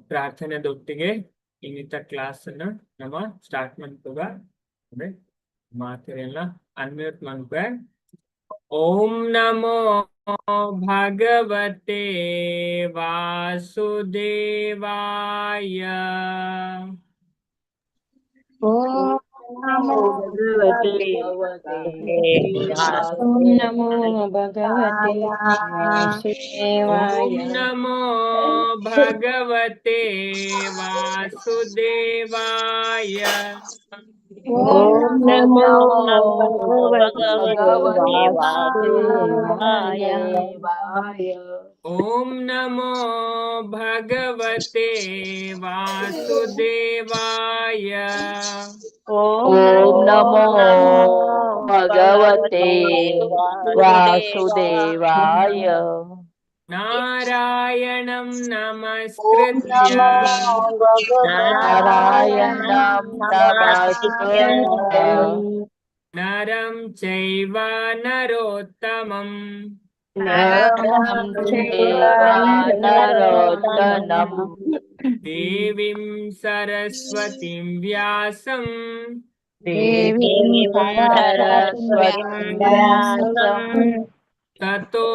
ಪ್ರಾರ್ಥನೆದೊಟ್ಟಿಗೆ ಇನ್ನಿತ class ಅನ್ನ ನಮ್ಮ start ಮಾಡ್ತದ. ಅದೇ ಮಾತೆಲ್ಲ ಅನ್ಮ್ಯೂಟ್ ಮಾಡ್ಬೇ. ಓಂ ನಮೋ ಭಗವತೆ ವಾಸುದೇವಾಯ. ಓಂ ನಮೋ ಭಗವತೆ ಓಂ ನಮೋ ಭಗವತೆ ವಾಸುದೇವಾಯ. ಓಂ ನಮೋ ಭಗವತೆ ವಾಸುದೇವಾಯ. ಓಂ ನಮೋ ಭಗವತೆ ಭಗವತೆ ವಾಸುದೇವಾಯ. ವಾಸುದೇವಾಯ. ಓಂ ನಮೋ ಭಗವತೆ ವಾಸುದೇವಾಯ. ಓಂ ನಮೋ ಭಗವತೆ ವಾಸುದೇವಾಯ. ನಾರಾಯಣಂ ನಮಸ್ಕೃತ್ಯ ನಾರಾಯಣಂ ನಮಸ್ಕೃತ್ಯ ನರಂ ಚೈವ ನರೋತ್ತಮಂ ನರಂ ಚೈವ ನರೋತ್ತಮಂ ದೇವಿಂ ಸರಸ್ವತಿಂ ವ್ಯಾಸಂ ದೇವೀಂ ಸರಸ್ವತೀಂ ವ್ಯಾಸಂ ತತೋ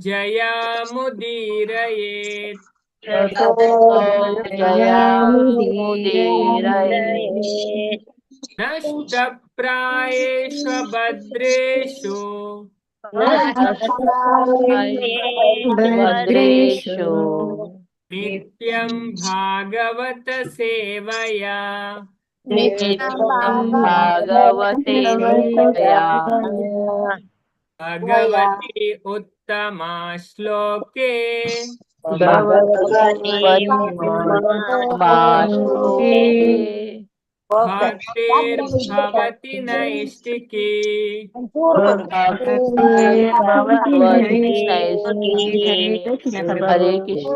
ಜಯಮುದೀರಯೇತ್. ತತೋ ಜಯಮುದೀರಯೇತ್. ನಷ್ಟಪ್ರಾಯೇಷು ಭದ್ರೇಷು ಭದ್ರೇಷು ನಿತ್ಯಂ ಭಾಗವತ ಸೇವಯಾ ನಿತ್ಯಂ ಭಾಗವತೆ ಸೇವಯಾ ಭಗವತಿ ಉತ್ತಮ ಶ್ಲೋಕೆ ಭಗವತಿ ಭಕ್ತಿರ್ಭವತಿ ನೈಷ್ಟಿಕಿ. ಹರೇ ಕೃಷ್ಣ.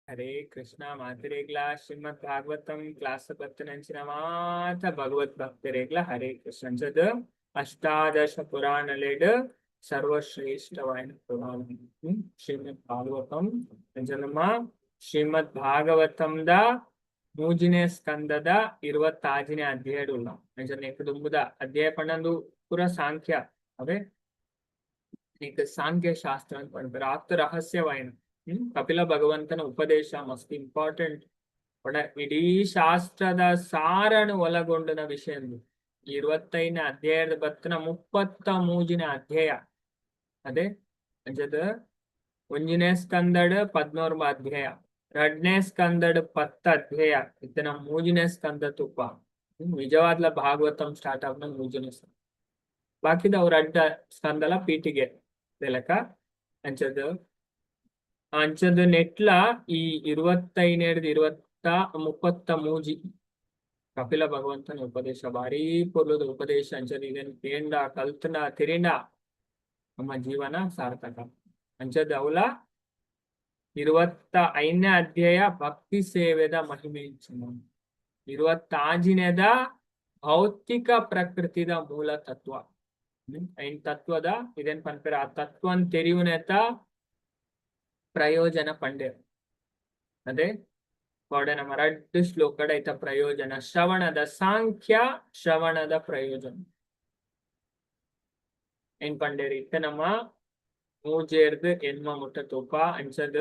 ಹರೇ ಕೃಷ್ಣ. ಮಾತಿರೇಗ್ಲ ಶ್ರೀಮದ್ ಭಾಗವತಂ ಕ್ಲಾಸ್ ಪತ್ತನಂಚಿನ ಮಾತ ಭಗವತ್ ಭಕ್ತರೇಗ್ಲ ಹರೇ ಕೃಷ್ಣ. ಅಷ್ಟಾದಶ ಪುರಾಣಲೇಡ್ ಸರ್ವಶ್ರೇಷ್ಠವಾದ ಪುರಾಣ ಶ್ರೀಮದ್ ಭಾಗವತಂ. ನಮ್ಮ ಶ್ರೀಮದ್ ಭಾಗವತಂದ 3ನೇ ಸ್ಕಂದದ 26ನೇ ಅಧ್ಯಾಯ ಉಳ್ಳ ದುಂಬುದ ಅಧ್ಯಾಯ ಪಣ್ಣಂದು ಪುರ ಸಾಂಖ್ಯ ಅವೇ ಸಾಂಖ್ಯ ಶಾಸ್ತ್ರ ಅಂತ ಪಡ್ತಾರೆ. ಆಪ್ತ ರಹಸ್ಯವಾಯಿನ ಕಪಿಲ ಭಗವಂತನ ಉಪದೇಶ ಮಸ್ತ್ ಇಂಪಾರ್ಟೆಂಟ್. ಇಡೀ ಶಾಸ್ತ್ರದ ಸಾರನ್ನು ಒಳಗೊಂಡನ ವಿಷಯ 25ನೇ ಅಧ್ಯಾಯದ ಬತ್ತನ 33ನೇ ಅಧ್ಯಾಯ. ಅದೇ ಅಂಜದ 1ನೇ ಸ್ಕಂದಡ್ 11ನೇ ಅಧ್ಯಾಯ, 2ನೇ ಸ್ಕಂದಡ್ 10 ಅಧ್ಯಾಯ, ಇದನ್ನ 3ನೇ ಸ್ಕಂದ ತುಪ್ಪ ನಿಜವಾದ್ಲ ಭಾಗವತಂ ಸ್ಟಾರ್ಟ್ ಆಗ 3ನೇ ಸ್ಕಂದ. ಬಾಕಿದ ಅವ್ರ ಅಡ್ಡ ಸ್ಕಂದಲ ಪೀಟಿಗೆ ಲೆಕ್ಕ ಅಂಚದ ನೆಟ್ಲ ಈ 25 33 ಕಪಿಲ ಭಗವಂತನ ಉಪದೇಶ ಭಾರಿ ಪೊರ್ಲದ ಉಪದೇಶ. ಅಂಚದ ಇದನ್ನು ಕೇಂಡ ಕಲ್ತನ ತಿರಿಂಡ ನಮ್ಮ ಜೀವನ ಸಾರ್ಥಕ. ಅಂಚದ ಅವಲ 25ನೇ ಅಧ್ಯಾಯ ಭಕ್ತಿ ಸೇವೆದ ಮಹಿಮೆ. 26ನೇದ ಭೌತಿಕ ಪ್ರಕೃತಿದ ಮೂಲ ತತ್ವ. ಐನ್ ತತ್ವದ ಇದೇನ್ ಪನ್ಪೇರ ಆ ತತ್ವನ್ ತೆರಿಯುನೇತ ಪ್ರಯೋಜನ ಪಂಡೆ. ಅದೇ ನಮ್ಮ 2 ಶ್ಲೋಕದ ಐತ ಪ್ರಯೋಜನ. ಶ್ರವಣದ ಸಾಂಖ್ಯ, ಶ್ರವಣದ ಪ್ರಯೋಜನ ಏನ್ ಪಂಡೇರಿ ಇತ್ತ ನಮ್ಮ ಮೂಜೇರ್ದು ಎನ್ಮ ಮುಟ್ಟ ತೂಪ ಅಂಚದ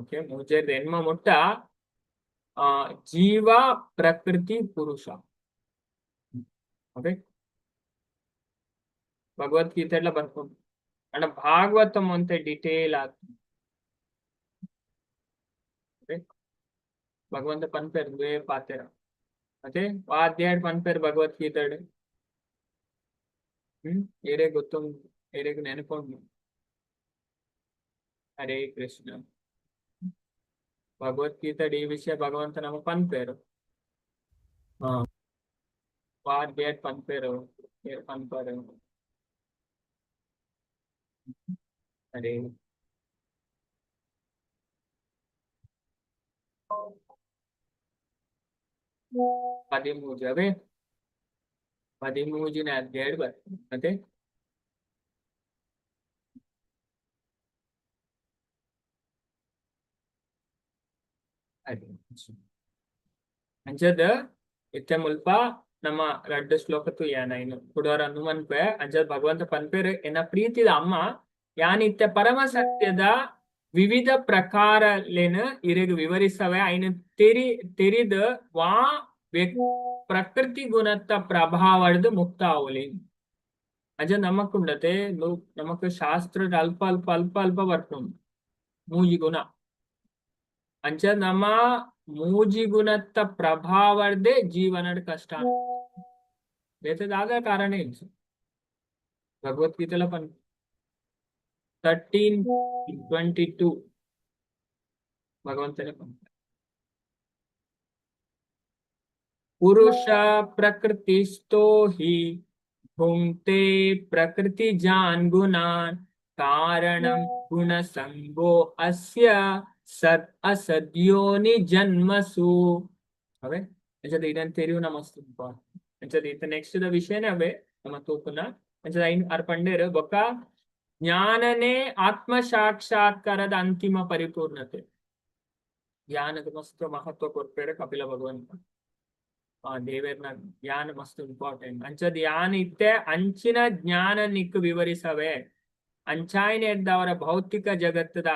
ಓಕೆ. ಮೂಜೇರ್ದು ಎನ್ಮ ಮುಟ್ಟ ಜೀವ ಪ್ರಕೃತಿ ಪುರುಷ. ಓಕೆ, ಭಗವದ್ಗೀತೆ ಎಲ್ಲ ಬರ್ಕೊಂಡು ಅಣ್ಣ ಭಾಗವತಂ ಅಂತ ಡಿಟೇಲ್ ಆಗ್ತದೆ. ಭಗವಂತ ಪನ್ಪೇರ್ ದ್ವೇ ಪಾತೆರ ಮತ್ತೆ ವಾದ್ಯಾಡ್ ಪನ್ಪೇರ್ ಭಗವದ್ಗೀತೆ ಏರೇ ಗೊತ್ತು ಏರೇಗ ನೆನಕೊಂಡು. ಹರೇ ಕೃಷ್ಣ. ಭಗವದ್ಗೀತೆ ಈ ವಿಷಯ ಭಗವಂತ ನಮ್ಮ ಪನ್ಪೇರು ವಾದ್ಯಾಡ್ ಪನ್ಪೇರು ಪನ್ಪೇರು. ಹರೇ 13 ಅವೇ 13ನೇ ಅಧ್ಯಾಯ ಬರ್ತದೆ. ಮತ್ತೆ ಅದೇ ಅಂಚದ ಇತ್ತೆ ಮುಲ್ಪ ನಮ್ಮ ರಡ್ಡು ಶ್ಲೋಕತ್ತು ಏನಾಯ್ನು ಕುಡೋರ ಹನುಮನ್ಪೆ ಅಂಚದ್ ಭಗವಂತ ಪನ್ಪೇರು ಎನ್ನ ಪ್ರೀತಿದ ಅಮ್ಮ ಯಾನಿತ್ತೆ ಪರಮ ಸತ್ಯದ ವಿವಿಧ ಪ್ರಕಾರಲೇನು ಇರೆಗ್ ವಿವರಿಸವೆ ಅಯ್ನ ತೆರಿದ ವಾ ಪ್ರಕೃತಿ ಗುಣತ್ತ ಪ್ರಭಾವಡ್ದು ಮುಕ್ತ ಆವುಲಿ ಅಜ ನಮಕುಂಡತೆ ನಮಕ್ ಶಾಸ್ತ್ರ ಅಲ್ಪ ಅಲ್ಪ ಅಲ್ಪ ಅಲ್ಪ ಬರ್ಕೊಂಡು ಮೂಜಿ ಗುಣ ಅಂಚ ನಮ್ಮ ಮೂಜಿ ಗುಣತ್ತ ಪ್ರಭಾವಡ್ದೆ ಜೀವನಡ್ ಕಷ್ಟ ಬೇತದಾದ ಕಾರಣ ಇಲ್ಲ ಭಗವದ್ಗೀತೆಲ ಪನ್ 13:22 ಭಗವಂತನೇ ಪನ್ पुरुष प्रकृतिस्थो ही भुंक्ते प्रकृति जान गुणान कारणं गुण संगो अस्य सत् असद्योनि जन्मसु हवे अच्छा ಇದನ್ನ ತೆರಿಯುನ ಮಸ್ತ್ ಇಂಪಾರ್ಟೆಂಟ್ अच्छा ಇದು ನೆಕ್ಸ್ಟ್ ದ ವಿಷಯನೇ ಅವೇ ನಮ್ಮ ತೂಕುನ अच्छा ಐನ್ ಅರ್ಪಂಡೇರು ಬೊಕ್ಕ ಜ್ಞಾನನೇ ಆತ್ಮ ಸಾಕ್ಷಾತ್ಕಾರದ ಅಂತಿಮ ಪರಿಪೂರ್ಣತೆ ಜ್ಞಾನದ ಮಸ್ತ್ ಮಹತ್ವ ಕೊಡ್ತಾರೆ ಕಪಿಲ ಭಗವಂತ ದೇವೇರ್ನ ಜ್ಞಾನ ಮಸ್ತ್ ಇಂಪಾರ್ಟೆಂಟ್ ಅಂಚದ್ ಯಾನ್ ಇತ್ತೆ ಅಂಚಿನ ಜ್ಞಾನ ನಿಕ್ ವಿವರಿಸವೆ ಅಂಚಾಯ್ನ ಎದ್ದವರ ಭೌತಿಕ ಜಗತ್ತದ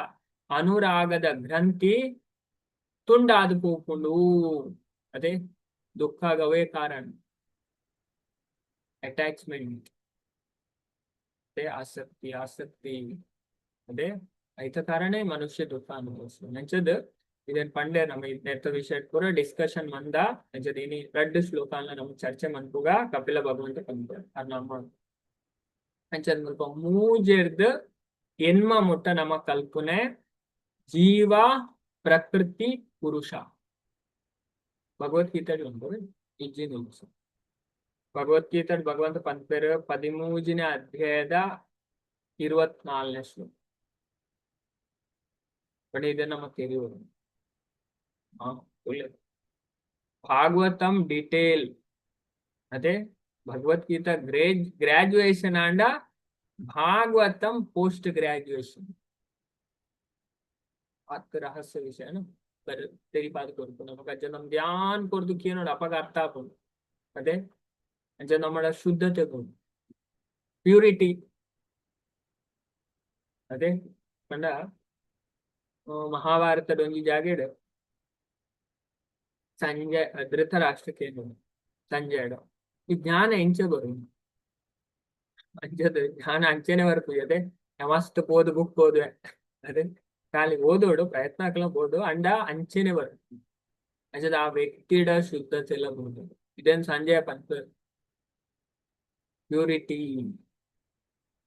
ಅನುರಾಗದ ಗ್ರಂಥಿ ತುಂಡಾದು ಪೂಕೊಂಡು ಅದೇ ದುಃಖಗವೇ ಕಾರಣ ಅಟ್ಯಾಚ್ಮೆಂಟ್ ಅದೇ ಆಸಕ್ತಿ ಅದೇ ಐತ ಕಾರಣ ಮನುಷ್ಯ ದುಃಖ ಅನುಭವಿಸ್ತಾನೆ ಅಂಚದ್ ಇದನ್ ಪಂಡೆ ನಮ್ಮ ನೆತ್ತ ವಿಷಯ ಪೂರ ಡಿಸ್ಕಷನ್ ಮಂದ ಅಂಚದೀನಿ ಎರಡು ಶ್ಲೋಕಾನ ನಮ್ ಚರ್ಚೆ ಮನ್ಪುಗ ಕಪಿಲ ಭಗವಂತ ಕಂಡ ನಮ್ಮ ಅಂಚದ್ ಮುಲ್ಪ ಮೂಜೆರ್ದ್ ಎನ್ಮ ಮುಟ್ಟ ನಮ್ಮ ಕಲ್ಪನೆ ಜೀವ ಪ್ರಕೃತಿ ಪುರುಷ ಭಗವದ್ಗೀತೆ ಉಂಟು ಇಜ್ಜಿ ನಿಲ್ಸು ಭಗವದ್ಗೀತೆ ಭಗವಂತ ಪಂಪೇರು 13ನೇ ಅಧ್ಯಾಯದ 24ನೇ ಶ್ಲೋಕ ಬಟ್ ಇದನ್ನ ನಮ್ಮ ತೆರೆಯುವುದು ಭಾಗವತಂ ಡೀಟೇಲ್ ಅದೇ ಭಗವದ್ಗೀತಾ ಗ್ರಾಜುಯೇಷನ್ ಅಂಡ ಭಾಗವತಂ ಪೋಸ್ಟ್ ಗ್ರಾಜುಯೇಷನ್ ಅತ್ ರಹಸ್ಯ ವಿಷಯ ತೆರಿಪಾದ ಕೊರ್ಪು ನಮಕ್ ಅಜ್ಜ ನಮ್ ಧ್ಯಾನ್ ಕೊರ್ದು ಕೇನೋಡ ಅಪಗ ಅರ್ಥ ಆಪುಂಡು ಅದೇ ಅಂಚ ನಮ್ಮಡ ಶುದ್ಧತೆ ಕೊಡು ಪ್ಯೂರಿಟಿ ಅದೇ ಕಂಡ ಮಹಾಭಾರತದ ಒಂಜಿ ಜಾಗೆಡ್ ಸಂಜೆ ಧೃತರಾಷ್ಟ್ರಕ್ಕೆ ಸಂಜೆಡ ಈ ಜ್ಞಾನ ಎಂಚ ಬರು ಅಂಚದ ಜ್ಞಾನ ಅಂಚೆನೆ ಬರ್ಪು ಅದೇ ಮಸ್ತ್ ಪೋದು ಬುಕ್ ಓದುವೆ ಅದೇ ಖಾಲಿ ಓದೋಡು ಪ್ರಯತ್ನ ಹಾಕಲ ಬೋದು ಅಂಡ ಅಂಚೆನೆ ಬರು ಅಂಚದ ಆ ವ್ಯಕ್ತಿಡ ಶುದ್ಧತೆ ಎಲ್ಲ ಬೋದು ಇದೇನ್ ಸಂಜೆಯ ಪಂತ ಪ್ಯೂರಿಟಿ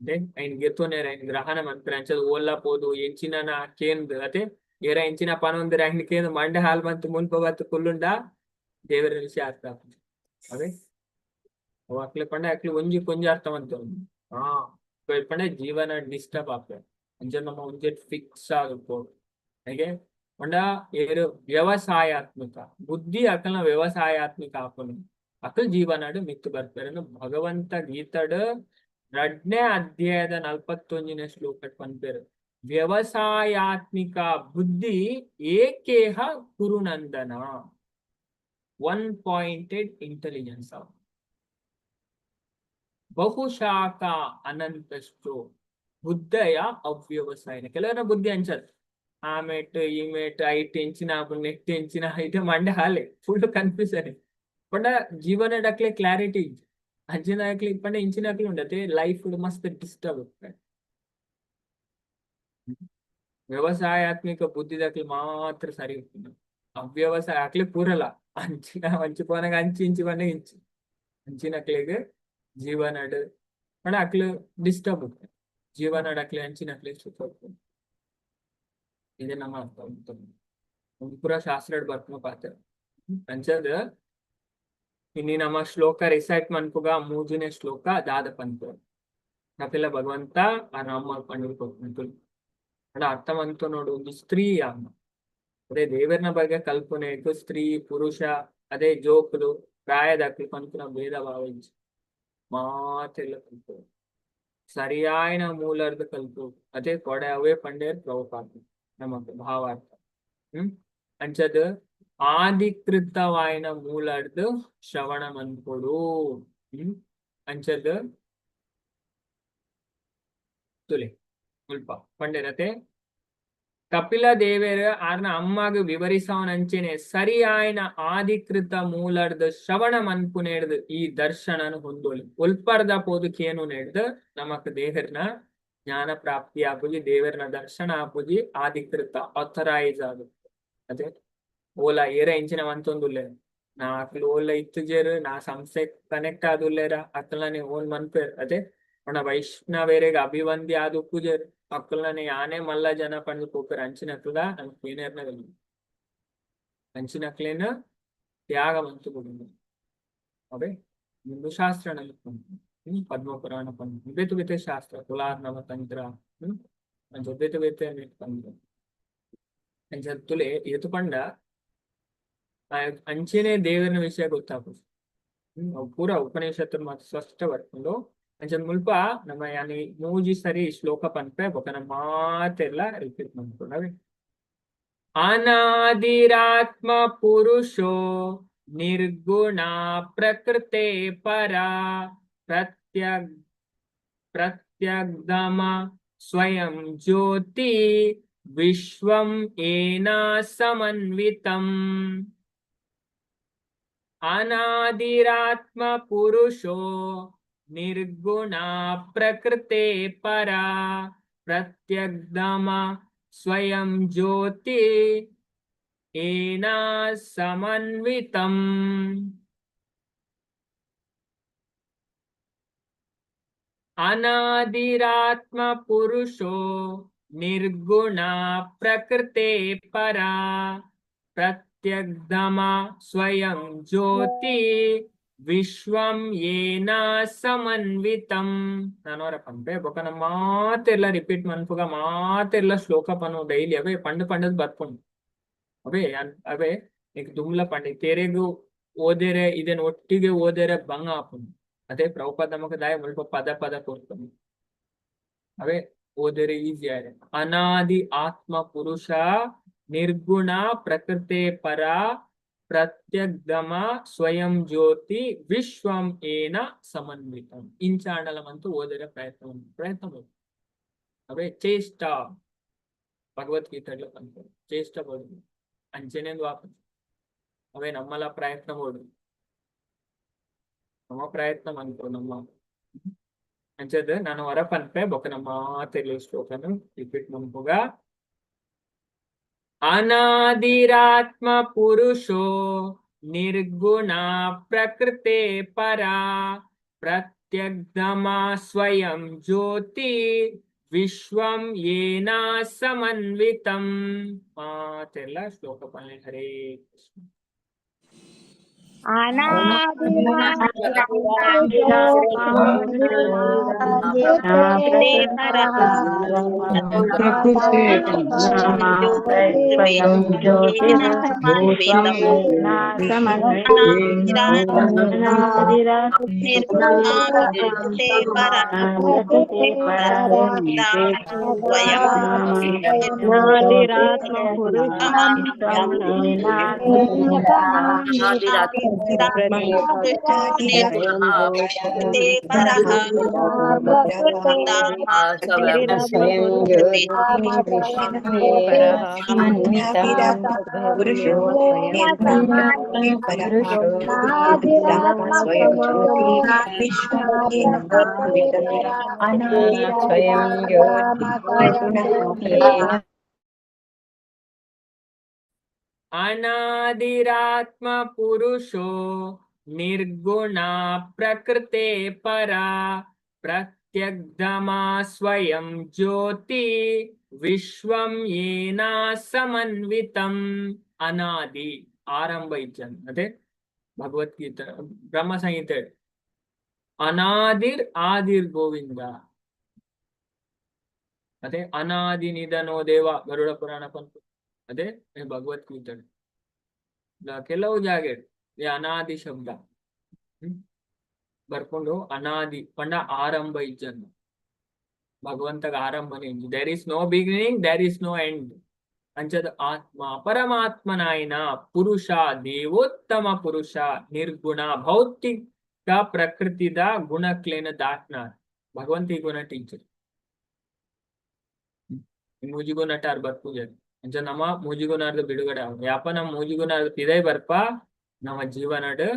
ಅದೇ ಐನ್ ಗೆತ್ತೋನೇರ ಐನ್ ಗ್ರಹಣ ಮಂತ್ರ ಅಂಚದ ಓಲ್ಲ ಪೋದು ಎಂಚಿನ ಕೇಂದ್ರ ಅದೇ ಏರ ಎಂಚಿನ ಪನೊಂದಿರ ಐನ್ ಕೇಂದ್ರ ಮಂಡೆ ಹಾಲ್ ಬಂತು ಮುನ್ಪ ಬತ್ತು ಕುಲ್ಲುಂಡ ದೇವರ ವಿಷಯ ಅರ್ಥ ಆಗ್ತದೆ ಅದೇ ಅವು ಅಕ್ಲೆ ಪಂಡ ಅಕ್ಲೆ ಒಂಜಿ ಕೊಂಜಿ ಅರ್ಥ ಮಂತ ಪಂಡ ಜೀವನ ಡಿಸ್ಟರ್ಬ್ ಆಗ್ತದೆ ಅಂಚ ನಮ್ಮ ಒಂಜಿ ಫಿಕ್ಸ್ ಆಗಬಹುದು ಹಾಗೆ ಪಂಡ ಏರು ವ್ಯವಸಾಯಾತ್ಮಕ ಬುದ್ಧಿ ಅಕಲ್ನ ವ್ಯವಸಾಯಾತ್ಮಕ ಹಾಕೊಂಡು ಅಕಲ್ ಜೀವನಾಡು ಮಿತ್ತು ಬರ್ತಾರೆ ಭಗವಂತ ಗೀತಡ್ 2ನೇ ಅಧ್ಯಾಯದ 41ನೇ ಶ್ಲೋಕ ಪಂಪೇರು ವ್ಯವಸಾಯಾತ್ಮಿಕ ಬುದ್ಧಿ ಏಕೇಹ ಕುರುನಂದನ 1 ಪಾಯಿಂಟೆಡ್ ಇಂಟೆಲಿಜೆನ್ಸ್ ಬಹುಶಾಖ ಅನಂತಷ್ಟು ಬುದ್ಧಯ ಅವ್ಯವಸಾಯನ ಕೆಲವರ ಬುದ್ಧಿ ಅಂಚದ್ ಆಮೇಟ್ ಈಮೇಟ್ ಐಟ್ ಎಂಚಿನ ನೆಟ್ ಎಂಚಿನ ಐತೆ ಮಂಡೆ ಹಾಲೆ ಫುಲ್ ಕನ್ಫ್ಯೂಸನ್ ಪಂಡ ಜೀವನ ಡಕ್ಲೆ ಕ್ಲಾರಿಟಿ ಅಂಚಿನ ಹಾಕ್ಲಿ ಪಂಡ ಇಂಚಿನ ಹಾಕ್ಲಿ ಉಂಡತೆ ಲೈಫ್ ಮಸ್ತ್ ಡಿಸ್ಟರ್ಬ್ ಆಗ್ತದೆ ವ್ಯವಸಾಯಾತ್ಮಿಕ ಬುದ್ಧಿ ದಾಖಲೆ ಮಾತ್ರ ಸರಿ ಇರ್ತದೆ ಅವ್ಯವಸಾಯ ಹಾಕ್ಲಿ ಪೂರಲ್ಲ ಅಂಚಿ ಪೋನಾಗ ಇಂಚಿ ಬಂದಾಗ ಅಂಚಿನ ಹಾಕ್ಲಿಗೆ ಜೀವನ ಪಂಡ ಹಾಕ್ಲು ಡಿಸ್ಟರ್ಬ್ ಆಗ್ತದೆ ಜೀವನ ಹಾಕ್ಲಿ ಅಂಚಿನ ಹಾಕ್ಲಿ ಸುತ್ತ ಇದೇ ನಮ್ಮ ಅರ್ಥ ಪೂರ ಶಾಸ್ತ್ರ ಬರ್ತ ಪಾತ್ರ ಅಂಚದ ಇನ್ನಿ ನಮ್ಮ ಶ್ಲೋಕ ರಿಸೈಟ್ ಮನ್ಪುಗ 3ನೇ ಶ್ಲೋಕ ದಾದ ಪಂತು ಕಪಿಲ ಭಗವಂತ ಆ ನಮ್ಮ ಪಂಡು ಕೊಟ್ಟು ಅಡ ಅರ್ಥ ಮಂತು ನೋಡು ಒಂದು ಸ್ತ್ರೀ ಅಮ್ಮ ಅದೇ ದೇವರನ ಬಗ್ಗೆ ಕಲ್ಪನೆ ಸ್ತ್ರೀ ಪುರುಷ ಅದೇ ಜೋಕುಲು ಪ್ರಾಯದಾಕ್ಲಿ ಪಂತು ನಾವು ಭೇದ ಭಾವ ಮಾತೆಲ್ಲ ಕಲ್ಪು ಸರಿಯಾಯಿನ ಮೂಲರ್ದು ಕಲ್ಪು ಅದೇ ಕೊಡೆ ಅವೇ ಪಂಡೇರ್ ಪ್ರವಪಾತ ನಮಗೆ ಭಾವಾರ್ಥ ಅಂಚದ ಆದಿಕೃತವಾಯಿನ ಮೂಲಡ್ದು ಶ್ರವಣ ಮನ್ಪೊಡು ಅಂಚದ ತುಲೆ ಮುಲ್ಪ ಪಂಡಿರತೆ ಕಪಿಲ ದೇವೇರ ಆರ್ನ ಅಮ್ಮಗ ವಿವರಿಸವನಂಚೆನೆ ಸರಿಯಾಯಿನ ಆದಿಕೃತ ಮೂಲಡ್ದು ಶ್ರವಣ ಮನ್ಪು ನೇಡ್ದು ಈ ದರ್ಶನನು ಹೊಂದೋಲಿ ಒಲ್ಪರ್ದ ಪೋದಕೇನು ನೇಡ್ದು ನಮಕ್ ದೇವರ್ನ ಜ್ಞಾನ ಪ್ರಾಪ್ತಿ ಆಪುಜಿ ದೇವರ್ನ ದರ್ಶನ ಆಪುಜಿ ಆದಿಕೃತ ಆಥರೈಸ್ ಆಗುತ್ತೆ ಅದೇ ಓಲ ಏರ ಇಂಚಿನ ಮಂತೊಂದುಲ್ಲೆ ನಾ ಅಕ್ಲು ಓಲ ಇತ್ತುಜೇರು ನಾ ಸಂಸ್ಥೆ ಕನೆಕ್ಟ್ ಆದುಲ್ಲೇರ ಅಕ್ಲನೆ ಓಲ್ ಮನ್ಪೇರ್ ಅದೇ ಒಣ ವೈಷ್ಣವೇರೆಗೆ ಅಭಿವಂದಿ ಆದು ಪೂಜೆರ್ ಅಕ್ಕಲ್ನೇ ಯಾನೇ ಮಲ್ಲ ಜನ ಪಂಡು ಪೋಪರ್ ಅಂಚಿನಕ್ಲದ ನಮ್ಗೆ ಏನೇರ್ನ ಅಂಚಿನಕ್ಲೇನ ತ್ಯಾಗ ಮಂತು ಕೊಡುದು ಅವೇ ಮುಂದು ಶಾಸ್ತ್ರ ಪದ್ಮಪುರಾಣ ಪಂಡು ಬೇತು ಬೇತೆ ಶಾಸ್ತ್ರ ಕುಲಾರ್ನವ ತಂತ್ರ ಬೇತು ಬೇತೆ ಪಂದ್ರ ಅಂಚತ್ತುಲೆ ಏತು ಪಂಡ ಅಂಚೆನೆ ದೇವರನ ವಿಷಯ ಗೊತ್ತಾಗ್ಬೋದು ಪೂರ ಉಪನಿಷತ್ತು ಮಾತ್ರ ಸ್ಪಷ್ಟ ಬರ್ಕೊಂಡು ಅಂಚನ್ ಮುಲ್ಪ ನಮ್ಮ ಯಾನಿ ಮೂಜಿ ಸರಿ ಶ್ಲೋಕ ಪನ್ಪೆ ಬೊಕನ ಮಾತೆಲ್ಲ ರಿಪೀಟ್ ಮಾಡ್ಕೊಂಡವೆ ಅನಾದಿರಾತ್ಮ ಪುರುಷೋ ನಿರ್ಗುಣ ಪ್ರಕೃತೆ ಪರ ಪ್ರತ್ಯಗ್ಧಮ ಸ್ವಯಂ ಜ್ಯೋತಿ ವಿಶ್ವಂ ಏನಾ ಸಮನ್ವಿತಂ ಅನಾದಿರಾತ್ಮ ಪುರುಷೋ ನಿರ್ಗುಣ ಪ್ರಕೃತೆ ಪರ ಪ್ರತ್ಯಗ್ಧಮ ಸ್ವಯಂ ಜ್ಯೋತಿ ಏನಾ ಸಮನ್ವಿತಂ ಅನಾದಿರಾತ್ಮ ಪುರುಷೋ ನಿರ್ಗುಣ ಪ್ರಕೃತೆ ಪರ ಪ್ರತ್ಯಗ್ಧಮ ಸ್ವಯಂ ಜ್ಯೋತಿ ವಿಶ್ವಂ ಏನಾ ಸಮನ್ವಿತಂ ನಾನವರ ಪಂಪೆ ಬೊಕನ ಮಾತೆಲ್ಲ ರಿಪೀಟ್ ಮನ್ಪುಗ ಮಾತೆಲ್ಲ ಶ್ಲೋಕ ಪನು ಡೈಲಿ ಅವೇ ಪಂಡದ್ ಬರ್ಪುಂಡು ಅವೇ ಈಗ ದುಮ್ಲ ಪಂಡಿ ತೆರೆಗೂ ಓದೇರೆ ಇದನ್ನ ಒಟ್ಟಿಗೆ ಓದೇರೆ ಬಂಗ ಆಪುಂಡು ಅದೇ ಪ್ರಭುಪಾದ ನಮಕ್ ದಾಯ ಮುಲ್ಪ ಪದ ಕೊಡ್ತಾನೆ ಅವೇ ಓದೇರೆ ಈಸಿ ಆಯ್ರೆ ಅನಾದಿ ಆತ್ಮ ಪುರುಷ ನಿರ್ಗುಣ ಪ್ರಕೃತಿ ಪರ ಪ್ರತ್ಯಗ್ಧಮ ಸ್ವಯಂ ಜ್ಯೋತಿ ವಿಶ್ವಂ ಏನ ಸಮನ್ವಿತಂ ಇಂಚಾಂಡಲಮಂತೂ ಓದರ ಪ್ರಯತ್ನ ಅವೇ ಚೇಷ್ಟ ಭಗವದ್ಗೀತೆಗಳು ಅಂತಾರೆ ಚೇಷ್ಟ ಬೋದು ಅಂಚೆನೆಂದು ವಾಪಸ್ ಅವೇ ನಮ್ಮಲ್ಲ ಪ್ರಯತ್ನ ಬೋಡು ನಮ್ಮ ಪ್ರಯತ್ನ ಅನ್ಕೋ ನಮ್ಮ ಅಂಚದ ನಾನು ಹೊರ ಪನ್ಪೆ ಬೊಕ್ಕ ನಮ್ಮ ಮಾತೆಲ್ಲ ಶ್ಲೋಕನು ರಿಪೀಟ್ ಮನ್ಪುಗ ಅನಾದಿರಾತ್ಮ ಪುರುಷೋ ನಿರ್ಗುಣ ಪ್ರಕೃತೆ ಪರ ಪ್ರತ್ಯಗ್ಧಮ ಸ್ವಯಂ ಜ್ಯೋತಿ ವಿಶ್ವಂ ಏನಾ ಸಮನ್ವಿತಂ ಮಾತೆಲ್ಲ ಶ್ಲೋಕ ಪನ್ನೆ ಹರೇ ಕೃಷ್ಣ ಸ್ವಯಂ ಜ್ಯೋತಿರ್ ನಾದಿರಾತ್ಮ ಪುರುಷ ಅನಾದಿರಾತ್ಮ ಪುರುಷೋ ನಿರ್ಗುಣ ಪ್ರಕೃತೆ ಪರ ಪ್ರತ್ಯಗ್ಧಮ ಸ್ವಯಂ ಜ್ಯೋತಿ ವಿಶ್ವಂ ಏನಾ ಸಮನ್ವಿತಂ ಅನಾದಿ ಆರಂಭ ಇಜ್ಜನ್ ಅದೇ ಭಗವದ್ಗೀತೆ ಬ್ರಹ್ಮ ಸಂಹಿತೆ ಅನಾದಿರ್ ಆದಿರ್ ಗೋವಿಂದ ಅದೇ ಅನಾದಿ ನಿಧನೋ ದೇವ ಗರುಡ ಪುರಾಣ ಪಂಪು ಅದೇ ಭಗವದ್ಗೀತೆ ಕೆಲವು ಜಾಗ ಅನಾದಿ ಶಬ್ದ ಬರ್ಕೊಂಡು ಅನಾದಿ ಪಂಡ ಆರಂಭ ಇಜ್ಜನ್ನು ಭಗವಂತಗ ಆರಂಭನೇ there is no beginning there is no end ಅಂಚದ ಆತ್ಮ ಪರಮಾತ್ಮನಾಯಿನ ಪುರುಷ ದೇವೋತ್ತಮ ಪುರುಷ ನಿರ್ಗುಣ ಭೌತಿಕ ಪ್ರಕೃತಿದ ಗುಣಕ್ಲೇನ ದಾಟ್ನ ಭಗವಂತ ಈ ಗುಣ ಟೀಚರ್ ಮೂಜಿಗುಣಟಾರ್ ಬರ್ಪೂಜೆ ಅಂಚ ನಮ್ಮ ಮೂಜಿಗುಣಾರ್ದ ಬಿಡುಗಡೆ ಆಗ ಯಾಪ ನಮ್ಮ ಮೂಜಿಗುಣಾರ್ದ ಪಿದೈ ಬರ್ಪ ನಮ್ಮ ಜೀವನಡ್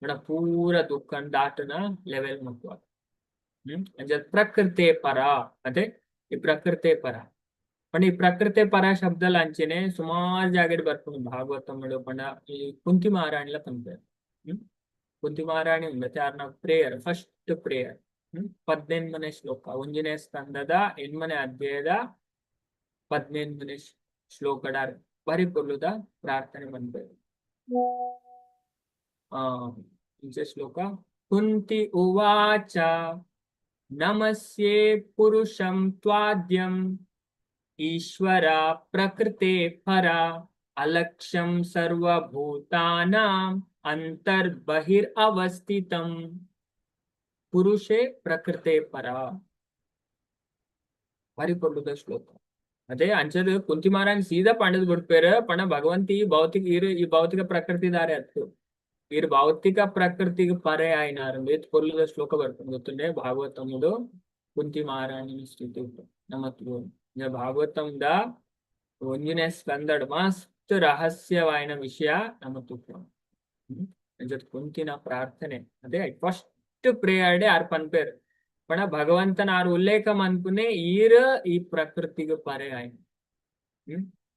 మన ಪೂರ ದುಃಖನ್ ದಾಟನ ಲೆವೆಲ್ ಮುಟ್ಟುವ ಅಂಚ ಪ್ರಕೃತಿ ಪರ ಅದೇ ಈ ಪ್ರಕೃತಿ ಪರ पण ಈ ಪ್ರಕೃತಿ ಪರ ಶಬ್ದಲ ಅಂಚೆನೆ ಸುಮಾರು ಜಾಗಡ್ ಬರ್ಪುಂಡು ಭಾಗವತಂಡು ಪಂಡ ಈ ಕುಂತಿ ಮಹಾರಾಣಿಲ ಪಂಪೇರು ಕುಂತಿ ಮಹಾರಾಣಿ ಉಂಡತೆ ಆರ್ನ ಪ್ರೇಯರ್ ಫಸ್ಟ್ ಪ್ರೇಯರ್ 18ನೇ ಶ್ಲೋಕ ಒಂಜನೇ ಸ್ಕಂದದ 8ನೇ ಅಧ್ಯಾಯದ 18ನೇ ಶ್ಲೋಕಡ ಪರಿಪುರ್ಲುದ ಪ್ರಾರ್ಥನೆ ಬಂದ್ಬೇರು ಇಂಚೆ ಶ್ಲೋಕ ಕುಂತಿ ಉವಾಚ ನಮಸ್ಯೆ ಪುರುಷಂ ತ್ವಾದ್ಯಂ ಈಶ್ವರ ಪ್ರಕೃತೆ ಪರ ಅಲಕ್ಷ್ಯಂ ಸರ್ವಭೂತಾನಾಂ ಅಂತರ್ಬಹಿರ್ ಅವಸ್ಥಿತಂ ಪುರುಷೇ ಪ್ರಕೃತೆ ಪರ ಪರಿಪುರ್ಲುದ ಶ್ಲೋಕ ಅದೇ ಅಂಚದ ಕುಂತಿ ಮಹಾರಾಣಿ ಸೀದಾ ಪಂಡದ್ ಬಿಡ್ಪೇರ ಪಣ ಭಗವಂತಿ ಈ ಭೌತಿಕ ಪ್ರಕೃತಿ ದಾರೆ ಅತ್ತು వీరు భౌతిక ప్రకృతికి పరే అయినారు పొర్లుద శ్లోక పడుతుంది గుర్తుండే భాగవతముడు కుంతి మహారాణి స్థితి నమ్మకం భాగవతం దా ಒಂಜನೇ ಸ್ಕಂದಡ್ ಮಸ್ತ್ ರಹಸ್ಯವಾಯಿನ ವಿಷಯ ನಮ್ಮತುಪ್ಪ ಕುಂತಿನ ಪ್ರಾರ್ಥನೆ ಅದೇ ಫಸ್ಟ್ ಪ್ರೇಯರ್ ಡೇ ಆರ್ ಪನ್ಪೇರ್ ಪಣ ಭಗವಂತನ ಆರು ಉಲ್ಲೇಖ ಮನ್ಪುನೆ ಈರ ಈ ಪ್ರಕೃತಿಗೆ ಪರೆ ಆಯ್ನ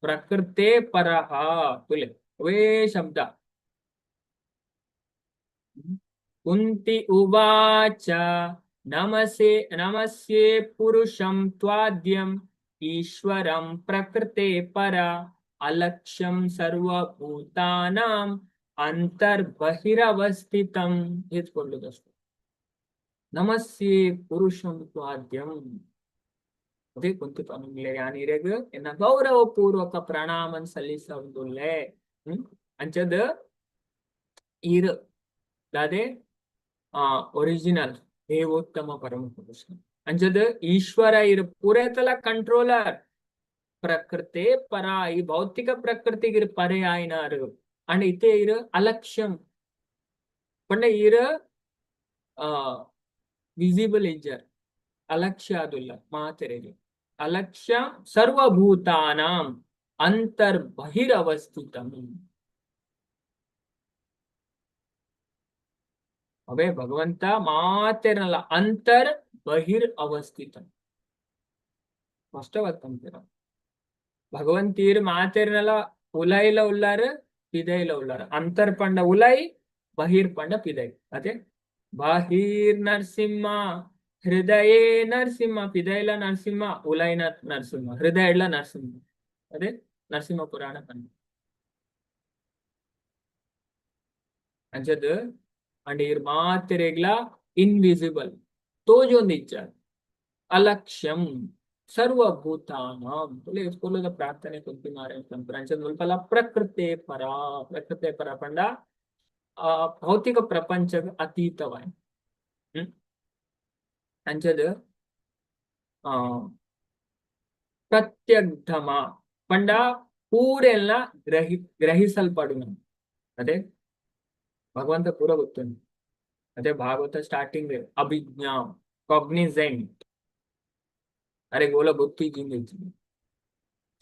ಪ್ರಕೃತೆ ಪರಹ ತುಲೆ ಅವೇ ಶಬ್ದ ಕುಂತಿ ಉವಾಚ ನಮಸ್ಯೆ ಪುರುಷಂ ತ್ವಾದ್ಯಂ ಈಶ್ವರಂ ಪ್ರಕೃತೆ ಪರ ಅಲಕ್ಷ್ಯಂ ಸರ್ವಭೂತಾನಾಂ ಅಂತರ್ಬಹಿರವಸ್ಥಿತಂ ಹೆಚ್ಕೊಳ್ಳುದಷ್ಟು ನಮಸ್ಯೆ ಪುರುಷಂ ತ್ವಾದ್ಯಂ ಅದೇ ಕುಂತಿ ಪನುಲೆ ಯಾನಿರೆಗ್ ಎನ್ನ ಗೌರವ ಪೂರ್ವಕ ಪ್ರಣಾಮನ್ ಸಲ್ಲಿಸುವುದುಲ್ಲೆ ಅಂಚದ ಇರು ಅದೇ ಒರಿಜಿನಲ್ ದೇವೋತ್ತಮ ಪರಮ ಪುರುಷ ಅಂಚದ ಈಶ್ವರ ಇರು ಪೂರೈತಲ ಕಂಟ್ರೋಲರ್ ಪ್ರಕೃತಿ ಪರ ಈ ಭೌತಿಕ ಪ್ರಕೃತಿಗೆ ಪರೆ ಆಯ್ನಾರು ಅಂಡ್ ಇತ್ತೆ ಇರು ಅಲಕ್ಷ್ಯಂ ಪಂಡ ಇರು ವಿಸಿಬಲ್ ಇಜ್ಜರ್ ಅಲಕ್ಷ್ಯ ಅದುಲ್ಲ ಮಾತೆರೆಗೆ ಅಲಕ್ಷ್ಯ ಸರ್ವಭೂತಾನಾಂ ಅಂತರ್ಬಹಿರವಸ್ಥಿತಂ ಅವೇ ಭಗವಂತ ಮಾತೇನಲ್ಲ ಅಂತರ್ ಬಹಿರ್ ಅವಸ್ಥಿತ ಸ್ಪಷ್ಟವಾಗ್ತಂತೀರ ಭಗವಂತೀರ್ ಮಾತೇರ್ನಲ್ಲ ಉಲೈಲ ಉಲ್ಲಾರ ಪಿದೈಲ ಉಲ್ಲಾರ ಅಂತರ್ ಪಂಡ ಉಲೈ ಬಹಿರ್ ಪಂಡ ಪಿದೈ ಅದೇ ಬಾಹಿರ್ ನರಸಿಂಹ ಹೃದಯೇ ನರಸಿಂಹ ಪಿದೈಲ ನರಸಿಂಹ ಉಲೈನ ನರಸಿಂಹ ಹೃದಯಲ ನರಸಿಂಹ ಅದೇ ನರಸಿಂಹ ಪುರಾಣ ಪಂಡ ಅಂಚದ ಅಂಡ್ ಇರ್ ಮಾತೆರೆಗ್ಲ ಇನ್ವಿಸಿಬಲ್ ತೋಜೊಂದಿಚ್ಚಾರ್ ಅಲಕ್ಷ್ಯಂ ಸರ್ವಭೂತಾನಾಂ ಸ್ಕೂಲದ ಪ್ರಾರ್ಥನೆ ಕುಂತಿ ಮಾರಾಯಣ ಅಂಚದ ಮುಲ್ಪಲ ಪ್ರಕೃತಿ ಪರ ಪಂಡ ಭೌತಿಕ ಪ್ರಪಂಚ ಅತೀತವಾಯ್ ಅಂಚದ ಪ್ರತ್ಯಗ್ಧಮ ಪಂಡ ಪೂರೆಲ್ಲ ಗ್ರಹಿಸಲ್ಪಡು ಅದೇ ಭಗವಂತ ಪೂರ ಗೊತ್ತುಂಟು ಅದೇ ಭಾಗವತ ಸ್ಟಾರ್ಟಿಂಗ್ ಅಭಿಜ್ಞಾ ಕಾಗ್ನಿಸೆಂಟ್ ಅರೆ ಗೋಲ ಗೊತ್ತಿದ್ದ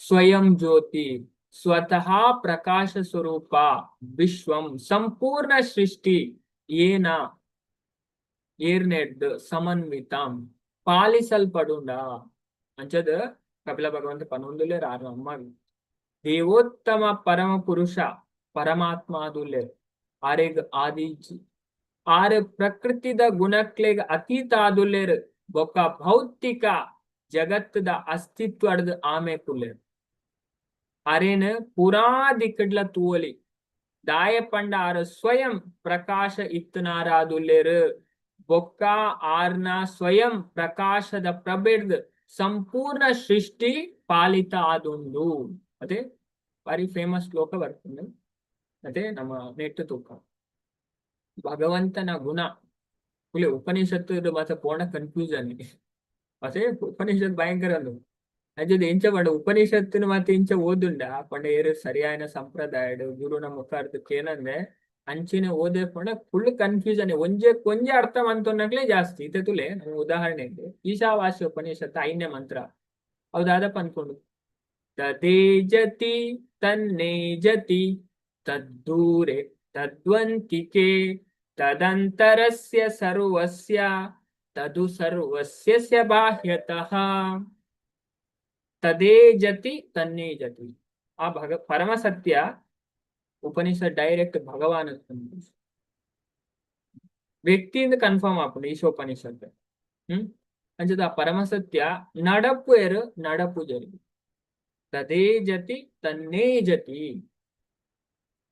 ಸ್ವಯಂ ಜ್ಯೋತಿ ಸ್ವತಃ ಪ್ರಕಾಶ ಸ್ವರೂಪ ವಿಶ್ವಂ ಸಂಪೂರ್ಣ ಸೃಷ್ಟಿ ಏರ್ನೆಡ್ ಸಮನ್ವಿತಂ ಪಾಲಿಸಲ್ಪಡುಂಡ ಅಂಚದ ಕಪಿಲ ಭಗವಂತ ಪನೊಂದುಲೆ ರಾರು ಅಮ್ಮ ದೇವೋತ್ತಮ ಪರಮ ಪುರುಷ ಪರಮಾತ್ಮ ಅದುಲ್ಲೆ ಆರೆಗ್ ಆದಿಜಿ ಆರೆ ಪ್ರಕೃತಿದ ಗುಣಕ್ಲೆಗ್ ಅತೀತ ಆದುಲ್ಲೇರ್ ಬೊಕ್ಕ ಭೌತಿಕ ಜಗತ್ತದ ಅಸ್ತಿತ್ವದ ಆಮೆ ಕುಲ್ಲೇರ್ ಅರೇನ್ ಪುರಾ ದಿಕ್ಕಡ್ಲ ತೂವಲಿ ದಾಯ ಪಂಡ ಆರ ಸ್ವಯಂ ಪ್ರಕಾಶ ಇತ್ತನಾರ ಆದುಲ್ಲೇರ್ ಬೊಕ್ಕ ಆರ್ನ ಸ್ವಯಂ ಪ್ರಕಾಶದ ಪ್ರಭೆಡ್ದು ಸಂಪೂರ್ಣ ಸೃಷ್ಟಿ ಪಾಲಿತ ಆದುಂಡು ಅದೇ ಬಾರಿ ಫೇಮಸ್ ಶ್ಲೋಕ ಬರ್ತದೆ ಅದೇ ನಮ್ಮ ನೆಟ್ಟು ತೂಕ ಭಗವಂತನ ಗುಣ ಉಪನಿಷತ್ತು ಮತ್ತೆ ಪೂರ್ಣ ಕನ್ಫ್ಯೂಷನ್ ಅದೇ ಉಪನಿಷತ್ ಭಯಂಕರ ಅಂಚದ ಇಂಚ ಪಂಡ ಉಪನಿಷತ್ತಿನ ಮತ್ತೆ ಇಂಚ ಓದುಂಡ ಪಂಡ ಏರು ಸರಿಯಾದ ಸಂಪ್ರದಾಯಡು ಗುರುನ ಮುಖಾರ್ದಕ್ಕೆ ಏನಂದ್ರೆ ಅಂಚಿನ ಓದೆ ಪಂಡ ಫುಲ್ ಕನ್ಫ್ಯೂಷನ್ ಒಂಜೆ ಅರ್ಥ ಮಂತೊನ್ನಕ್ಲೆ ಜಾಸ್ತಿ ಇತ್ತೆ ತುಲೆ ನಮ್ಮ ಉದಾಹರಣೆಗೆ ಈಶಾವಾಸ್ಯ ಉಪನಿಷತ್ತು 5ನೇ ಮಂತ್ರ ಹೌದಾದಪ್ಪ ಅನ್ಕೊಂಡು ತದೇಜತಿ ತನ್ನೇಜತಿ ತದ್ದೂರೆ ತದ್ವಂತಿಕೆ ತದಂತರಸ್ಯ ಸರ್ವಸ್ಯ ತದು ಸರ್ವಸ್ಯ ಬಾಹ್ಯತಃ ತದೇಜತಿ ತನ್ನೇಜತಿ ಆ ಪರಮ ಸತ್ಯ ಉಪನಿಷತ್ ಡೈರೆಕ್ಟ್ ಭಗವಾನ್ ವ್ಯಕ್ತಿಯಿಂದ ಕನ್ಫರ್ಮ್ ಆಪುಂಡು ಈಶೋಪನಿಷತ್ ಅಂಚದ ಆ ಪರಮ ಸತ್ಯ ನಡಪು ಏರು ನಡಪು ಜರಿ ತದೇಜತಿ ತನ್ನೇಜತಿ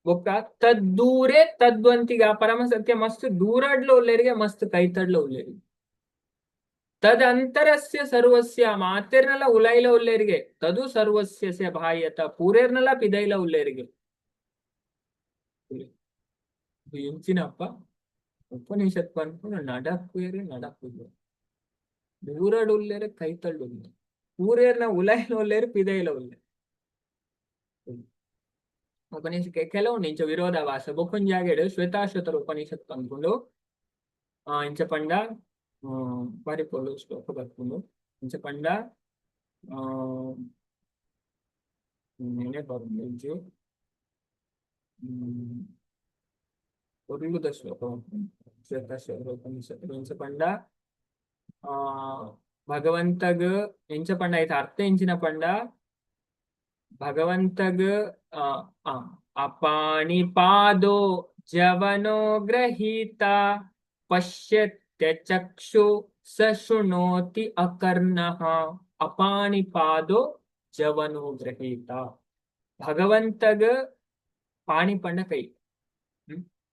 ಬೊಕ್ಕ ತದ್ದೂರೆ ತದ್ವಂತಿಗೆ ಆ ಪರಮ ಸತ್ಯ ಮಸ್ತ್ ದೂರಡ್ಲ ಉಳ್ಳೇರಿಗೆ ಮಸ್ತ್ ಕೈತಡ್ಲ ಉಳ್ಳೇರಿಗೆ ತದಂತರಸ್ಯ ಸರ್ವಸ್ಯ ಮಾತೇರ್ನೆಲ್ಲ ಉಲೈಲ ಉಳ್ಳೇರಿಗೆ ತದು ಸರ್ವಸ್ಯ ಬಾಹ್ಯತ ಪೂರೇರ್ನೆಲ್ಲ ಪಿದೈಲ ಉಳ್ಳೇರಿಗೆ ಇಂಚಿನಪ್ಪ ಉಪನಿಷತ್ ಪನ್ಪುನ ನಡಪುಯರೆ ನಡಪುಜ ದೂರಡು ಉಳ್ಳೇರೆ ಕೈತಳ್ಳು ಉಳ್ಳೆ ಪೂರೇರ್ನ ಉಲೈಲ ಉಳ್ಳೇರು ಪಿದೈಲ ಉಳ್ಳೆ ಉಪನಿಷತ್ಗೆ ಕೆಲವು ಇಂಚ ವಿರೋಧಾಭಾಸ ಬೊಕ್ಕುಂಜಾಗೆಡು ಶ್ವೇತಾಶ್ವತರ ಉಪನಿಷತ್ ಪನ್ಪುಂಡು ಇಂಚ ಪಂಡ ಬಾರಿ ಪೊಲು ಶ್ಲೋಕ ಬರ್ಪುಂಡು ಇಂಚ ಪಂಡ ನೆನೆ ಬರುಂಡು ಇಂಚು ಒರ್ಲುದ ಶ್ಲೋಕ ಶ್ವೇತಾಶ್ವತರ ಉಪನಿಷತ್ ಇಂಚ ಪಂಡ ಭಗವಂತಗ್ ಇಂಚ ಪಂಡ ಐತ ಅರ್ಥ ಇಂಚಿನ ಪಂಡ ಭಗವಂತಗ್ ಅಪಾಣಿ ಪಾದೋ ಜವನೋ ಗ್ರಹೀತ ಪಶ್ಯತ್ಯ ಚಕ್ಷು ಸಶೃಣೋತಿ ಅಕರ್ಣಃ ಅಪಾಣಿ ಪಾದೋ ಜವನೋ ಗ್ರಹೀತ ಭಗವಂತಗ್ ಪಾಣಿ ಪಂಡ ಕೈ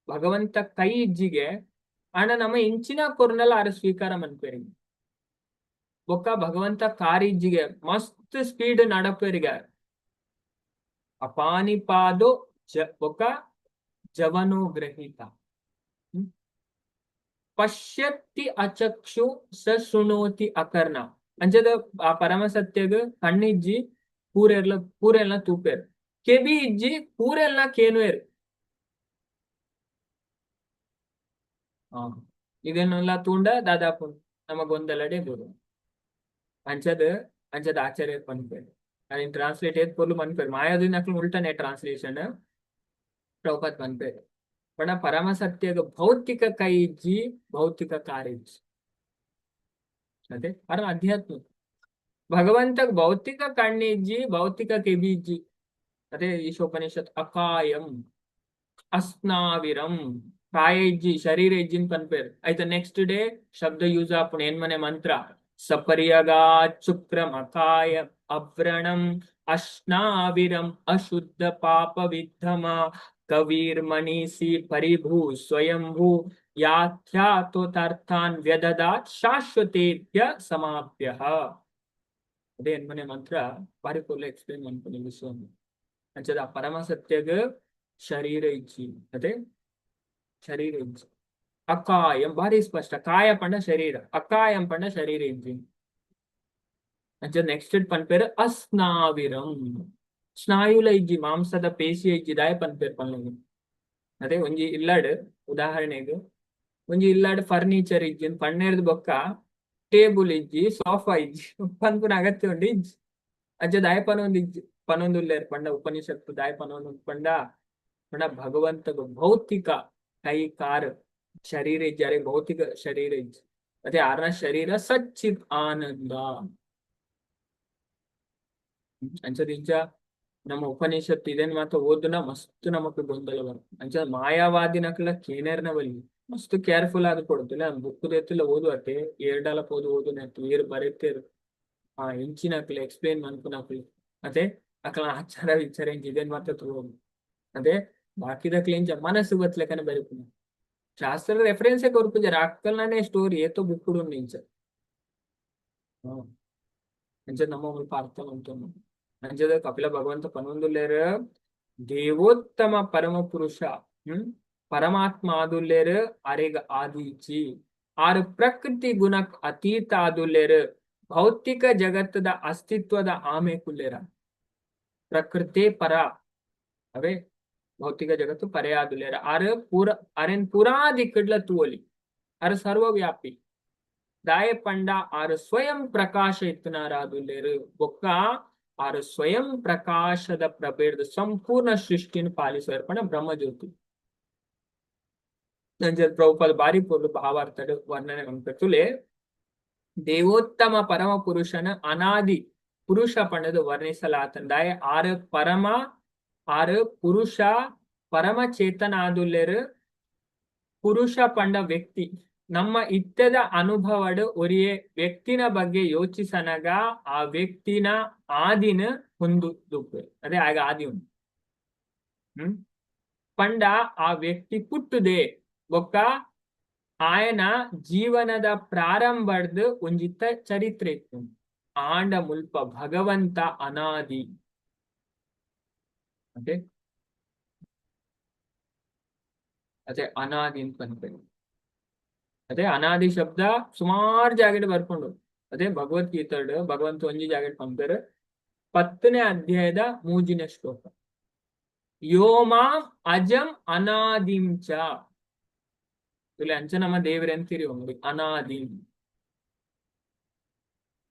ಭಗವಂತ ಕೈ ಇಜ್ಜಿಗೆ ಅಣ್ಣ ನಮ್ಮ ಇಂಚಿನ ಕೊರ್ನಲ್ಲ ಆರು ಸ್ವೀಕಾರ ಮನ್ಪೇರಿ ಬೊಕ್ಕ ಭಗವಂತ ಕಾರಿ ಇಜ್ಜಿಗೆ ಮಸ್ತ್ ಸ್ಪೀಡ್ ನಡಪೇರಿಗೆ ಅಪಾನಿಪಾದೋ ಬೊಕ್ಕ ಜವನೋ ಗ್ರಹೀತ ಪಶ್ಯತ್ತಿ ಅಚಕ್ಷು ಸಶೃಣೋತಿ ಅಕರ್ಣ ಅಂಚದ ಆ ಪರಮ ಸತ್ಯಗ ಕಣ್ಣಿಜ್ಜಿ ಪೂರೆಲ್ಲ ತೂಪೇರು ಕೆಬಿ ಇಜ್ಜಿ ಪೂರೆಲ್ಲ ಕೇನುವೇರು ಇದನ್ನೆಲ್ಲ ತೂಂಡ ದಾದಾಪು ನಮಗೊಂದಲಡೆ ಗುರು ಅಂಚದ ಆಚಾರ್ಯ ಪನ್ಪೇರು ಅದನ್ನ ಟ್ರಾನ್ಸ್ಲೇಟ್ ಏತ್ ಪೊರ್ಲು ಮನ್ಪೇರು ಮಾಯಾದಿನ ಉಲ್ಟನೆ ಟ್ರಾನ್ಸ್ಲೇಷನ್ ಪ್ರಭುಪಾದ್ ಪನ್ಪೇರು ಪಂಡ ಪರಮ ಸತ್ಯಗ ಭೌತಿಕ ಕೈ ಇಜ್ಜಿ ಭೌತಿಕ ಕಾರ್ಯ ಇಜ್ಜಿ ಅದೇ ಪರಮ ಅಧ್ಯಾತ್ಮ ಭಗವಂತಗ್ ಭೌತಿಕ ಕಣ್ಣಿಜ್ಜಿ ಭೌತಿಕ ಕೆಬಿ ಇಜ್ಜಿ ಅದೇ ಈಶೋಪನಿಷತ್ ಅಕಾಯಂ ಅಸ್ನಾವಿರಂ ಕಾಯ ಇಜ್ಜಿ ಶರೀರ ಇಜ್ಜಿನ್ ಪನ್ಪೇರು ಆಯ್ತಾ ನೆಕ್ಸ್ಟ್ ಡೇ ಶಬ್ದ ಯೂಸ್ ಆಪುಣ ಏನ್ಮನೆ ಮಂತ್ರ ಸಪರ್ಯಗಾ ಚುಕ್ರಂ ಅಕಾಯ ಅವ್ರಣಂ ಅಶ್ನಾವಿರಂ ಅಶುದ್ಧ ಪಾಪ ವಿದ್ಧಮ ಕವೀರ್ ಮಣೀಸಿ ಪರಿಭೂ ಸ್ವಯಂಭೂ ಯಾಥ್ಯಾತೋತಾರ್ಥಾನ್ ವ್ಯದದಾತ್ ಶಾಶ್ವತೇಭ್ಯ ಸಮಾಪ್ಯ ಅದೇ ಏನ್ಮನೆ ಮಂತ್ರ ಬಾರಿ ಪೊರ್ಲು ಎಕ್ಸ್ಪ್ಲೇನ್ ಮನ್ಪುನಿ ವಿಶ್ವ ಅಂಚದ ಪರಮ ಸತ್ಯಗ ಶರೀರ ಇಜ್ಜಿ ಅದೇ ಶರೀರ ಇಜ್ಜಿ ಅಕಾಯಂ ಬಾರಿ ಸ್ಪಷ್ಟ ಕಾಯ ಪಂಡ ಶರೀರ ಅಕಾಯಂ ಪಂಡ ಶರೀರ ಇಜ್ಜಿ ಅಂಚದ ನೆಕ್ಸ್ಟ್ ಪನ್ಪೇರು ಅಸ್ನಾವಿರಂ ಸ್ನಾಯುಲ ಇಜ್ಜಿ ಮಾಂಸದ ಪೇಶಿಯ ಇಜ್ಜಿ ದಾಯ ಪನ್ಪೇರು ಪನ್ಲಗೆ ಅದೇ ಒಂಜಿ ಇಲ್ಲಾಡ್ ಉದಾಹರಣೆಗೆ ಒಂಜಿ ಇಲ್ಲಾಡ್ ಫರ್ನಿಚರ್ ಇಜ್ಜಿ ಪನ್ನೇರ್ದು ಬೊಕ್ಕ ಟೇಬಲ್ ಇಜ್ಜಿ ಸೋಫಾ ಇಜ್ಜಿ ಪನ್ಪುನ ಅಗತ್ಯ ಉಂಡು ಇಜ್ಜಿ ಅಂಚ ದಾಯ ಪನೊಂದು ಇಜ್ಜಿ ಪನೊಂದುಲ್ಲೇರು ಪಂಡ ಉಪನಿಷತ್ತು ದಾಯ ಪನೊಂದು ಪಂಡ ಭಗವಂತಗ ಭೌತಿಕ ಕೈ ಕಾರ್ ಶರೀರ ಇಜ್ಜಾರೆ ಭೌತಿಕ ಶರೀರ ಇಜ್ಜಿ ಅದೇ ಆರನ ಶರೀರ ಸಚ್ಚಿತ್ ಆನಂದ ಅಂಚದ ಇಂಚ ನಮ್ಮ ಉಪನಿಷತ್ತು ಇದನ್ ಮಾತ್ರ ಓದುನ ಮಸ್ತ್ ನಮಕ್ ಗೊಂದಲ ಬರ್ತದೆ ಅಂಚ ಮಾಯಾವಾದಿನಕ್ಲ ಕೇನೇರ್ನ ಬಲ್ಲಿ ಮಸ್ತ್ ಕೇರ್ಫುಲ್ ಆದ್ ಕೊಡುತ್ತಿಲ್ಲ ಬುಕ್ ಎತ್ತಿಲ್ಲ ಓದುವತ್ತೆ ಏರ್ಡಲ ಪೋದು ಓದುನತ್ತು ಏರ್ ಬರೀತೇರು ಇಂಚಿನಕ್ಲೆ ಎಕ್ಸ್ಪ್ಲೇನ್ ಮನ್ಪುನಕ್ಲೆ ಮತ್ತೆ ಅಕ್ಲ ಆಚಾರ ವಿಚಾರ ಇಂಚ ಇದನ್ ಮಾತ್ರ ತಗೋದು ಅದೇ ಬಾಕಿದಕ್ಲೆ ಇಂಚ ಮನಸ್ಸು ಬತ್ಲೆಕನ ಬರೀಪುನ ಶಾಸ್ತ್ರ ರೆಫರೆನ್ಸ್ ಕೊರ್ಪುಜಾರ ಅಕ್ಕಲ್ನೇ ಸ್ಟೋರಿ ಏತೋ ಬುಕ್ ಇಂಚ ಅಂಚ ನಮ್ಮ ಮುಲ್ಪ ಅರ್ಥ ಉಂಟು ಅಂಚದ ಕಪಿಲ ಭಗವಂತ ಪನೊಂದುಲ್ಲೇರ ದೇವೋತ್ತಮ ಪರಮ ಪುರುಷ ಪರಮಾತ್ಮ ಆದುಲ್ಲೇರು ಅರೆಗ ಆದಿಚಿ ಆರು ಪ್ರಕೃತಿ ಗುಣಕ್ ಅತೀತ ಆದುಲ್ಲೇರು ಭೌತಿಕ ಜಗತ್ತದ ಅಸ್ತಿತ್ವದ ಆಮೆ ಕುಲ್ಲೆರ ಪ್ರಕೃತಿ ಪರ ಅವೇ ಭೌತಿಕ ಜಗತ್ತು ಪರೆಯಾದುಲ್ಲೆರ ಅರೆನ್ ಪುರಾದಿಕ್ಕಡ್ಲ ತೂವಲಿ ಅರ ಸರ್ವವ್ಯಾಪಿ ದಾಯ ಪಂಡ ಆರು ಸ್ವಯಂ ಪ್ರಕಾಶ ಇತ್ತನಾರಾದುಲ್ಲೇರು ಬೊಕ್ಕ ಆರು ಸ್ವಯಂ ಪ್ರಕಾಶದ ಪ್ರಭೇದ ಸಂಪೂರ್ಣ ಸೃಷ್ಟಿನ ಪಾಲಿಸೋರ್ಪಣ ಬ್ರಹ್ಮಜ್ಯೋತಿ ನಂಜಲ್ ಪ್ರಭುಪಾದ ಬಾರಿ ಪೂರ್ವ ಭಾವಾರ್ಥದ ವರ್ಣನೆ ಮಂಕತುಲೆ ದೇವೋತ್ತಮ ಪರಮ ಪುರುಷನ ಅನಾದಿ ಪುರುಷ ಪಂಡದ ವರ್ಣಿಸಲಾತಂದಾಯ ಆರು ಪುರುಷ ಪರಮ ಚೇತನ ಆದುಲ್ಲೇರು ಪುರುಷ ಪಂಡ ವ್ಯಕ್ತಿ ನಮ್ಮ ಇತ್ತದ ಅನುಭವಡು ಒರಿಯೇ ವ್ಯಕ್ತಿನ ಬಗ್ಗೆ ಯೋಚಿಸನಗ ಆ ವ್ಯಕ್ತಿನ ಆದಿನ ಹೊಂದುದುಪ್ಪೆ ಅದೇ ಆಗ ಆದಿ ಉಂಟು ಪಂಡ ಆ ವ್ಯಕ್ತಿ ಪುಟ್ಟುದೆ ಒಕ್ಕ ಆಯನ ಜೀವನದ ಪ್ರಾರಂಭದ ಒಂಜಿತ್ತ ಚರಿತ್ರೆ ಇತ್ತು ಆಂಡ ಮುಲ್ಪ ಭಗವಂತ ಅನಾದಿ ಅದೇ ಅದೇ ಅನಾದಿ ಅಂತ ಬಂದ್ಬೇಕು ಅದೇ ಅನಾದಿ ಶಬ್ದ ಸುಮಾರು ಜಾಗಡ್ ಬರ್ಕೊಂಡು ಅದೇ ಭಗವದ್ಗೀತಡ್ ಭಗವಂತ ಒಂಜಿ ಜಾಗಡ್ ಪಂಪರ್ 10ನೇ ಅಧ್ಯಾಯದ 3ನೇ ಶ್ಲೋಕ ಯೋಮಾ ಅಜಂ ಅನಾದಿಂಚ ಇಲ್ಲಿ ಅಂಚ ನಮ್ಮ ದೇವ್ರೆ ಅಂತೀರಿ ಒಂದು ಅನಾದಿ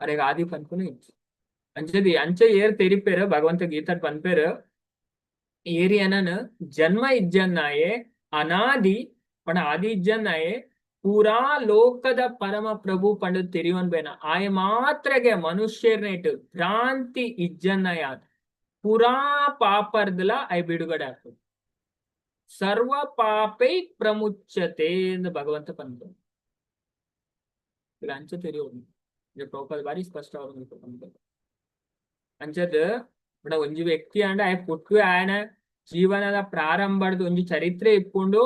ಅರೆಗ ಆದಿ ಪನ್ಪುನ ಇತ್ತು ಅಂಚದಿ ಅಂಚ ಏರ್ ತೆರಿಪೇರ ಭಗವಂತ ಗೀತಡ್ ಪನ್ಪೇರ ಏರಿ ಅನನ ಜನ್ಮ ಇಜ್ಜನ್ನಾಯೇ ಅನಾದಿ ಪಣ ಆದಿ ಇಜ್ಜನ್ನಾಯೇ ಪೂರಾ ಲೋಕದ ಪರಮ ಪ್ರಭು ಪಂಡ ತೆರಿವನ್ ಬೇನ ಆಯ ಮಾತ್ರಗೆ ಮನುಷ್ಯರ್ನೇಟ್ ಭ್ರಾಂತಿ ಇಜ್ಜನ್ನಯಾದ ಪುರಾ ಪಾಪರ್ದಲ ಐ ಬಿಡುಗಡೆ ಆಗ್ತದೆ ಸರ್ವ ಪಾಪೈ ಪ್ರಮುಚ್ಯತೆ ಎಂದು ಭಗವಂತ ಪಂತ ಇಲ್ಲ ಅಂಚ ತೆರಿಯೋದು ಪ್ರಭುಪಾದ ಬಾರಿ ಸ್ಪಷ್ಟ ಅಂಚದ ಬಡ ಒಂಜಿ ವ್ಯಕ್ತಿ ಅಂಡ ಆಯ ಪುಟ್ವೆ ಆಯನ ಜೀವನದ ಪ್ರಾರಂಭದ ಒಂಜಿ ಚರಿತ್ರೆ ಇಪ್ಪುಂಡು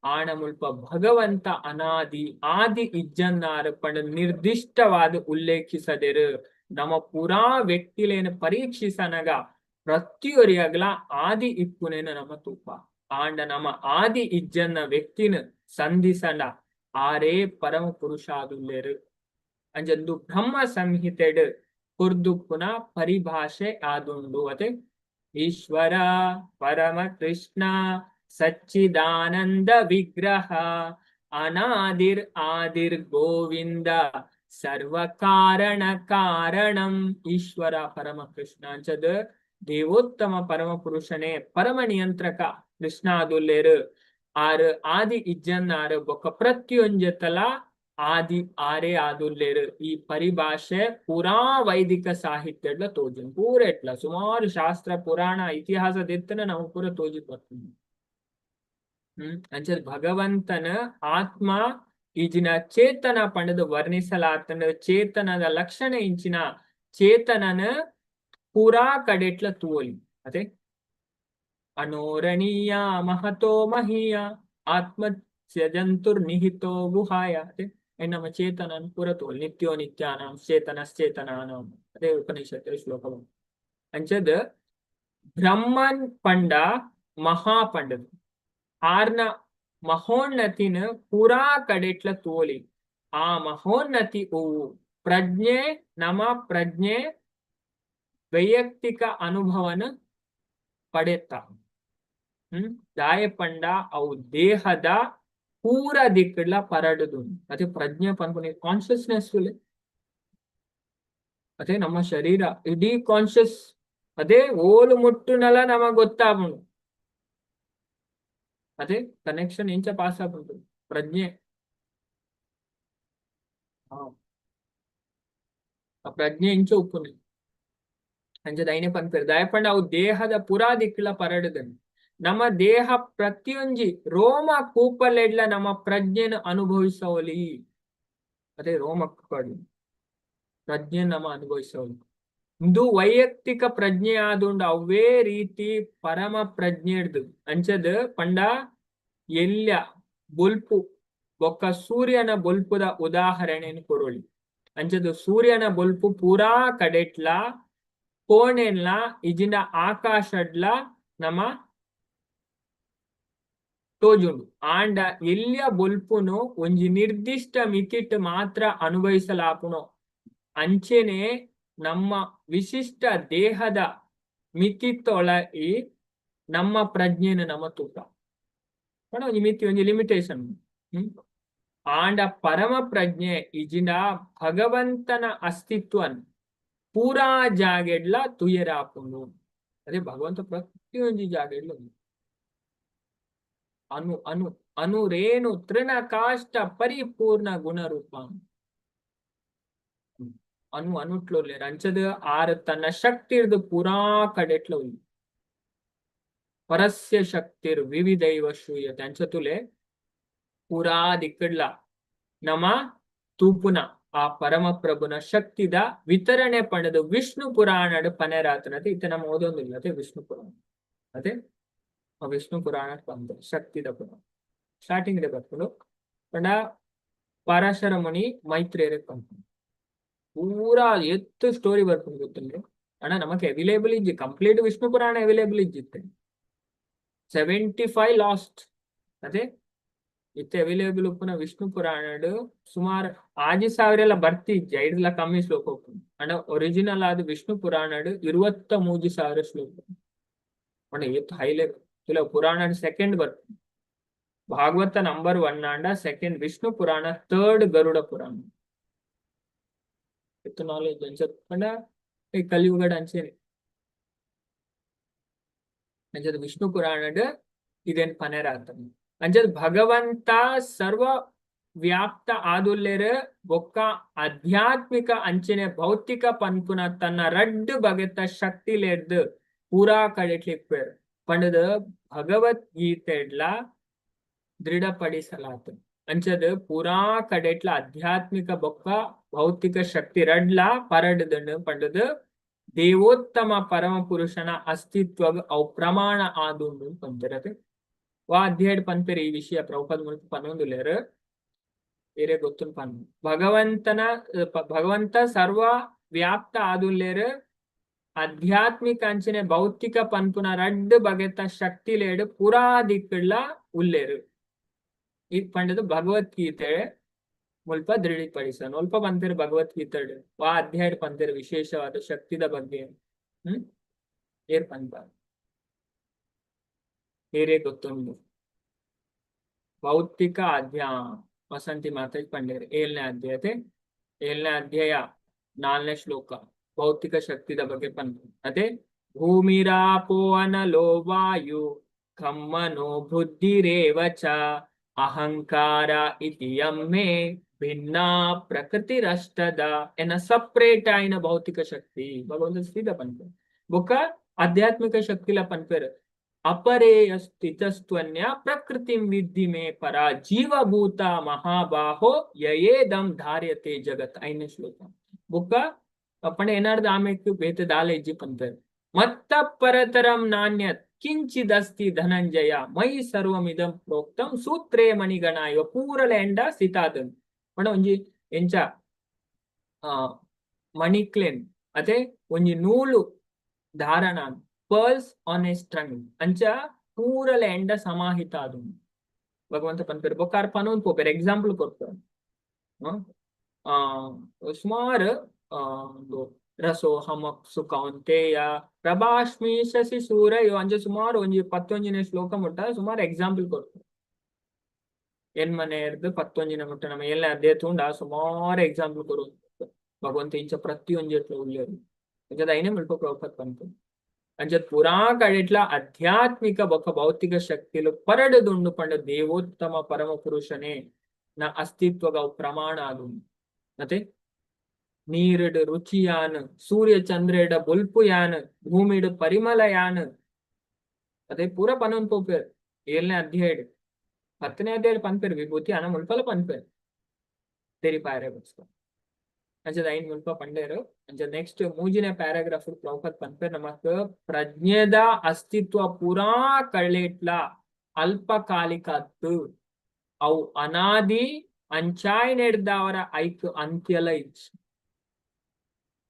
ಆಣ ಮುಲ್ಪ ಭಗವಂತ ಅನಾದಿ ಆದಿ ಇಜ್ಜನ್ನಾರು ಪಂಡ ನಿರ್ದಿಷ್ಟವಾದ ಉಲ್ಲೇಖಿಸದಿರು ನಮ್ಮ ಪುರಾ ವ್ಯಕ್ತಿಲೇನು ಪರೀಕ್ಷಿಸನಗ ಪ್ರತಿಯೊರಿಯಾಗ್ಲ ಆದಿ ಇಪ್ಪುನೇನ ನಮ್ಮ ತುಪ್ಪ ಆಂಡ ನಮ್ಮ ಆದಿ ಇಜ್ಜನ್ನ ವ್ಯಕ್ತಿನ ಸಂಧಿಸಂಡ ಆರೇ ಪರಮ ಪುರುಷ ಆದುಲ್ಲೇರು ಅಂಜಂದು ಬ್ರಹ್ಮ ಸಂಹಿತೆಡ್ ಕುರ್ದು ಪುನಃ ಪರಿಭಾಷೆ ಆದುಂಡು ಅತೆ ಈಶ್ವರ ಪರಮ ಕೃಷ್ಣ ಸಚ್ಚಿದಾನಂದ ವಿಗ್ರಹ ಅನಾದಿರ್ ಆದಿರ್ ಗೋವಿಂದ ಸರ್ವ ಕಾರಣ ಕಾರಣಂ ಈಶ್ವರ ಪರಮ ಕೃಷ್ಣ ಅಂಚದ ದೇವೋತ್ತಮ ಪರಮ ಪುರುಷನೇ ಪರಮ ನಿಯಂತ್ರಕ ಕೃಷ್ಣ ಆದುಲ್ಲೇರು ಆರು ಆದಿ ಇಜ್ಜನ್ನಾರು ಬೊಕ್ಕ ಪ್ರತಿಯೊಂಜತಲ ಆದಿ ಆರೇ ಆದುಲ್ಲೇರು ಈ ಪರಿಭಾಷೆ ಪುರಾ ವೈದಿಕ ಸಾಹಿತ್ಯಡ್ಲ ತೋಜನ್ ಪೂರ ಎಟ್ಲ ಸುಮಾರು ಶಾಸ್ತ್ರ ಪುರಾಣ ಇತಿಹಾಸದೆತ್ತನ ನಾವು ಪೂರ ತೋಜಿ ಬರ್ತೀವಿ ಅಂಚದ್ ಭಗವಂತನ ಆತ್ಮ ಈಜಿನ ಚೇತನ ಪಂಡದ ವರ್ಣಿಸಲಾತನ ಚೇತನದ ಲಕ್ಷಣ ಇಂಚಿನ ಚೇತನನ ಪೂರಾ ಕಡೆಟ್ಲ ತೂವಲಿ ಅದೇ ಅನೋರಣೀಯ ಮಹತೋ ಮಹೀಯ ಆತ್ಮ ಜಂತುರ್ ನಿಹಿತೋ ಗುಹಾಯ ಅದೇ ನಮ್ಮ ಚೇತನನ್ ಪೂರ ತೋಲ್ ನಿತ್ಯೋ ನಿತ್ಯಾನಾಂ ಚೇತನಶ್ಚೇತನಾನಾಂ ಅದೇ ಉಪನಿಷತ್ ಶ್ಲೋಕ ಅಂಚದ ಬ್ರಹ್ಮನ್ ಪಂಡ ಮಹಾಪಂಡದು ಆರ್ನ ಮಹೋನ್ನತಿನ ಪೂರಾ ಕಡೆಟ್ಲ ತೋಲಿ ಆ ಮಹೋನ್ನತಿ ಓವು ಪ್ರಜ್ಞೆ ನಮ್ಮ ಪ್ರಜ್ಞೆ ವೈಯಕ್ತಿಕ ಅನುಭವನ ಪಡೆತ್ತ ದಾಯಪಂಡ ಅವು ದೇಹದ ಪೂರ ದಿಕ್ಕಡ್ಲ ಪರಡುದು ಅದೇ ಪ್ರಜ್ಞೆ ಪನ್ಪುನಿ ಕಾನ್ಶಿಯಸ್ನೆಸ್ ಅದೇ ನಮ್ಮ ಶರೀರ ಇಡೀ ಕಾನ್ಶಿಯಸ್ ಅದೇ ಓಲು ಮುಟ್ಟುನಲ ನಮಗ್ ಗೊತ್ತಾಗುಂಡು ಅದೇ ಕನೆಕ್ಷನ್ ಇಂಚ ಪಾಸ್ ಆಗ್ಬಿಟ್ಟು ಪ್ರಜ್ಞೆ ಆ ಪ್ರಜ್ಞೆ ಇಂಚ ಉಪ್ಪುನಿ ಅಂಚ ದೈನೆ ಪನ್ಪೇರು ದಯಪಂಡ ಅವು ದೇಹದ ಪುರಾ ದಿಕ್ಕಲ ಪರಡುದನು ನಮ್ಮ ದೇಹ ಪ್ರತಿಯೊಂಜಿ ರೋಮ ಕೂಪಲೆಡ್ಲ ನಮ್ಮ ಪ್ರಜ್ಞೆನ ಅನುಭವಿಸೋಲಿ ಅದೇ ರೋಮ ಕೂಪಡು ಪ್ರಜ್ಞೆ ನಮ್ಮ ಅನುಭವಿಸೋಲಿ ಇದು ವೈಯಕ್ತಿಕ ಪ್ರಜ್ಞೆ ಆದುಂಡು ಅವೇ ರೀತಿ ಪರಮ ಪ್ರಜ್ಞೆ ಹಿಡ್ದು ಅಂಚದ ಪಂಡ ಎಲ್ಯ ಬೊಲ್ಪು ಬೊಕ್ಕ ಸೂರ್ಯನ ಬೊಲ್ಪುದ ಉದಾಹರಣೆಯನ್ನು ಕೊರೋಳಿ ಅಂಚದು ಸೂರ್ಯನ ಬೊಲ್ಪು ಪೂರಾ ಕಡೆಟ್ಲ ಕೋಣೆಲ್ಲ ಇಜಿನ ಆಕಾಶಡ್ಲ ನಮ್ಮ ತೋಜುಂಡು ಆಂಡ ಎಲ್ಯ ಬೊಲ್ಪುನು ಒಂಜಿ ನಿರ್ದಿಷ್ಟ ಮಿತಿಟ್ ಮಾತ್ರ ಅನುಭವಿಸಲಾಪುನೋ ಅಂಚೆನೆ ನಮ್ಮ ವಿಶಿಷ್ಟ ದೇಹದ ಮಿತಿತೊಳಗಿ ನಮ್ಮ ಪ್ರಜ್ಞೆನ ನಮ್ಮ ತೂಕ ಈ ಮಿತಿ ಒಂದು ಲಿಮಿಟೇಷನ್ ಆಂಡ ಪರಮ ಪ್ರಜ್ಞೆ ಇಜಿನ ಭಗವಂತನ ಅಸ್ತಿತ್ವನ್ ಪೂರಾ ಜಾಗೆಡ್ಲ ತುಯರಾಪುಂಡು ಅದೇ ಭಗವಂತ ಪ್ರತಿಯೊಂದು ಜಾಗೆಡ್ಲ ಅನು ಅನು ಅನುರೇನು ತೃಣಕಾಷ್ಟ ಪರಿಪೂರ್ಣ ಗುಣರೂಪ ಅನು ಅನುಟ್ಲು ರಂಚದ ಆರು ತನ್ನ ಶಕ್ತಿ ಇರ್ದು ಪೂರಾ ಕಡೆಟ್ಲ ಪರಸ್ಯ ಶಕ್ತಿರ್ ವಿವಿಧೈವ ಶೂಯತೆ ಅಂಚತುಲೆ ಪೂರಾ ದಿಕ್ಕಡ್ಲ ನಮ ತೂಪುನ ಆ ಪರಮ ಪ್ರಭುನ ಶಕ್ತಿದ ವಿತರಣೆ ಪಡೆದು ವಿಷ್ಣು ಪುರಾಣದ ಪನೆರಾತನತೆ ಇತ್ತ ನಮ್ಮ ಓದೊಂದಿಲ್ಲ ಅದೇ ವಿಷ್ಣು ಪುರಾಣ ಅದೇ ವಿಷ್ಣು ಪುರಾಣ ಬಂದ ಶಕ್ತಿದ ಪುರಾಣ ಸ್ಟಾರ್ಟಿಂಗ್ ಬರ್ಕೊಂಡು ಪಂಡ ಪರಾಶರ ಮುನಿ ಮೈತ್ರೇಯರ ಬಂತು ಪೂರಾ ಎತ್ತು ಸ್ಟೋರಿ ಬರ್ಕೊಂಡು ಗೊತ್ತಿಲ್ಲ ಅಣ್ಣ ನಮಗೆ ಅವೈಲೇಬಲ್ ಇಜ್ಜಿ ಕಂಪ್ಲೀಟ್ ವಿಷ್ಣು ಪುರಾಣ ಅವೈಲೇಬಲ್ ಇಜ್ಜಿತ್ತೆ 75 ಲಾಸ್ಟ್ ಅದೇ ಇತ್ತೆ ಅವೈಲೇಬಲ್ ಉಪ್ಪುನ ವಿಷ್ಣು ಪುರಾಣ ಸುಮಾರು 6000 ಬರ್ತಿಜ್ಜೆ 5 ಕಮ್ಮಿ ಶ್ಲೋಕ ಉಪ್ಪು ಅಂಡ ಒರಿಜಿನಲ್ ಆದ ವಿಷ್ಣು ಪುರಾಣ 23,000 ಶ್ಲೋಕ ಅಂಡ ಎತ್ತು ಹೈಲೆವೆಲ್ ತುಲ ಪುರಾಣ ಸೆಕೆಂಡ್ ಬರ್ತದೆ ಭಾಗವತ ನಂಬರ್ 1 ಅಂಡ ಸೆಕೆಂಡ್ ವಿಷ್ಣು ಪುರಾಣ ಥರ್ಡ್ ಗರುಡ ಪುರಾಣ ಇತ್ತು ನಾಲೆಜ್ ಅಂಚಂಡ ಈ ಕಲಿಯುಗಡ ಅಂಚೆನೆ ಅಂಚದ ವಿಷ್ಣು ಪುರಾಣದ ಇದೇನ್ ಪನೆರಾತನ ಅಂಚದ ಭಗವಂತ ಸರ್ವ ವ್ಯಾಪ್ತ ಆದುಲ್ಲೆರ ಬೊಕ್ಕ ಆಧ್ಯಾತ್ಮಿಕ ಅಂಚೆನೆ ಭೌತಿಕ ಪನ್ಪುನ ತನ್ನ ರಡ್ಡು ಬಗೆತ ಶಕ್ತಿಲೆರ್ದು ಪೂರಾ ಕಡೆಟ್ಲಿಪ್ಪೇರು ಪಂಡದ ಭಗವದ್ಗೀತೆಡ್ಲ ದೃಢಪಡಿಸಲಾತ ಅಂಚದ ಪೂರಾ ಕಡೆಟ್ಲ ಆಧ್ಯಾತ್ಮಿಕ ಬೊಕ್ಕ ಭೌತಿಕ ಶಕ್ತಿ ರಡ್ಲ ಪರಡ್ದನು ಪಂಡದ ದೇವೋತ್ತಮ ಪರಮ ಪುರುಷನ ಅಸ್ತಿತ್ವ ಅವು ಪ್ರಮಾಣ ಆದುಂಡು ಪಂತಿರತೆ ವಾ ಅಧ್ಯಾಯ ಪಂಪೇರು ಈ ವಿಷಯ ಪ್ರಭುಪಾದ ಮೂಲಕ ಪನ್ನೊಂದುಲೇರು ಬೇರೆ ಗೊತ್ತು ಪನ್ ಭಗವಂತ ಸರ್ವ ವ್ಯಾಪ್ತ ಆದುಲ್ಲೇರು ಆಧ್ಯಾತ್ಮಿಕ ಅಂಚನೆ ಭೌತಿಕ ಪನ್ಪುನ ರಡ್ಡು ಬಗೆತ ಶಕ್ತಿಲೇಡು ಪುರಾ ದಿಕ್ಕಡ್ಲ ಉಲ್ಲೇರು ಈ ಪಂಡದು ಭಗವದ್ಗೀತೆ ಮುಲ್ಪ ದೃಢೀಪಡಿಸ ಸ್ವಲ್ಪ ಪಂತೇರು ಭಗವದ್ಗೀತೆ ವಾ ಅಧ್ಯಾಯ ಪಂತೇರು ವಿಶೇಷವಾದ ಶಕ್ತಿದ ಬಗ್ಗೆ ಏರ್ ಪಂಪ ಏರೇ ಗೊತ್ತುಂಟು ಭೌತಿಕ ವಸಂತಿ ಮಾತಾಜ್ ಪಂಡೇರು 7ನೇ ಅಧ್ಯಾಯ 4ನೇ ಶ್ಲೋಕ ಭೌತಿಕ ಶಕ್ತಿದ ಬಗ್ಗೆ ಪಂಪ ಅದೇ ಭೂಮಿರಾಪೋ ಅನಲೋ ವಾಯು ಕಮ್ಮನೋ ಬುದ್ಧಿರೇವಚ ಅಹಂಕಾರ ಇತಿಯಮ್ಮೆ ಭಿನ್ನ ಪ್ರಕೃತಿರಷ್ಟದ ಎನ್ನ ಸಪ್ರೇಟ್ ಆಯ್ನ ಭೌತಿಕ ಶಕ್ತಿ ಭಗವಂತ ಸ್ಥಿತ ಪನ್ಪೇರು ಬೊಕ್ಕ ಆಧ್ಯಾತ್ಮಿಕ ಶಕ್ತಿಲ ಪನ್ಪೇರು ಅಪರೇಯ ಸ್ಥಿತಸ್ತ್ವನ್ಯ ಪ್ರಕೃತಿಂ ವಿದ್ಧಿ ಮೇ ಪರ ಜೀವಭೂತ ಮಹಾಬಾಹೋ ಯಯೇದಂ ಧಾರ್ಯತೆ ಜಗತ್ 5ನೇ ಶ್ಲೋಕ ಬೊಕ್ಕ ಪಂಡ ಏನಾರ್ದ ಆಮೇಲೆ ಬೇತೆ ದಾಲೆ ಇಜ್ಜಿ ಪನ್ಪೇರು ಮತ್ತ ಪರತರಂ ನಾಣ್ಯತ್ ಕಿಂಚಿದಸ್ತಿ ಧನಂಜಯ ಮೈ ಸರ್ವಮಿದಂ ಪ್ರೋಕ್ತಂ ಸೂತ್ರೇ ಮಣಿಗಣ ಇವ ಪೂರಲ ಎಂಡ ಸಿತಾದನ್ ಪಂಡ ಒಂಜಿ ಎಂಚ ಮಣಿಕ್ಲೆನ್ ಅದೇ ಒಂಜಿ ನೂಲು ಧಾರಣ ಪರ್ಲ್ಸ್ ಆನ್ ಎ ಸ್ಟ್ರಂಗ್ ಅಂಚ ಪೂರಲ ಎಂಡ ಸಮಾಹಿತ ಅದು ಭಗವಂತ ಪನ್ಪೇರು ಬೊಕ್ಕಾರ ಪನೊಂದು ಪೋಪೇರು ಎಕ್ಸಾಂಪಲ್ ಕೊಡ್ತಾರೆ ಸುಮಾರು ರಸೋ ಹಮಕ್ಸು ಕೌಂತೆಯ ಪ್ರಭಾಷ್ಮಿ ಶಶಿ ಸೂರ್ಯ ಅಂಚ ಸುಮಾರು ಒಂಜಿ 11ನೇ ಶ್ಲೋಕ ಮುಟ್ಟ ಸುಮಾರು ಎಕ್ಸಾಂಪಲ್ ಕೊಡ್ತಾರೆ ಎನ್ಮನೆಯರ್ದು 11ನೇ ಮುಟ್ಟ ನಮ್ಮ ಎಲ್ಲ ಅದೇ ತುಂಡ ಸುಮಾರು ಎಕ್ಸಾಂಪಲ್ ಕೊಡು ಭಗವಂತ ಇಂಚ ಪ್ರತಿಯೊಂದು ಎಟ್ಲ ಉಳ್ಳೇರು ಅಂಚದ ಐನೇ ಮುಲ್ಪ ಪ್ರಭುಪಾದ ಪಂಪ ಅಂಚದ ಪುರಾ ಕಡೆಟ್ಲ ಆಧ್ಯಾತ್ಮಿಕ ಬೊಕ್ಕ ಭೌತಿಕ ಶಕ್ತಿಲು ಪರಡದುಂಡು ಪಂಡ ದೇವೋತ್ತಮ ಪರಮ ಪುರುಷನೇ ನ ಅಸ್ತಿತ್ವಗ ಪ್ರಮಾಣ ಅದು ಮತ್ತೆ ನೀರಿಡ್ ರುಚಿಯಾನ್ ಸೂರ್ಯ ಚಂದ್ರೆಡ ಬೊಲ್ಪು ಯಾನ್ ಭೂಮಿಡ್ ಪರಿಮಳ ಯಾನ್ ಅದೇ ಪೂರ ಪನೊಂದು ಪೋಪೇರು 7ನೇ ಅಧ್ಯಾಯ 10ನೇ ಅಧ್ಯಾಯ ಪನ್ಪೇರು ವಿಭೂತಿ ಅನ ಮುಲ್ಪಲ ಪನ್ಪೇರು ತೆರಿ ಪ್ಯಾರಾಗ್ರಾಫ್ಸ್ ಅಂಚದ 5 ಮುಲ್ಪ ಪಂಡೇರು ಅಂಚ ನೆಕ್ಸ್ಟ್ 3ನೇ ಪ್ಯಾರಾಗ್ರಾಫ್ ಪ್ರಭುಪಾದ ಪನ್ಪೇರು ನಮಕ್ ಪ್ರಜ್ಞೆದ ಅಸ್ತಿತ್ವ ಪೂರಾ ಕಳ್ಳೆಟ್ಲ ಅಲ್ಪಕಾಲಿಕತ್ತು ಅವು ಅನಾದಿ ಅಂಚಾಯ್ ನೆಡ್ದವರ ಐಕ್ ಅಂತ್ಯಲ ಇಚ್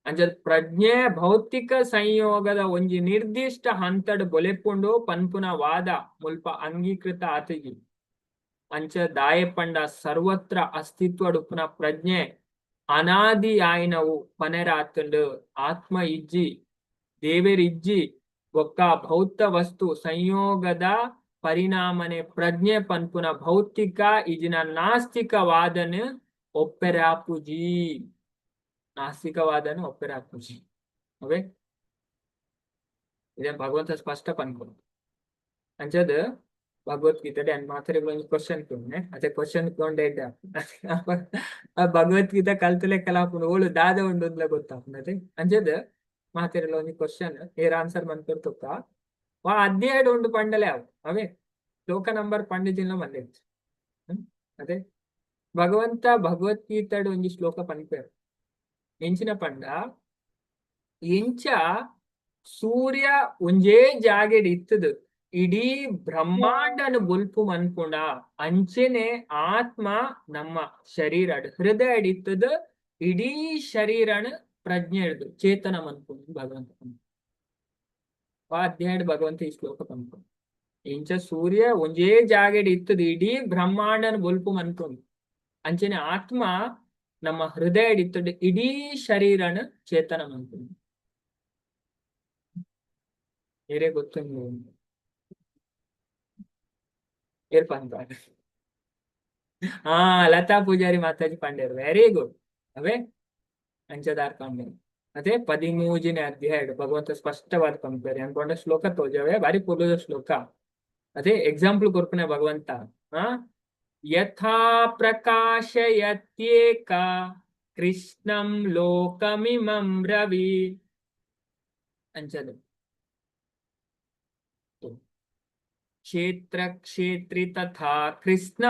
ಅಂಚದ ಪ್ರಜ್ಞೆ ಭೌತಿಕ ಸಂಯೋಗದ ಒಂಜಿ ನಿರ್ದಿಷ್ಟ ಹಂತಡ್ ಬೊಲೆಪುಂಡು ಪನ್ಪುನ ವಾದ ಮುಲ್ಪ ಅಂಗೀಕೃತ ಆತಗಿ ಅಂಚ ದಾಯಪಂಡ ಸರ್ವತ್ರ ಅಸ್ತಿತ್ವಡುಪುನ ಪ್ರಜ್ಞೆ ಅನಾದಿ ಆಯ್ನವು ಪನೆರಾತಂಡು ಆತ್ಮ ಇಜ್ಜಿ ದೇವೆರಿಜ್ಜಿ ಒಕ್ಕ ಭೌತ ವಸ್ತು ಸಂಯೋಗದ ಪರಿಣಾಮನೆ ಪ್ರಜ್ಞೆ ಪನ್ಪುನ ಭೌತಿಕ ಇಜಿನ ನಾಸ್ತಿಕವಾದನ ಒಪ್ಪೆರಾಪುಜಿ ನಾಸ್ತಿಕವಾದನ ಒಪ್ಪೆರಾಪುಜಿ ಅವೇ ಇದೇ ಭಗವಂತ ಸ್ಪಷ್ಟ ಪನ್ಪುನು ಅಂಚದ ಭಗವದ್ಗೀತೆ ಅನ್ ಮಾತ್ರ ಒಂದು ಕ್ವಶನ್ ಕೊನೆ ಅದೇ ಕ್ವಶನ್ ಕೊಂಡೇ ಇದ್ದ ಭಗವದ್ಗೀತೆ ಕಲ್ತಲೆ ಕಲಾಪುನ ಓಳು ದಾದ ಉಂಡು ಗೊತ್ತಾಗ್ತದೆ ಅಂಚದ ಮಾತಿರಲ್ಲ ಒಂದು ಕ್ವಶನ್ ಏರ್ ಆನ್ಸರ್ ಮನ್ಕೊಡ್ತಕ್ಕ ವಾ ಅಧ್ಯಾಯ ಉಂಡು ಪಂಡಲೆ ಅವು ಅವೇ ಶ್ಲೋಕ ನಂಬರ್ ಪಂಡಿಜಿನ ಬಂದಿತ್ತು ಅದೇ ಭಗವಂತ ಭಗವದ್ಗೀತಾಡು ಒಂಜಿ ಶ್ಲೋಕ ಪನ್ಪೇರು ಎಂಚಿನ ಪಂಡ ಎಂಚ ಸೂರ್ಯ ಒಂಜೇ ಜಾಗೆಡ್ ಇತ್ತದು ಇಡೀ ಬ್ರಹ್ಮಾಂಡನು ಬೊಲ್ಪು ಮನ್ಪುಂಡ ಅಂಚೆನೆ ಆತ್ಮ ನಮ್ಮ ಶರೀರ ಹೃದಯ ಇತ್ತದ ಇಡೀ ಶರೀರನ ಪ್ರಜ್ಞೆ ಹಿಡ್ದು ಚೇತನ ಮನ್ಪುಂಡು ಭಗವಂತ ಅಧ್ಯಾಯ ಭಗವಂತ ಈ ಶ್ಲೋಕ ಪನ್ಪುಂಡು ಇಂಚ ಸೂರ್ಯ ಒಂಜೇ ಜಾಗೆಡ್ ಇತ್ತದ ಇಡೀ ಬ್ರಹ್ಮಾಂಡನ ಬೊಲ್ಪು ಮನ್ಪುಂಡು ಅಂಚೆನೆ ಆತ್ಮ ನಮ್ಮ ಹೃದಯ ಇತ್ತದ ಇಡೀ ಶರೀರನ ಚೇತನ ಮನ್ಪುಂಡು ಏರೇ ಗೊತ್ತು ಏರ್ಪಂತ ಲತಾ ಪೂಜಾರಿ ಮಾತಾಜಿ ಪಾಂಡ್ಯರು ವೆರಿ ಗುಡ್ ಅವೇ ಅಂಚದಾರ್ ಕಾಂಬೇರು ಅದೇ 13ನೇ ಅಧ್ಯಾಯ ಭಗವಂತ ಸ್ಪಷ್ಟವಾದ ಪಂಪೇರಿ ಅನ್ಕೊಂಡ ಶ್ಲೋಕ ತೋಜವೇ ಬಾರಿ ಪೂರ್ವದ ಶ್ಲೋಕ ಅದೇ ಎಕ್ಸಾಂಪಲ್ ಕೊರ್ಪನೆ ಭಗವಂತ ಯಥಾ ಪ್ರಕಾಶಯತ್ಯೇಕ ಕೃಷ್ಣಂ ಲೋಕಮಿಮಂ ರವಿ ಅಂಚದು ಕ್ಷೇತ್ರ ಕ್ಷೇತ್ರಿ ತಥಾ ಕೃಷ್ಣ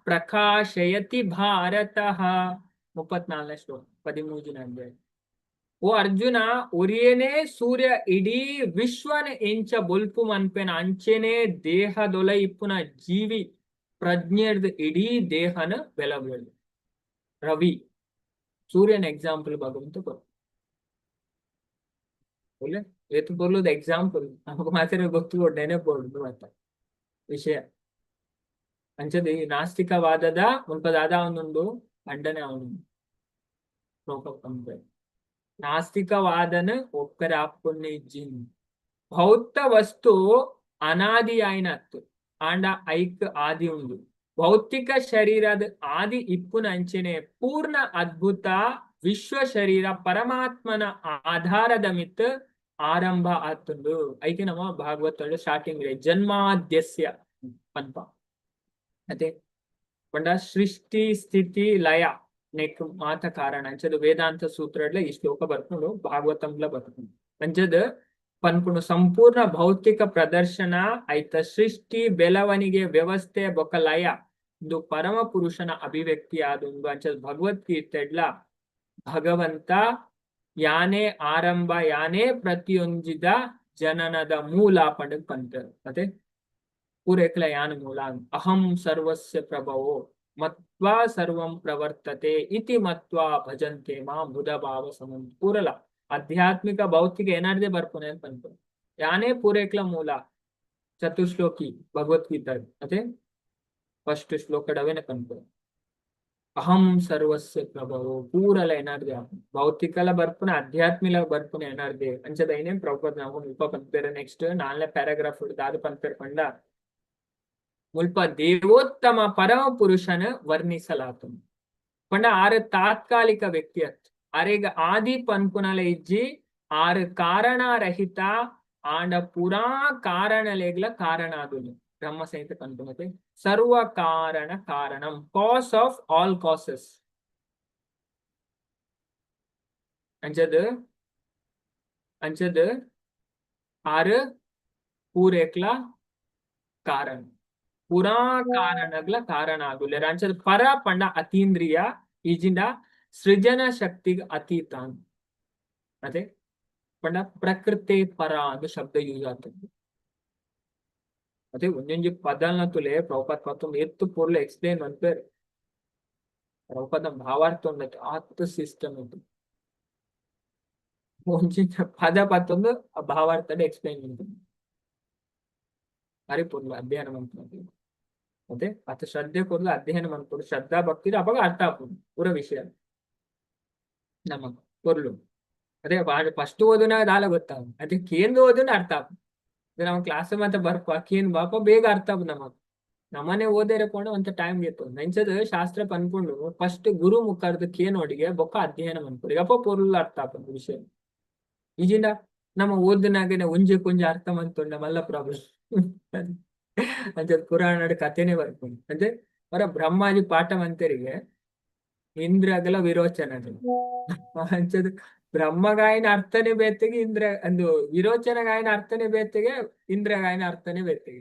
ಪ್ರಕಾಶಯತಿ ಭಾರತಃ 34ನೇ ಶ್ಲೋಕ 13ನೇ ಅಧ್ಯಾಯ ಓ ಅರ್ಜುನ ಒರಿಯೇನೆ ಸೂರ್ಯ ಇಡೀ ವಿಶ್ವನ ಎಂಚ ಬೊಲ್ಪು ಮನ್ಪೆನ ಅಂಚೆನೆ ದೇಹದೊಲ ಇಪ್ಪುನ ಜೀವಿ ಪ್ರಜ್ಞೆರ್ದ ಇಡೀ ದೇಹನ ಬೆಳವಳು ರವಿ ಸೂರ್ಯನ ಎಕ್ಸಾಂಪಲ್ ಭಗವಂತ ಕೊಡು ಒಳ್ಳೆ ಏತು ಬೊಲ್ಲುದು ಎಕ್ಸಾಂಪಲ್ ನಮಗ್ ಮಾತ್ರ ಗೊತ್ತು ನೆನಪು ಅಂತ ವಿಷಯ ಅಂಚದ ಈ ನಾಸ್ತಿಕವಾದದ ಮುಲ್ಪದಾದ ಅವನೊಂದು ಖಂಡನೆ ಅವನು ನಾಸ್ತಿಕವಾದನ ಒಕ್ಕರ ಹಾಕೊಂಡೆ ಇಜ್ಜಿನ್ ಭೌತ ವಸ್ತು ಅನಾದಿ ಆಯ್ನತ್ತು ಆಂಡ ಐಕ್ ಆದಿ ಉಂಡು ಭೌತಿಕ ಶರೀರದ ಆದಿ ಇಪ್ಪುನ ಅಂಚೆನೆ ಪೂರ್ಣ ಅದ್ಭುತ ವಿಶ್ವ ಶರೀರ ಪರಮಾತ್ಮನ ಆಧಾರದ ಮಿತ್ ಆರಂಭ ಆತುಂಡು ಐಕೆ ನಮ್ಮ ಭಾಗವತ ಸ್ಟಾರ್ಟಿಂಗ್ ಜನ್ಮಾದ್ಯಸ್ಯ ಪಂಪ ಅದೇ ಪಂಡ ಸೃಷ್ಟಿ ಸ್ಥಿತಿ ಲಯ ನೆಕ್ ಮಾತ ಕಾರಣ ಅಂಚದು ವೇದಾಂತ ಸೂತ್ರಡ್ಲ ಈ ಶ್ಲೋಕ ಬರ್ಕೊಂಡು ಭಾಗವತಂಲ ಬರ್ಕೊಂಡು ಅಂಚದ ಪನ್ಪುಂಡು ಸಂಪೂರ್ಣ ಭೌತಿಕ ಪ್ರದರ್ಶನ ಐತ ಸೃಷ್ಟಿ ಬೆಳವಣಿಗೆ ವ್ಯವಸ್ಥೆ ಬೊಕ ಲಯ ಇದು ಪರಮ ಪುರುಷನ ಅಭಿವ್ಯಕ್ತಿ ಆದುಂಡು ಅಂಚದ ಭಗವದ್ಗೀತೆಡ್ಲ ಭಗವಂತ ಯಾನೇ ಆರಂಭ ಯಾನೇ ಪ್ರತಿಯೊಂದಿದ ಜನನದ ಮೂಲ ಪಂಡ ಪಂತರು ಅದೇ ಪೂರೇಕ್ಲ ಯಾನ ಮೂಲ ಅಹಂ ಸರ್ವಸ್ಯ ಪ್ರಭವೋ ಮತ್ವಾ ಸರ್ವಂ ಪ್ರವರ್ತತೆ ಇತಿ ಮತ್ವಾ ಭಜಂತೆ ಮಾ ಬುಧ ಭಾವ ಸಮಂ ಪೂರಲ ಆಧ್ಯಾತ್ಮಿಕ ಭೌತಿಕ ಏನಾರ್ದೇ ಬರ್ಪುನೆ ಅಂತ ಪಂಪರು ಯಾನೇ ಪೂರೇಕ್ಲ ಮೂಲ ಚತುಶ್ಲೋಕಿ ಭಗವದ್ಗೀತಾ ಅದೇ ಫಸ್ಟ್ ಶ್ಲೋಕಡವೇನೆ ಪಂಪರು ಅಹಂ ಸರ್ವಸ್ಯ ಪ್ರಭವೋ ಪೂರಲ ಏನಾರ್ದೇ ಭೌತಿಕಲ ಬರ್ಪುನೆ ಆಧ್ಯಾತ್ಮಿಕ ಬರ್ಪುನೆ ಏನಾರ್ದೇ ಅಂಚದ ಐನೇನ್ ಪ್ರಭುಪದ ನಾವು ಮುಲ್ಪ ಪಂಪೇರ ನೆಕ್ಸ್ಟ್ 4ನೇ ಪ್ಯಾರಾಗ್ರಾಫ್ ದಾದ ಪಂಪೇರ್ ಪಂಡ ಮುಲ್ಪ ದೇವೋತ್ತಮ ಪರಮ ಪುರುಷನ ವರ್ಣಿಸಲಾತು ಪಂಡ ಆರು ತಾತ್ಕಾಲಿಕ ವ್ಯಕ್ತಿ ಅತ್ ಆರೇಗ ಆದಿ ಪನ್ಪುನಲ ಇಜ್ಜಿ ಆರು ಕಾರಣರಹಿತ ಆಂಡ ಪುರಾ ಕಾರಣಲೇಗ್ಲ ಕಾರಣ ಆದುದು ಬ್ರಹ್ಮ ಸಂಹಿತೆ ಪನ್ಪುನತೆ ಸರ್ವ ಕಾರಣ ಕಾರಣಂ ಕಾಸ್ ಆಫ್ ಆಲ್ ಕಾಸಸ್ ಅಂಚದ ಆರು ಪೂರೇಕ್ಲ ಕಾರಣ ಪುರಾ ಕಾರಣಗ್ಲ ಕಾರಣ ಆಗುಲ್ಲ ಅಂಚದ ಪರ ಪಂಡ ಅತೀಂದ್ರಿಯ ಈಜಿಂದ ಸೃಜನ ಶಕ್ತಿಗೆ ಅತೀತ ಅದೇ ಪಂಡ ಪ್ರಕೃತಿ ಪರ ಅದು ಶಬ್ದ ಯೂಸ್ ಆಗ್ತದೆ ಅದೇ ಒಂದೊಂದು ಪದಲ್ನ ತುಲೆ ಪ್ರಭುಪಾದ ಪತ್ತೊಂದು ಎತ್ತು ಪೂರ್ಲ ಎಕ್ಸ್ಪ್ಲೇನ್ ಮಾಡ್ತಾರೆ ಪ್ರಭುಪಾದ ಭಾವಾರ್ಥ ಉಂಡೈತೆ ಆತ್ ಸಿಸ್ಟಮ್ ಇದು ಒಂಚಿನ ಪದ ಪತ್ತೊಂದು ಆ ಭಾವಾರ್ಥದ ಎಕ್ಸ್ಪ್ಲೇನ್ ಮಾಡ್ತಾರೆ ಅರೆ ಪೂರ್ಲ ಅಧ್ಯಯನ ಮಾಡ್ತಾರೆ ಅದೇ ಅತ ಶ್ರದ್ಧೆ ಕೊಡ್ಲು ಅಧ್ಯಯನ ಮಾಡ್ಕೊಡು ಶ್ರದ್ಧಾ ಭಕ್ತಿ ಅವಾಗ ಅರ್ಥ ಆಗ್ಬೋದು ಪೂರ ವಿಷಯ నమ్మకం పొరులు అదే వాడు ఫస్ట్ ಓದುನ ದಾಲ ಗೊತ್ತಾಗ ಅದೇ ಕೇಂದ್ರ ಓದುನ ಅರ್ಥ ಆಗ ನಮ್ಮ ಕ್ಲಾಸ್ ಮತ್ತೆ ಬರ್ಪ ಕೇನ್ ಬಾಪ ಬೇಗ ಅರ್ಥ ಆಗ ನಮಗ್ ನಮ್ಮನೆ ಓದೇರೆ ಕೊಂಡು ಒಂತ ಟೈಮ್ ಗೆತ್ತು ನೆಂಚದ ಶಾಸ್ತ್ರ ಪನ್ಕೊಂಡು ಫಸ್ಟ್ ಗುರು ಮುಖರ್ದ ಕೇನೋಡಿಗೆ ಬೊಕ್ಕ ಅಧ್ಯಯನ ಮನ್ಕೊಡಿ ಅಪ್ಪ ಪೊರುಲ್ ಅರ್ಥ ಆಗ ವಿಷಯ ಈಜಿಂದ ನಮ್ಮ ಓದಿನಾಗೇನೆ ಒಂಜೆ ಕೊಂಜ ಅರ್ಥ ಮಂತುಂಡ ಮಲ್ಲ ಪ್ರಾಬ್ಲಮ್ ಅಂತ ಪುರಾಣದ ಕಥೆನೆ ಬರ್ಕೊಂಡು ಅಂದ್ರೆ ಅವರ ಬ್ರಹ್ಮಾಜಿ ಪಾಠ ಮಂತರಿಗೆ ಇಂದ್ರಗಲ ವಿರೋಚನಗಳು ಅಂಚದ ಬ್ರಹ್ಮಗಾಯನ ಅರ್ಥನೇ ಬೇತೆಗೆ ಇಂದ್ರ ಅಂದು ವಿರೋಚನಗಾಯನ ಅರ್ಥನೇ ಬೇತೆಗೆ ಇಂದ್ರಗಾಯನ ಅರ್ಥನೇ ಬೇತೆಗೆ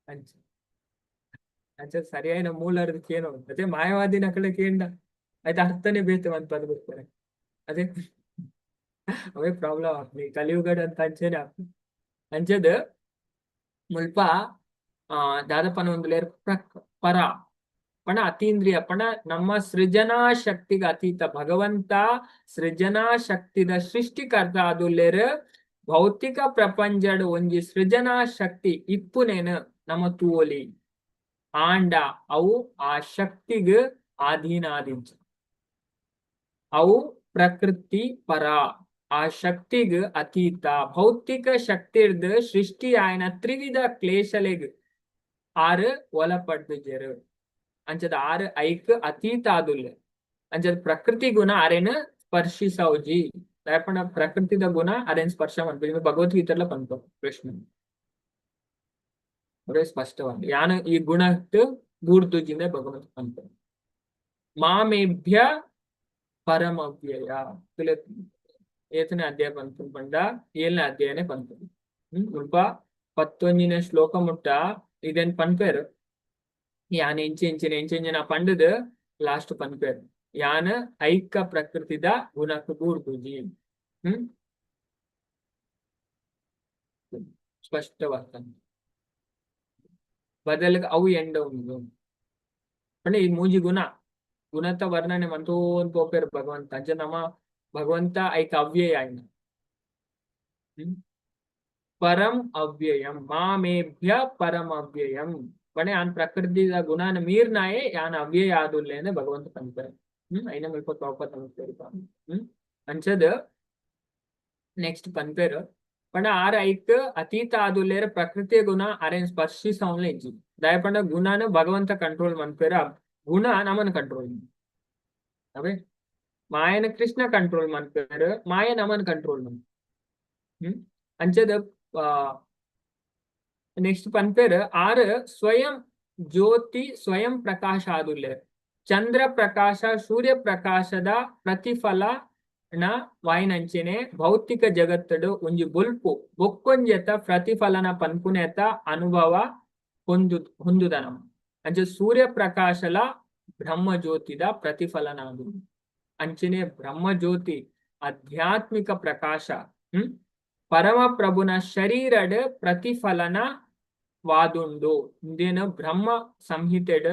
ಅಂಚ ಅಂಚ ಸರಿಯಾದ ಮೂಲರದ ಕೇನೋ ಅದೇ ಮಾಯವಾದಿನ ಕಡೆ ಕೇಂಡ ಆಯ್ತು ಅರ್ಥನೇ ಬೇತೆ ಅಂತ ಪದ ಬರ್ತಾರೆ ಅದೇ ಅವೇ ಪ್ರಾಬ್ಲಮ್ ಆಗ್ಲಿ ಕಲಿಯುಗಡ ಅಂತ ಅಂಚೆನೆ ಆಗ್ತದೆ ಅಂಚದ ಮುಲ್ಪ ದಾದಪನ ಒಂದು ಲೇರ್ ಪರ ಪಣ ಅತೀಂದ್ರಿಯ ಪಣ ನಮ್ಮ ಸೃಜನಾ ಶಕ್ತಿಗೆ ಅತೀತ ಭಗವಂತ ಸೃಜನಾ ಶಕ್ತಿದ ಸೃಷ್ಟಿಕರ್ತ ಅದುಲ್ಲೇರ್ ಭೌತಿಕ ಪ್ರಪಂಚದ ಒಂಜಿ ಸೃಜನಾ ಶಕ್ತಿ ಇಪ್ಪುನೇನ ನಮ್ಮ ತೂವಲಿ ಆಂಡ ಅವು ಆ ಶಕ್ತಿಗೆ ಆಧೀನ ಆದಿಂಚ ಅವು ಪ್ರಕೃತಿ ಪರ ಆ ಶಕ್ತಿಗೆ ಅತೀತ ಭೌತಿಕ ಶಕ್ತಿರ್ದ ಸೃಷ್ಟಿ ಆಯ್ನ ತ್ರಿವಿಧ ಕ್ಲೇಶಲೆಗ್ ಆರು ಒಳಪಡ್ದಿಜರು ಅಂಚದ ಆರು ಐಕ್ ಅತೀತ ಆದುಲ್ಲೆ ಅಂಚದ ಪ್ರಕೃತಿ ಗುಣ ಆರೇನ ಸ್ಪರ್ಶಿಸೌಜಿ ದಯಪಣ ಪ್ರಕೃತಿದ ಗುಣ ಆರೇನ್ ಸ್ಪರ್ಶ ಮಾಡ್ಬೇಕು ಭಗವದ್ಗೀತೆಲ್ಲ ಪಂಪ ಕೃಷ್ಣ ಅವರೇ ಸ್ಪಷ್ಟವಾಗಿ ಯಾನು ಈ ಗುಣಕ್ಕೆ ಗೂರ್ದುಜಿಂದ ಭಗವಂತ ಪಂಪ ಮಾಮೇಭ್ಯ ಪರಮವ್ಯಯ ಏತನೇ ಅಧ್ಯಾಯ ಪಂಪ ಪಂಡ 7ನೇ ಅಧ್ಯಾಯನೇ ಪಂಪ ಮುಲ್ಪ 11ನೇ ಶ್ಲೋಕ ಮುಟ್ಟ ಇದೇನ್ ಪನ್ಪೇರು ಯಾನ ಎಂಚಿನ ಪಂಡದ ಲಾಸ್ಟ್ ಪನ್ಪೇರು ಯಾನ ಐಕ ಪ್ರಕೃತಿದ ಗುಣಕ್ಕೆ ಗೂರ್ದುಜಿ ಸ್ಪಷ್ಟವಾಗ್ತಾನೆ ಬದಲಿಗೆ ಅವು ಎಂಡ ಉಂಟು ಅಂದ್ರೆ ಈ ಮೂಜಿ ಗುಣತ ವರ್ಣನೆ ಮಂತೋನ್ ಪೋಪೇರು ಭಗವಂತ ಅಂಚ ನಮ್ಮ ಭಗವಂತ ಐಕ ಅವ್ಯಯ ಆಯ್ನ ಪರಂ ಅವ್ಯಯಂ ಮಾಮೇಭ್ಯ ಪರಂ ಅವ್ಯಯಂ ಪಣೆ ಆನ್ ಪ್ರಕೃತಿದ ಗುಣನ ಮೀರ್ನಾಯೇ ಯಾನ್ ಅವ್ಯಯ ಆದುಲ್ಲೆ ಅಂದ್ರೆ ಭಗವಂತ ಪಂಪೇರು ಐನ ಮುಲ್ಪ ಅಂಚದ ನೆಕ್ಸ್ಟ್ ಪನ್ಪೇರು ಪಂಡ ಆರ ಐಕ್ ಅತೀತ ಆದುಲ್ಲೇರ ಪ್ರಕೃತಿಯ ಗುಣ ಆರೇನ್ ಸ್ಪರ್ಶಿಸವನ್ಲೆ ಇಜ್ಜಿ ದಯಪಂಡ ಗುಣನ ಭಗವಂತ ಕಂಟ್ರೋಲ್ ಮನ್ಪೇರ ಗುಣ ನಮನ್ ಕಂಟ್ರೋಲ್ ಅವೇ ಮಾಯನ ಕೃಷ್ಣ ಕಂಟ್ರೋಲ್ ಮನ್ಪೇರು ಮಾಯ ನಮನ್ ಕಂಟ್ರೋಲ್ ಮನ್ ಅಂಚದ ನೆಕ್ಸ್ಟ್ ಪನ್ಪೇರು ಆರು ಸ್ವಯಂ ಜ್ಯೋತಿ ಸ್ವಯಂ ಪ್ರಕಾಶ ಆದುಲ್ಲೇರ್ ಚಂದ್ರ ಪ್ರಕಾಶ ಸೂರ್ಯ ಪ್ರಕಾಶದ ಪ್ರತಿಫಲ ವಾಯಿನಂಚೆನೆ ಭೌತಿಕ ಜಗತ್ತಡು ಒಂಜಿ ಬೊಲ್ಪು ಬೊಕ್ಕೊಂಜೆತ ಪ್ರತಿಫಲನ ಪನ್ಪುನೆತ ಅನುಭವ ಹೊಂದುದನ ಅಂಚೆ ಸೂರ್ಯ ಪ್ರಕಾಶಲ ಬ್ರಹ್ಮ ಜ್ಯೋತಿದ ಪ್ರತಿಫಲನ ಅದು ಅಂಚೆನೆ ಬ್ರಹ್ಮ ಜ್ಯೋತಿ ಆಧ್ಯಾತ್ಮಿಕ ಪ್ರಕಾಶ ಪರಮ ಪ್ರಭುನ ಶರೀರಡ್ ಪ್ರತಿಫಲನ ವಾದುಂಡು ಇಂದೇನು ಬ್ರಹ್ಮ ಸಂಹಿತೆಡ್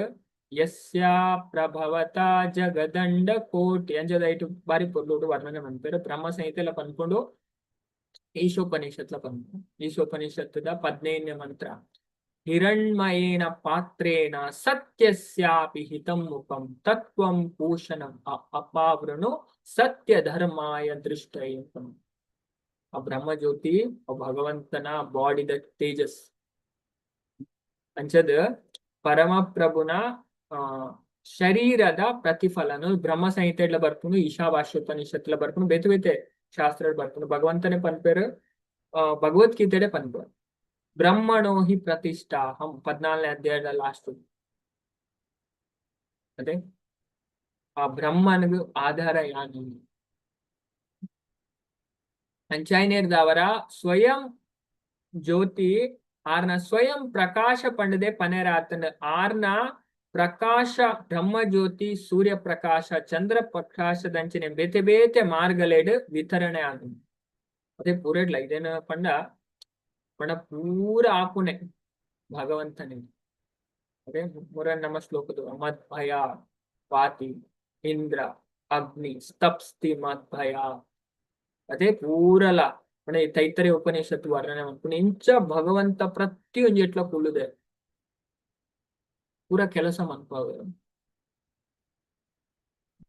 ಯಸ್ಯಾ ಪ್ರಭವತ ಜಗದಂಡ ಕೋಟಿ ಅಂಜದ ಐಟು ಬಾರಿ ಪೊರ್ಲೋಡು ವರ್ಣನೆ ಮಾಡ್ತಾರೆ ಬ್ರಹ್ಮ ಸಂಹಿತೆಲ್ಲ ಪನ್ಕೊಂಡು ಈಶೋಪನಿಷತ್ಲ ಪನ್ಕೊಂಡು ಈಶೋಪನಿಷತ್ತದ 15ನೇ ಮಂತ್ರ ಹಿರಣ್ಮಯೇನ ಪಾತ್ರೇನ ಸತ್ಯಸ್ಯಾಪಿ ಹಿತಂ ಮುಖಂ ತತ್ವಂ ಭೂಷಣಂ ಅಪಾವೃಣು ಸತ್ಯ ಧರ್ಮಾಯ ದೃಷ್ಟೈ ಆ ಬ್ರಹ್ಮ ಜ್ಯೋತಿ ಆ ಭಗವಂತನ ಬಾಡಿದ ತೇಜಸ್ ಅಂಚದ ಪರಮ ಪ್ರಭುನ ಶರೀರದ ಪ್ರತಿಫಲನು ಬ್ರಹ್ಮ ಸಂಹಿತೆಡ್ಲ ಬರ್ಕೊಂಡು ಈಶಾವಾಸ್ಯೋಪನಿಷತ್ಲ ಬರ್ಕೊಂಡು ಬೇತೆ ಬೇತೆ ಶಾಸ್ತ್ರ ಬರ್ಕೊಂಡು ಭಗವಂತನೇ ಪನ್ಪೇರು ಭಗವದ್ಗೀತೆಡೆ ಪನ್ಪೇರು ಬ್ರಹ್ಮಣೋ ಹಿ ಪ್ರತಿಷ್ಠಾಹಂ 14ನೇ ಅಧ್ಯಾಯದ ಲಾಸ್ಟ್ ಅದೇ ಆ ಬ್ರಹ್ಮನಿಗೆ ಆಧಾರ ಯಾನು ಅಂಚಾಯ್ನೇರ್ದವರ ಸ್ವಯಂ ಜ್ಯೋತಿ ಆರ್ನ ಸ್ವಯಂ ಪ್ರಕಾಶ ಪಂಡದೆ ಪನೆರಾತನ ಆರ್ನ ಪ್ರಕಾಶ ಬ್ರಹ್ಮ ಜ್ಯೋತಿ ಸೂರ್ಯ ಪ್ರಕಾಶ ಚಂದ್ರ ಪ್ರಕಾಶದಂಚನೆ ಬೇತೆ ಬೇತೆ ಮಾರ್ಗಲೆಡ್ ವಿತರಣೆ ಆಗ ಅದೇ ಪೂರೆಡ್ಲ ಇದೇನ ಪಂಡ ಪೂರ ಆಪುನೆ ಭಗವಂತನೇ ಅದೇ ನಮ್ಮ ಶ್ಲೋಕದ ಮದ್ಭಯ ವಾತಿ ಇಂದ್ರ ಅಗ್ನಿ ಸ್ತಪ್ಸ್ತಿ ಮದ್ಭಯ ಅದೇ ಪೂರಲ ತೈತರಿಯ ಉಪನಿಷತ್ತು ವರ್ಣನೆ ಮಾಡ್ಕೊಂಡು ಇಂಚ ಭಗವಂತ ಪ್ರತಿಯೊಂದು ಎಟ್ಲ ಕುಳ್ಳುದೆ ಪೂರ ಕೆಲಸ ಮನ್ಪಾವ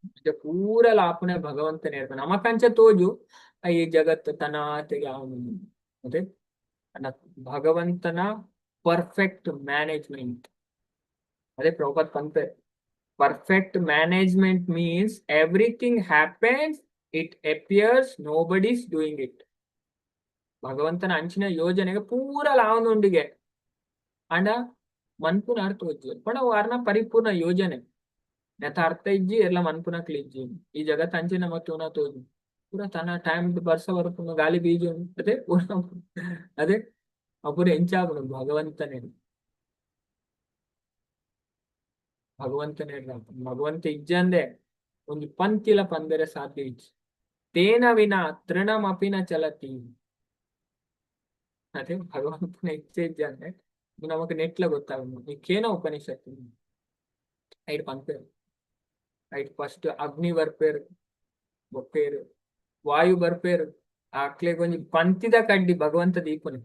ಮತ್ತೆ ಪೂರ ಲಾಪನೆ ಭಗವಂತನೇ ಇರ್ತಾನೆ ನಮಕಂಚ ತೋಜು ಈ ಜಗತ್ತು ತನಾತೆಗೆ ಅವನು ಮತ್ತೆ ಭಗವಂತನ ಪರ್ಫೆಕ್ಟ್ ಮ್ಯಾನೇಜ್ಮೆಂಟ್ ಅದೇ ಪ್ರಭುಪಾದ್ ಪಂಪೆ perfect management means everything happens it appears nobody is doing it ಭಗವಂತನ ಅಂಚಿನ ಯೋಜನೆಗೆ ಪೂರ ಲಾವನೊಂದಿಗೆ ಅಂಡ ಮನ್ಪುನ ಅರ್ಥ ಹೋಗ್ತದೆ ಪಣ ವಾರನ ಪರಿಪೂರ್ಣ ಯೋಜನೆ ನೆತ ಅರ್ಥ ಇಜ್ಜಿ ಎಲ್ಲ ಮನ್ಪುನ ಕ್ಲಿಜ್ಜಿ ಈ ಜಗತ್ ಅಂಚಿನ ಮತ್ತೆ ತೋಜು ಪೂರ ತನ್ನ ಟೈಮ್ ಬರ್ಸ ಬರ್ಪುನ ಗಾಳಿ ಬೀಜ ಅದೇ ಅದೇ ಅಪುರ ಎಂಚಾಗುನು ಭಗವಂತನೇ ಭಗವಂತನೇ ಭಗವಂತ ಇಜ್ಜಂದೆ ಒಂದು ಪಂಕ್ತಿಲ ಪಂದರೆ ಸಾಧ್ಯ ಇಜ್ಜಿ ತೇನ ವಿನ ತೃಣಮಪಿನ ಚಲತಿ ಅದೇ ಭಗವಂತನ ಇಚ್ಛೆ ಇಜ್ಜಂದೆ ನಮಕ್ ನೆಟ್ಲ ಗೊತ್ತಾಗ ಈ ಕೇನ ಉಪನಿಷತ್ತು ಐಟ್ ಪಂಪೇರು ಐಟ್ ಫಸ್ಟ್ ಅಗ್ನಿ ಬರ್ಪೇರು ಬೊಪ್ಪೇರು ವಾಯು ಬರ್ಪೇರು ಆಕ್ಲೆ ಕೊಂಚ ಪಂತಿದ ಕಡ್ಡಿ ಭಗವಂತ ದೀಪನೆ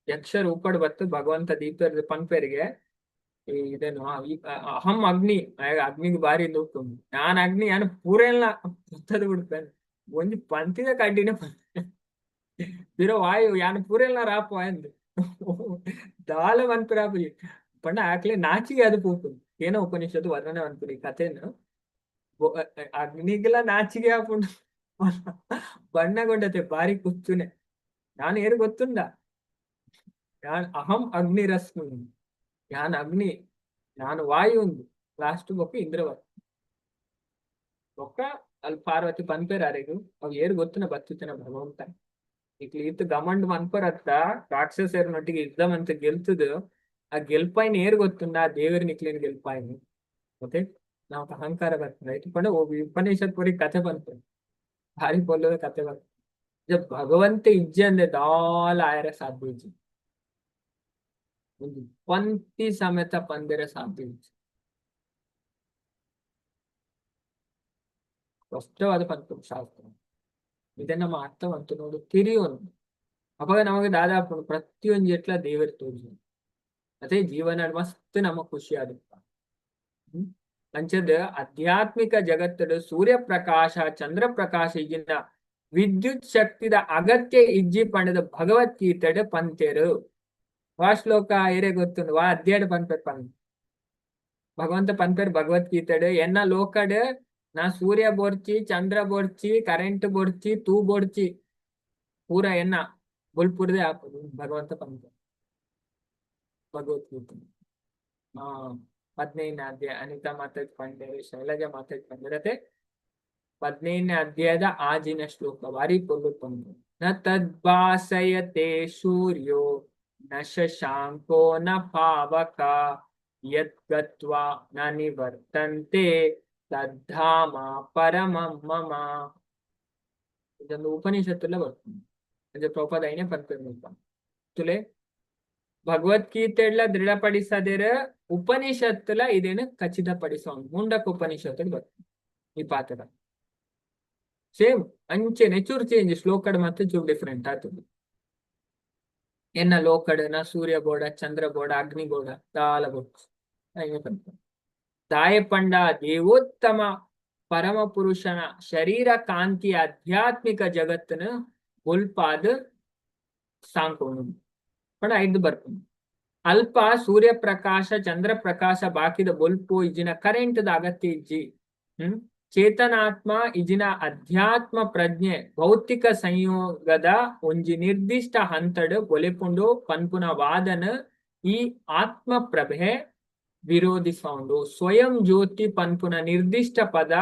ಯಕ್ಷರು ಉಪ್ಪಡು ಬತ್ತು ಭಗವಂತ ದೀಪ ಪಂಪೇರಿಗೆ ಇದೇನು ಅಹಂ ಅಗ್ನಿ ಅಗ್ನಿಗೆ ಬಾರಿ ಉಂಟು ನಾನ್ ಅಗ್ನಿ ನಾನು ಪೂರೆಲ್ಲ ಗೊತ್ತದ ಬಿಡ್ತೇನೆ ಒಂಜಿ ಪಂತಿದ ಕಡ್ಡಿನ ಬಿರೋ ವಾಯು ಯಾನು ಪೂರೆಲ್ಲ ರಾಪ ಎಂದು ದಾಲ ಮನ್ಪುರಾಪಿ ಪಂಡ ಆಕ್ಲೆ ನಾಚಿಗೆ ಅದು ಪೂಪು ಏನೋ ಉಪನಿಷತ್ತು ವರ್ಣನೆ ಅನ್ಪುರಿ ಕಥೆನು ಅಗ್ನಿಗೆಲ್ಲ ನಾಚಿಗೆ ಹಾಕೊಂಡು ಬಣ್ಣಗೊಂಡತೆ ಬಾರಿ ಕುಚ್ಚುನೆ ನಾನು ಏರು ಗೊತ್ತುಂಡ ಯಾನ್ ಅಹಂ ಅಗ್ನಿ ರಸ್ಮಿ ಯಾನ್ ಅಗ್ನಿ ನಾನು ವಾಯು ಉಂದು ಲಾಸ್ಟ್ ಬೊಕ್ಕ ಇಂದ್ರವರ್ ಬೊಕ್ಕ ಅಲ್ಲಿ ಪಾರ್ವತಿ ಪನ್ಪೇರಾರಿಗೂ ಅವ್ ಏರು ಗೊತ್ತುನ ಬತ್ತುತ್ತನ ಭಗವಂತ ಇಕ್ಲಿ ಇತ್ತು ಗಮಂಡ್ ಮನ್ಪರತ್ತ ರಾಕ್ಷಸರನೊಟ್ಟಿಗೆ ಯುದ್ಧಮಂತ ಗೆಲ್ತದು ಆ ಗೆಲ್ಪಾಯಿನ ಏರ್ ಗೊತ್ತುಂಡ ಆ ದೇವರ ನಿಕ್ಲಿನ ಗೆಲ್ಪಾಯಿನ ಮತ್ತೆ ನಾವು ಅಹಂಕಾರ ಬರ್ತದೆ ಇಟ್ಕೊಂಡು ಉಪನಿಷತ್ ಪುರಿ ಕಥೆ ಬಂತು ಭಾರಿ ಪೊಲ್ಲದ ಕಥೆ ಬಂತು ಭಗವಂತ ಇಜ್ಜೆ ಅಂದ್ರೆ ದಾಲ್ ಆಯರ ಸಾಧ್ಯ ಇಜ್ಜಿ ಒಂದು ಪಂಕ್ತಿ ಸಮೇತ ಪಂದಿರ ಸಾಧ್ಯ ಇಜ್ಜಿ ಸ್ಪಷ್ಟವಾದ ಪಂಥ ಶಾಸ್ತ್ರ ಇದೇ ನಮ್ಮ ಅರ್ಥವಂತು ನೋಡು ತಿರಿಯೋನು ಅವಾಗ ನಮಗೆ ದಾದಾಪು ಪ್ರತಿಯೊಂದು ಎಟ್ಲ ದೇವರು ತೋರಿಸ ಅದೇ ಜೀವನ ಮಸ್ತ್ ನಮಗ್ ಖುಷಿ ಆಗುತ್ತ ಅಂಚದ ಆಧ್ಯಾತ್ಮಿಕ ಜಗತ್ತದ ಸೂರ್ಯಪ್ರಕಾಶ ಚಂದ್ರಪ್ರಕಾಶ ಈಗಿನ ವಿದ್ಯುತ್ ಶಕ್ತಿದ ಅಗತ್ಯ ಇಜ್ಜಿ ಪಂಡದ ಭಗವದ್ಗೀತೆಡ್ ಪಂತೆರು ವಾ ಶ್ಲೋಕ ಏರೇ ಗೊತ್ತುಂಡು ವಾ ಅಧ್ಯಾಯ ಪಂಪೇರ್ ಪಂದ್ ಭಗವಂತ ಪಂಪೇರ್ ಭಗವದ್ಗೀತೆಡ್ ಎನ್ನ ಲೋಕಡ್ ನಾ ಸೂರ್ಯ ಬೋರ್ಚಿ ಚಂದ್ರ ಬೋರ್ಚಿ ಕರೆಂಟ್ ಬೋರ್ಚಿ ತೂ ಬೋರ್ಚಿ ಪೂರ ಎನ್ನ ಬುಲ್ಪುರದೇ ಹಾಕುದು ಭಗವಂತ ಪಂಪ ಭಗವದ್ಗೀತೆ 15ನೇ ಅಧ್ಯಾಯ ಅನಿತಾ ಮಾತಾಡ್ ಪಂಡೇರು ಶೈಲಜಾ ಮಾತಾಡ್ ಪಂಡಿರತೆ 15ನೇ ಅಧ್ಯಾಯದ ಆಜಿನ ಶ್ಲೋಕ ವಾರಿ ಪೊಲ್ಲು ಪಂಪ ನ ತದ್ಭಾಸಯತೆ ಸೂರ್ಯೋ ನ ಶಶಾಂಕೋ ನ ಪಾವಕ ಯತ್ ಗತ್ವಾ ನ ನಿವರ್ತಂತೆ ತದ್ಧಾಮ ಪರಮಂ ಮಮ ಇದೊಂದು ಉಪನಿಷತ್ತುಲ್ಲ ಬರ್ತದೆ ಅಂದ್ರೆ ಪ್ರಭುಪಾದ ಐನೇ ಪಂಪ ತುಲೆ ಭಗವದ್ಗೀತೆಲ್ಲ ದೃಢಪಡಿಸದಿರ ಉಪನಿಷತ್ತುಲ ಇದೇನು ಖಚಿತಪಡಿಸೋ ಮುಂಡಕ್ ಉಪನಿಷತ್ತು ಬರ್ತದೆ ಈ ಪಾತ್ರ ಸೇಮ್ ಅಂಚೆನೆ ಚೂರು ಚೇಂಜ್ ಶ್ಲೋಕಡ್ ಮತ್ತೆ ಚೂರು ಡಿಫ್ರೆಂಟ್ ಆಗ್ತದೆ ಎನ್ನ ಲೋಕಡ್ ನ ಸೂರ್ಯ ಬೋಡ ಚಂದ್ರ ಬೋಡ ಅಗ್ನಿ ಬೋಡ ತಾಲ ಬೋಡ ದಾಯಪಂಡ ದೇವೋತ್ತಮ ಪರಮ ಪುರುಷನ ಶರೀರ ಕಾಂತಿ ಆಧ್ಯಾತ್ಮಿಕ ಜಗತ್ತನ ಉಲ್ಪಾದ ಸಾಂಕೋಣ ಪಡ ಐದು ಬರ್ಕೊಂಡು ಅಲ್ಪ ಸೂರ್ಯ ಪ್ರಕಾಶ ಚಂದ್ರ ಪ್ರಕಾಶ ಬಾಕಿದ ಬೊಲ್ಪು ಇಜಿನ ಕರೆಂಟ್ ದ ಅಗತ್ಯ ಇಜ್ಜಿ ಚೇತನಾತ್ಮ ಇಜಿನ ಅಧ್ಯಾತ್ಮ ಪ್ರಜ್ಞೆ ಭೌತಿಕ ಸಂಯೋಗದ ಒಂಜಿ ನಿರ್ದಿಷ್ಟ ಹಂತಡ್ ಒಲೆಪುಂಡು ಪನ್ಪುನ ವಾದನ ಈ ಆತ್ಮ ಪ್ರಭೆ ವಿರೋಧಿಸೋಂಡು ಸ್ವಯಂ ಜ್ಯೋತಿ ಪನ್ಪುನ ನಿರ್ದಿಷ್ಟ ಪದ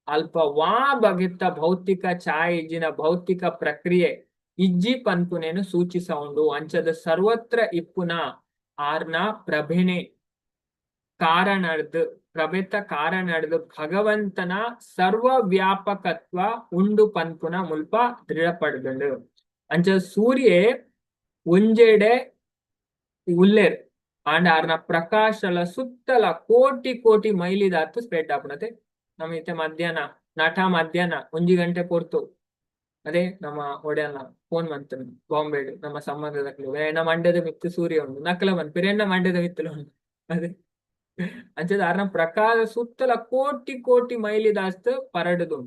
ಅಲ್ಪ ವಾ ಬಗೆತ್ತ ಭೌತಿಕ ಛಾಯೆ ಇಜ್ಜಿನ ಭೌತಿಕ ಪ್ರಕ್ರಿಯೆ ಇಜ್ಜಿ ಪನ್ಪುನೇನು ಸೂಚಿಸೋಂಡು ಅಂಚದ ಸರ್ವತ್ರ ಇಪ್ಪುನ ಆರ್ನ ಪ್ರಭೆನೆ ಕಾರಣಡ್ದು ಪ್ರಭೆತ ಕಾರಣಡ್ದು ಭಗವಂತನ ಸರ್ವ ವ್ಯಾಪಕತ್ವ ಉಂಡು ಪನ್ಪುನ ಮುಲ್ಪ ದೃಢಪಡ್ದು ಅಂಚ ಸೂರ್ಯ ಒಂಜೆಡೆ ಉಲ್ಲೇರ್ ಅಂಡ್ ಆರ್ನ ಪ್ರಕಾಶಲ ಸುತ್ತಲ ಕೋಟಿ ಕೋಟಿ ಮೈಲಿದಾತು ಸ್ಪ್ರೆಡ್ ಆಪುನತೆ ನಮ್ಮ ಇತ್ತೆ ಮಧ್ಯಾಹ್ನ ನಟ ಮಧ್ಯಾಹ್ನ 1 ಗಂಟೆ ಪೊರ್ತು ಅದೇ ನಮ್ಮ ಒಡೆಯಲ್ಲ ಫೋನ್ ಮಂತನು ಬಾಂಬೆಡು ನಮ್ಮ ಸಂಬಂಧದ ನಮ್ಮ ಮಂಡ್ಯದ ಮಿತ್ತು ಸೂರ್ಯ ಉಂಟು ನಕಲ ಮನ್ಪೇರು ಎನ್ನ ಮಂಡ್ಯದ ಮಿತ್ತಲು ಉಂಟು ಅದೇ ಅಂಚದ ಅರ್ನ ಪ್ರಕಾಶ ಸುತ್ತಲ ಕೋಟಿ ಕೋಟಿ ಮೈಲಿ ದಾಸ್ತ ಪರಡದು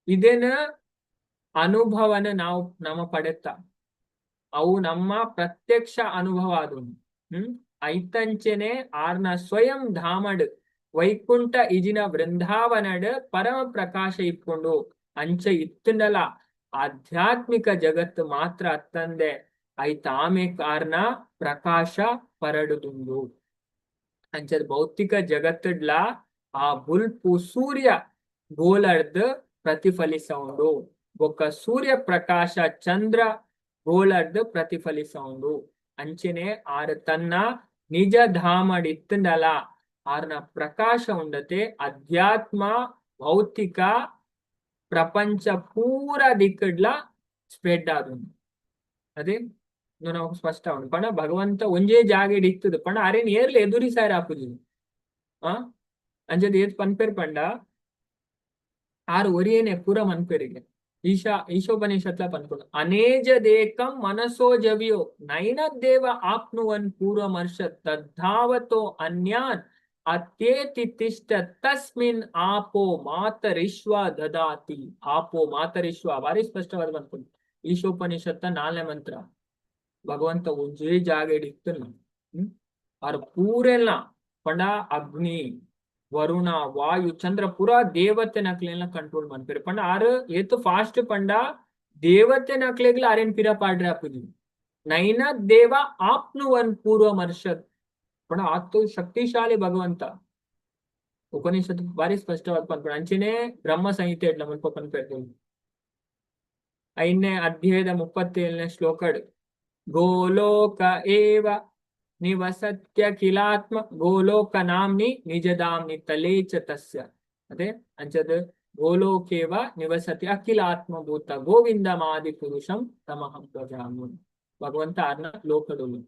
ಇದೇನ ಅನುಭವನ ನಾವು ನಮ್ಮ ಪಡೆತ್ತ ಅವು ನಮ್ಮ ಪ್ರತ್ಯಕ್ಷ ಅನುಭವ ಅದು ಐತಂಚನೆ ಆರ್ನ ಸ್ವಯಂ ಧಾಮಡ್ ವೈಕುಂಠ ಇಜಿನ ವೃಂದಾವನಡ್ ಪರಮ ಪ್ರಕಾಶ ಇಟ್ಕೊಂಡು ಅಂಚೆ ಇತ್ತಂಡಲ ಆಧ್ಯಾತ್ಮಿಕ ಜಗತ್ತು ಮಾತ್ರ ಅತ್ತಂದೆ ಐತಾಮೆ ಕಾರಣ ಪ್ರಕಾಶ ಪರಡುದುಂಡು ಅಂಚದ ಭೌತಿಕ ಜಗತ್ತಡ್ಲ ಆ ಬುಲ್ಪು ಸೂರ್ಯ ಗೋಲರ್ದ್ ಪ್ರತಿಫಲಿಸೌಂಡು ಬೊಕ್ಕ ಸೂರ್ಯ ಪ್ರಕಾಶ ಚಂದ್ರ ಗೋಲರ್ದ್ ಪ್ರತಿಫಲಿಸೌಂಡು ಅಂಚನೆ ಆರ್ ತನ್ನ ನಿಜ ಧಾಮಡ್ ಇತ್ತಂಡಲ ಆರ್ನ ಪ್ರಕಾಶ ಉಂಡತೆ ಅಧ್ಯಾತ್ಮ ಭೌತಿಕ ಪ್ರಪಂಚ ಪೂರ ದಿಕ್ಕಡ್ಲ ಸ್ಪ್ರೆಡ್ ಆದು ಅದೇ ನಾವು ಸ್ಪಷ್ಟ ಉಂಟು ಪಂಡ ಭಗವಂತ ಒಂಜೇ ಜಾಗೆಡ್ ಇತ್ತದು ಪಂಡ ಅರೇನ್ ಏರ್ಲ ಎದುರಿ ಸಾರಿ ಆಪುಜಿ ಅಂಜದ್ ಏತ್ ಪನ್ಪೇರ್ ಪಂಡ ಆರು ಒರಿಯೇನೆ ಪೂರ ಮನ್ಪೇರಿಗೆ ಈಶೋಪನಿಷತ್ಲ ಪನ್ಪುಡು ಅನೇಜದೇಕಂ ಮನಸೋ ಜವಿಯೋ ನೈನದ್ದೇವ ಆಪ್ನುವನ್ ಪೂರ್ವಮರ್ಷ ತದ್ಧಾವತೋ ಅನ್ಯಾನ್ ಅತ್ಯೇತಿ ತಿಷ್ಠ ತಸ್ಮಿನ್ ಆಪೋ ಮಾತರಿಶ್ವ ದದಾತಿ ಆಪೋ ಮಾತರಿಶ್ವ ಭಾರಿ ಸ್ಪಷ್ಟವಾದ ಬಂದ್ಕೊಂಡು ಈಶೋಪನಿಷತ್ತ 4ನೇ ಮಂತ್ರ ಭಗವಂತ ಒಂಜೇ ಜಾಗ ಇಡಿತ್ತಲ್ಲ ಅವ್ರ ಪೂರೆಲ್ಲ ಪಂಡ ಅಗ್ನಿ ವರುಣ ವಾಯು ಚಂದ್ರ ಪೂರಾ ದೇವತೆ ನಕ್ಲೆಲ್ಲ ಕಂಟ್ರೋಲ್ ಮಾಡ್ತಾರೆ ಪಂಡ ಆರು ಏತು ಫಾಸ್ಟ್ ಪಂಡ ದೇವತೆ ನಕ್ಲೆಗ್ಲ ಆರೇನ್ ಪಿರ ಪಾಡ್ರೆ ಹಾಕುದು ನೈನ ದೇವ ಆಪ್ನುವನ್ ಪೂರ್ವ ಮರ್ಷತ್ ಪಂಡ ಆತು ಶಕ್ತಿಶಾಲಿ ಭಗವಂತ ಉಪನಿಷತ್ ಬಾರಿ ಸ್ಪಷ್ಟವಾದ ಪನ್ಪಡ ಅಂಚೆನೆ ಬ್ರಹ್ಮ ಸಂಹಿತೆ ಇಡ್ಲ ಮುಲ್ಪ ಪನ್ಪೇರ್ತೀವಿ 5ನೇ ಅಧ್ಯಾಯದ 37ನೇ ಶ್ಲೋಕಡ್ ಗೋಲೋಕ ಏವ ನಿವಸತ್ಯ ಕಿಲಾತ್ಮ ಗೋಲೋಕ ನಾಮ್ನಿ ನಿಜದಾಮ್ನಿ ತಲೇಚ ತಸ್ಯ ಅದೇ ಅಂಚದ ಗೋಲೋಕೇವ ನಿವಸತಿ ಅಖಿಲಾತ್ಮ ಭೂತ ಗೋವಿಂದ ಮಾದಿ ಪುರುಷಂ ತಮಹಂ ಪ್ರಜಾಮು ಭಗವಂತ ಆರ್ನ ಲೋಕದೊಳು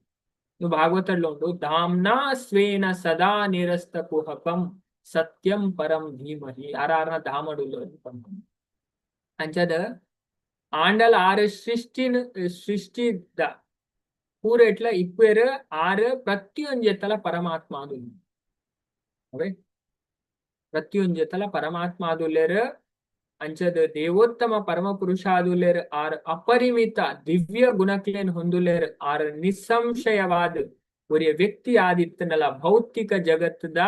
ನೀವು ಭಾಗವತಡ್ಲ ಉಂಟು ಧಾಮ್ನಾ ಸ್ವೇನ ಸದಾ ನಿರಸ್ತ ಕುಹಕಂ ಸತ್ಯಂ ಪರಂ ಧೀಮಹಿ ಆರ್ನ ಧಾಮಡುಲು ಅಂಚದ ಆಂಡಲ್ ಆರು ಸೃಷ್ಟಿದ ಪೂರೆಟ್ಲ ಇಪ್ಪೇರು ಆರು ಪ್ರತಿಯೊಂಜೆತ್ತಲ ಪರಮಾತ್ಮ ಅದು ಅವೇ ಪ್ರತಿಯೊಂಜೆತ್ತಲ ಪರಮಾತ್ಮ ಆದುಲ್ಲೇರು ಅಂಚದ ದೇವೋತ್ತಮ ಪರಮ ಪುರುಷ ಆದುಲ್ಲೇರು ಆರು ಅಪರಿಮಿತ ದಿವ್ಯ ಗುಣಕ್ಲೇನ್ ಹೊಂದುಲ್ಲೇರು ಆರು ನಿಸ್ಸಂಶಯವಾದ ಒರಿಯ ವ್ಯಕ್ತಿ ಆದಿತ್ತನಲ್ಲ ಭೌತಿಕ ಜಗತ್ತದ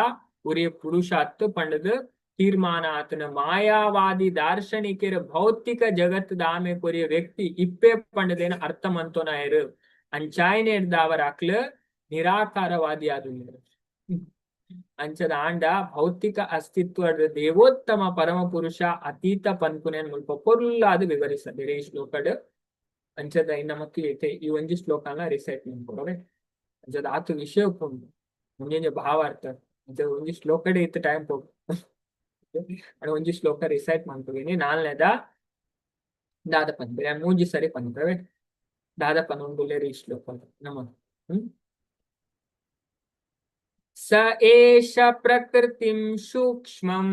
ಒರಿಯ ಪುರುಷಾತ್ತು ಪಂಡದ ತೀರ್ಮಾನ ಆತನ ಮಾಯಾವಾದಿ ದಾರ್ಶನಿಕರ ಭೌತಿಕ ಜಗತ್ತದ ಆಮೆ ಕೊರಿಯ ವ್ಯಕ್ತಿ ಇಪ್ಪೆ ಪಂಡದೇನ ಅರ್ಥ ಮಂತೋನಾಯರು ಅಂಚಾಯನೆ ಇರ್ದಾವರಾಕ್ಲ ನಿರಾಕಾರವಾದಿ ಆದು ಅಂಚದ ಆಂಡ ಭೌತಿಕ ಅಸ್ತಿತ್ವ ದೇವೋತ್ತಮ ಪರಮ ಪುರುಷ ಅತೀತ ಪನ್ಪುನೇನ್ ಮುಲ್ಪ ಪೊರ್ಲಾದು ವಿವರಿಸಿದೆ ಈ ಶ್ಲೋಕಡ್ ಅಂಚದ ಇನ್ನ ಮಕ್ಕಳು ಐತೆ ಈ ಒಂಜಿ ಶ್ಲೋಕನ ರಿಸೈಟ್ ಮಾಡ್ಕೊಡವೆ ಅಂಚದ ಆತು ವಿಷಯ ಮುಂಜೆ ಭಾವಾರ್ಥ ಅಂಚದ ಒಂಜಿ ಶ್ಲೋಕಡೆ ಇತ್ತು ಟೈಮ್ ಹೋಗು ಒಂಜಿ ಶ್ಲೋಕ ರಿಸೈಟ್ ಮಾಡ್ತೀವಿ 4ನೇದ ದಾದ ಪನ್ಪೆ ಮೂಂಜಿ ಸರಿ ಪನ್ಪವೆ ದಾದ ಪನ್ನೊಂದುಲ್ಲೇರಿ ಈ ಶ್ಲೋಕ ನಮ್ಮ ಸ ಏಷ ಪ್ರಕೃತಿಂ ಸೂಕ್ಷ್ಮಂ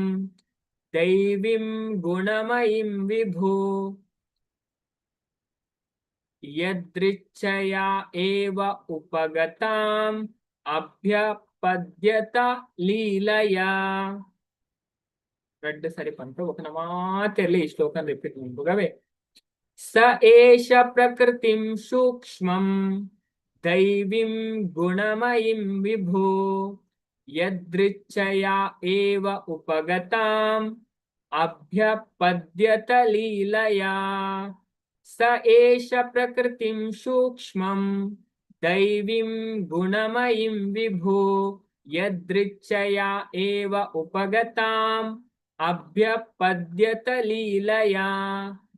ದೈವಿಂ ಗುಣಮಯಿಂ ವಿಭೋ ಯದೃಚ್ಛಯಾ ಏವ ಉಪಗತಾಂ ಅಭ್ಯಪದ್ಯತ ಲೀಲಯಾ ரெண்டு சரி பண்றோம் ఒక మాత్రలే ఈ శ్లోకం రిపీట్ ಮಾಡ್ಬೋಗವೆ ಸ ಏಷ ಪ್ರಕೃತಿಂ ಸೂಕ್ಷ್ಮಂ ದೈವಿಂ ಗುಣಮಯಿಂ ವಿಭೋ ಯದೃಚ್ಛಯಾ ಏವ ಉಪಗತಾಂ ಅಭ್ಯಪದ್ಯತ ಲೀಲಯಾ ಸ ಏಷ ಪ್ರಕೃತಿಂ ಸೂಕ್ಷ್ಮಂ ದೈವಿಂ ಗುಣಮಯಿಂ ವಿಭೋ ಯದೃಚ್ಛಯಾ ಏವ ಉಪಗತಾಂ ಅಭ್ಯಪದ್ಯತ ಲೀಲಯಾ